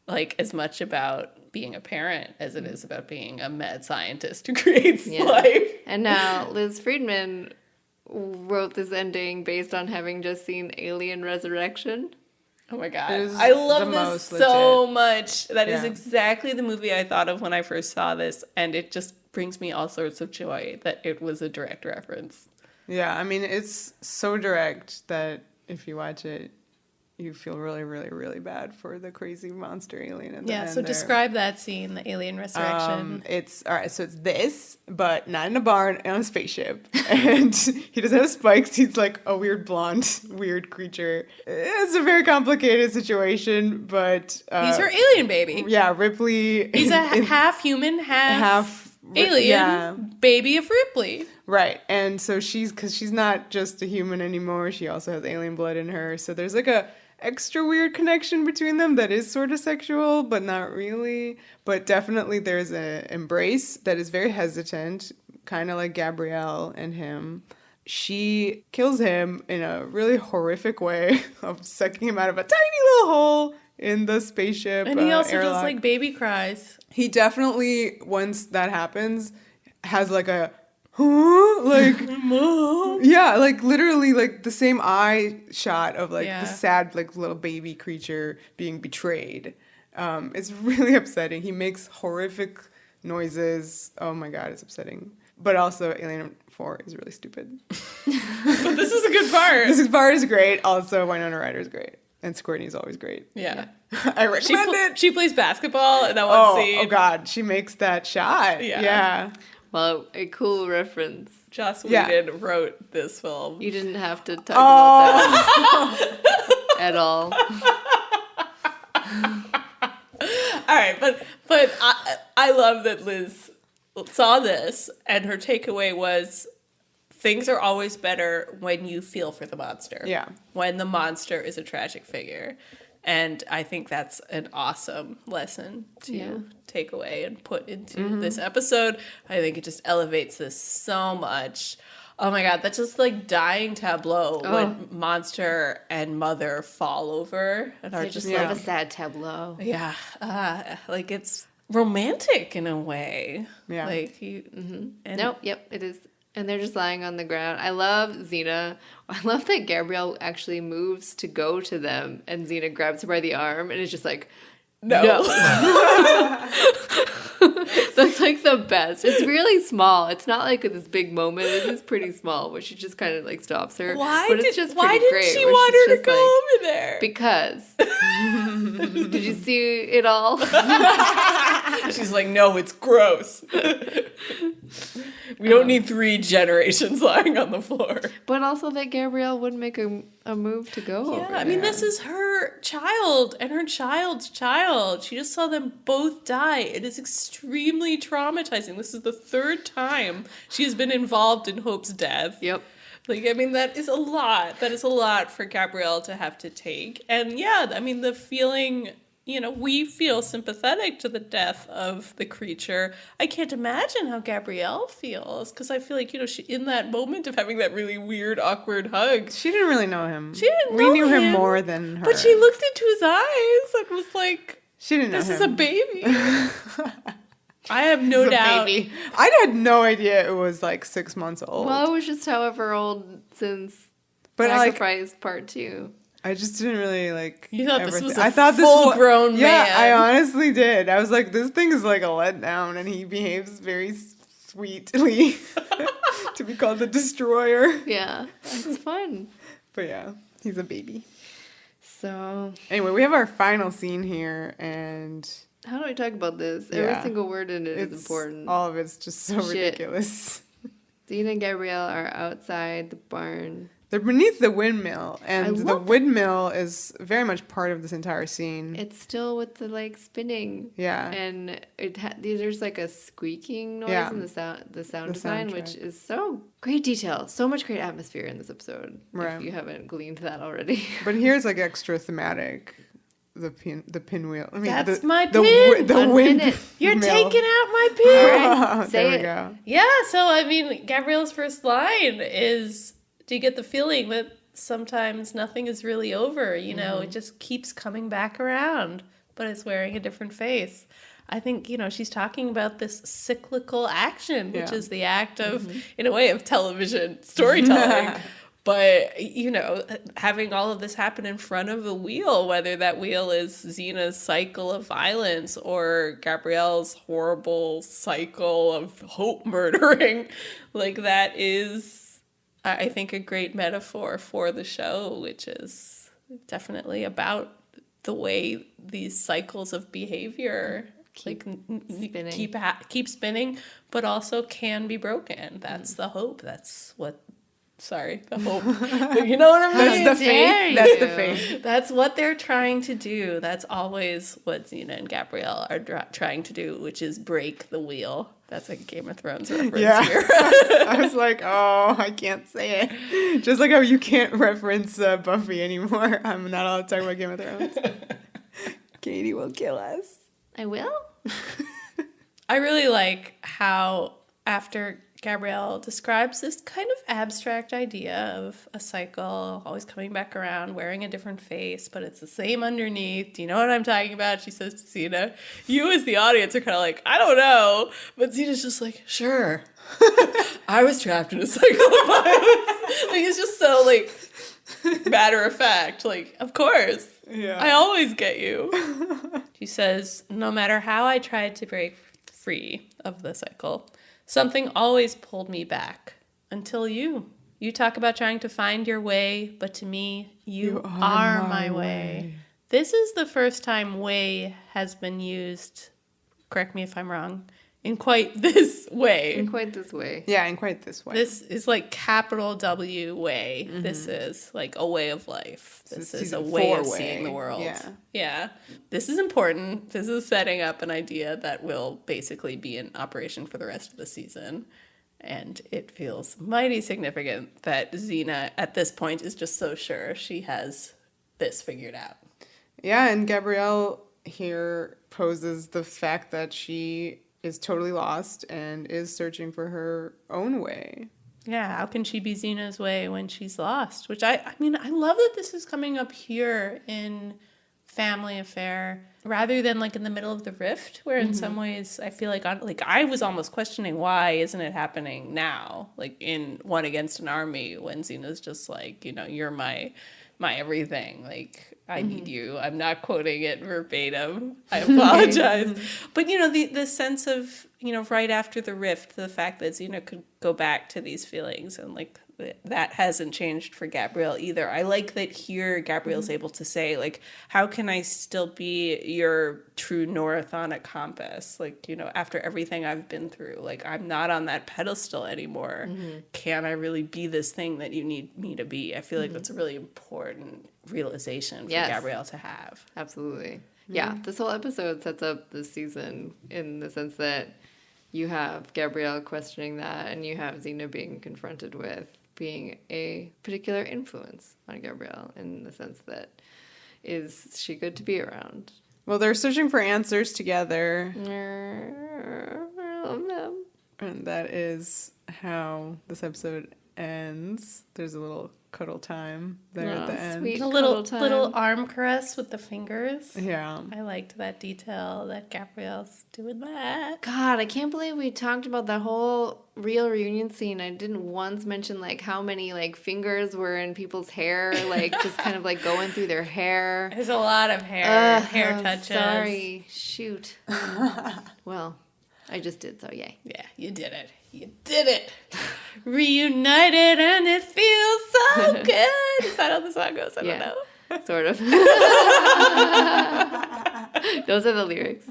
like as much about being a parent as it is about being a mad scientist who creates life. And now Liz Friedman wrote this ending based on having just seen Alien Resurrection. Oh my God. I love this so much. That is exactly the movie I thought of when I first saw this, and it just brings me all sorts of joy that it was a direct reference. Yeah, I mean, it's so direct that if you watch it, you feel really, really, really bad for the crazy monster alien at the end. So describe that scene, the alien resurrection. It's this, but not in a barn, on a spaceship. And he doesn't have spikes. He's like a weird blonde, weird creature. It's a very complicated situation, but... he's her alien baby. Yeah, Ripley... He's a half human, half alien baby of Ripley. Right. And so she's not just a human anymore. She also has alien blood in her. So there's like extra weird connection between them that is sort of sexual, but not really. But definitely there's an embrace that is very hesitant, kind of like Gabrielle and him. She kills him in a really horrific way of sucking him out of a tiny little hole in the spaceship. And he also airlock. does like baby cries. He definitely, once that happens, has like a, huh? Like, yeah, like literally like the same eye shot of like the sad like little baby creature being betrayed. It's really upsetting. He makes horrific noises. Oh my God, it's upsetting. But also Alien 4 is really stupid. But this is a good part. This part is great. Also, Winona Ryder is great. And Sigourney is always great. Yeah. I recommend it. She plays basketball in that one scene. Oh, God. She makes that shot. Yeah. Well, a cool reference. Joss Whedon wrote this film. You didn't have to talk about that at all. All right, but I love that Liz saw this, and her takeaway was things are always better when you feel for the monster. Yeah. When the monster is a tragic figure. And I think that's an awesome lesson to take away and put into this episode. I think it just elevates this so much. Oh my God, that's just like dying tableau when monster and mother fall over and are just love a sad tableau. Yeah, like it's romantic in a way. Yeah. Like you. It is. And they're just lying on the ground. I love Xena. I love that Gabrielle actually moves to go to them, and Xena grabs her by the arm and is just like, no. That's like the best. It's really small. It's not like this big moment. It is pretty small, but she just kind of like stops her. Why didn't she want her to go over there? Because. Did you see it all? She's like, no, it's gross. We don't need 3 generations lying on the floor. But also that Gabrielle wouldn't make a move to go over I mean, this is her child and her child's child. She just saw them both die. It is extremely traumatizing. This is the 3rd time she's been involved in Hope's death. Yep. Like, I mean, that is a lot. That is a lot for Gabrielle to have to take. And yeah, I mean, the feeling, we feel sympathetic to the death of the creature. I can't imagine how Gabrielle feels, because I feel like, she, in that moment of having that really weird, awkward hug. She didn't really know him. We knew him more than her. But she looked into his eyes and was like, she didn't know this him. is a baby. I have no doubt. Baby. I had no idea it was like 6 months old. Well, it was just however old since Sacrifice Part 2. I just didn't really You thought this was a full-grown man. Yeah, I honestly did. I was like, this thing is like a letdown, and he behaves very sweetly to be called the Destroyer. Yeah, it's fun. But yeah, he's a baby. So anyway, we have our final scene here, and how do I talk about this? Every single word in it is important. All of it's just so ridiculous. Xena and Gabrielle are outside the barn. They're beneath the windmill, and the windmill is very much part of this entire scene. It's still with the spinning. Yeah. And there's like a squeaking noise in the sound design, which is so great detail. So much great atmosphere in this episode. Right. If you haven't gleaned that already. But here's extra thematic. The pinwheel. I mean, that's my pin. The wind. You're taking out my pin. All right, there we go. Yeah. So I mean, Gabrielle's first line is, "Do you get the feeling that sometimes nothing is really over? It just keeps coming back around, but it's wearing a different face." I think she's talking about this cyclical action, which is the act of, in a way, of television storytelling. But, having all of this happen in front of a wheel, whether that wheel is Xena's cycle of violence or Gabrielle's horrible cycle of hope murdering, that is, I think, a great metaphor for the show, which is definitely about the way these cycles of behavior keep spinning, but also can be broken. That's the hope. That's what Sorry, the hope. But you know what I mean? That's the faith. That's the faith. That's what they're trying to do. That's always what Xena and Gabrielle are trying to do, which is break the wheel. That's a Game of Thrones reference here. I was like, oh, I can't say it. Just like how you can't reference Buffy anymore. I'm not allowed to talk about Game of Thrones. Katie will kill us. I will? I really like how after Gabrielle describes this kind of abstract idea of a cycle always coming back around, wearing a different face, but it's the same underneath. Do you know what I'm talking about? She says to Xena. You as the audience are kind of like, I don't know. But Xena's just like, sure. I was trapped in a cycle of violence. Like, it's just so, like, matter of fact. Like, of course. Yeah. I always get you. She says, no matter how I tried to break free of the cycle, something always pulled me back. Until you. You talk about trying to find your way, but to me, you are my way. This is the first time way has been used, correct me if I'm wrong, in quite this way. In quite this way. Yeah, in quite this way. This is like capital W way. Mm-hmm. This is like a way of life. This is a way of seeing the world. Yeah. This is important. This is setting up an idea that will basically be in operation for the rest of the season. And it feels mighty significant that Xena at this point is just so sure she has this figured out. Yeah, and Gabrielle here poses the fact that she is totally lost and is searching for her own way. Yeah, how can she be Xena's way when she's lost? Which I mean, I love that this is coming up here in Family Affair rather than like in the middle of the rift, where in some ways I feel like I was almost questioning why isn't it happening now, like in One Against an Army, when Xena's just like, you know, you're my everything, like I need you. I'm not quoting it verbatim. I apologize. But, you know, the sense of, you know, right after the rift, the fact that Xena could go back to these feelings and, like, that hasn't changed for Gabrielle either. I like that here Gabrielle's able to say, like, how can I still be your true north on a compass? Like, you know, after everything I've been through, like, I'm not on that pedestal anymore. Can I really be this thing that you need me to be? I feel like that's a really important realization for Gabrielle to have. Absolutely. Yeah, this whole episode sets up this season in the sense that you have Gabrielle questioning that, and you have Xena being confronted with being a particular influence on Gabrielle in the sense that, is she good to be around? Well, they're searching for answers together. I love them. And that is how this episode ends. There's a little cuddle time there at the end. Sweet A little arm caress with the fingers. Yeah. I liked that detail that Gabrielle's doing that. God, I can't believe we talked about that whole real reunion scene. I didn't once mention like how many like fingers were in people's hair, like just kind of like going through their hair. There's a lot of hair touches. Sorry, shoot. Well, I just did, so yay. Yeah, you did it. You did it. Reunited and it feels so good. Is that how the song goes? I don't know. Sort of. Those are the lyrics.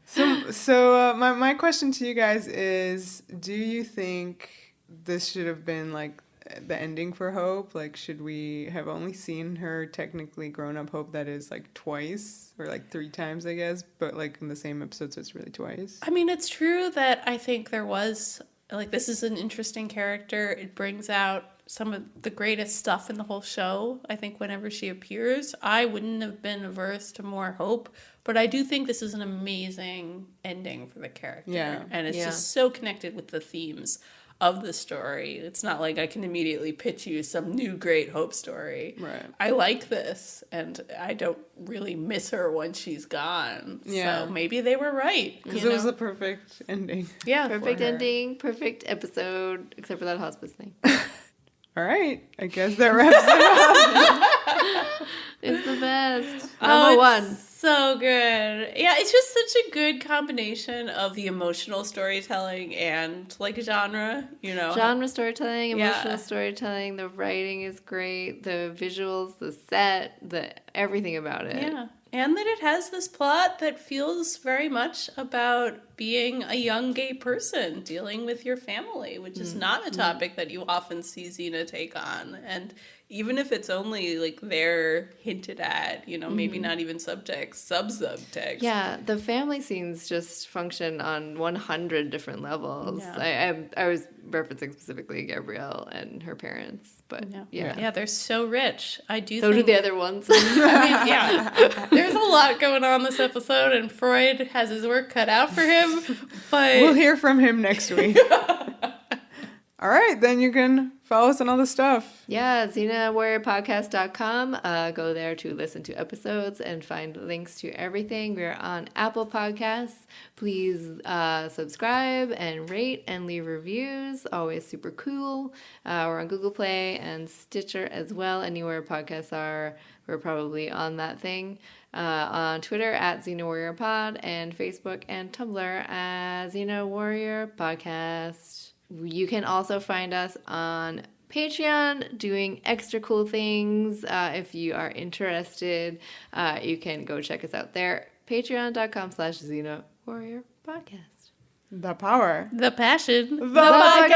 So my question to you guys is, do you think this should have been like the ending for Hope? Like, should we have only seen her technically grown up Hope, that is like twice or like 3 times, I guess, but like in the same episode, so it's really twice? I mean, it's true that I think there was, like, this is an interesting character. It brings out some of the greatest stuff in the whole show. I think whenever she appears, I wouldn't have been averse to more Hope, but I do think this is an amazing ending for the character. Yeah. And it's just so connected with the themes of the story. It's not like I can immediately pitch you some new great Hope story. Right. I like this, and I don't really miss her when she's gone. Yeah. So maybe they were right. Because it was the perfect ending. Yeah. Perfect ending, perfect episode, except for that hospice thing. All right. I guess that wraps it up. It's the best. Number one. So good. Yeah, it's just such a good combination of the emotional storytelling and like genre, you know. Genre storytelling, emotional storytelling, the writing is great, the visuals, the set, everything about it. Yeah. And that it has this plot that feels very much about being a young gay person dealing with your family, which is not a topic that you often see Xena take on. And even if it's only like they're hinted at, you know, maybe not even subtext, subtext. Yeah, the family scenes just function on 100 different levels. Yeah. I was referencing specifically Gabrielle and her parents, but Yeah, they're so rich. I do so think do the other ones. I mean, yeah, there's a lot going on this episode, and Freud has his work cut out for him, but... We'll hear from him next week. All right, then you can follow us on all the stuff. Yeah, XenaWarriorPodcast.com. Go there to listen to episodes and find links to everything. We're on Apple Podcasts. Please subscribe and rate and leave reviews. Always super cool. We're on Google Play and Stitcher as well. Anywhere podcasts are, we're probably on that thing. On Twitter at XenaWarriorPod and Facebook and Tumblr at Xena Warrior Podcast. You can also find us on Patreon doing extra cool things. If you are interested, you can go check us out there. Patreon.com/Xena Warrior Podcast. The power. The passion. The podcast.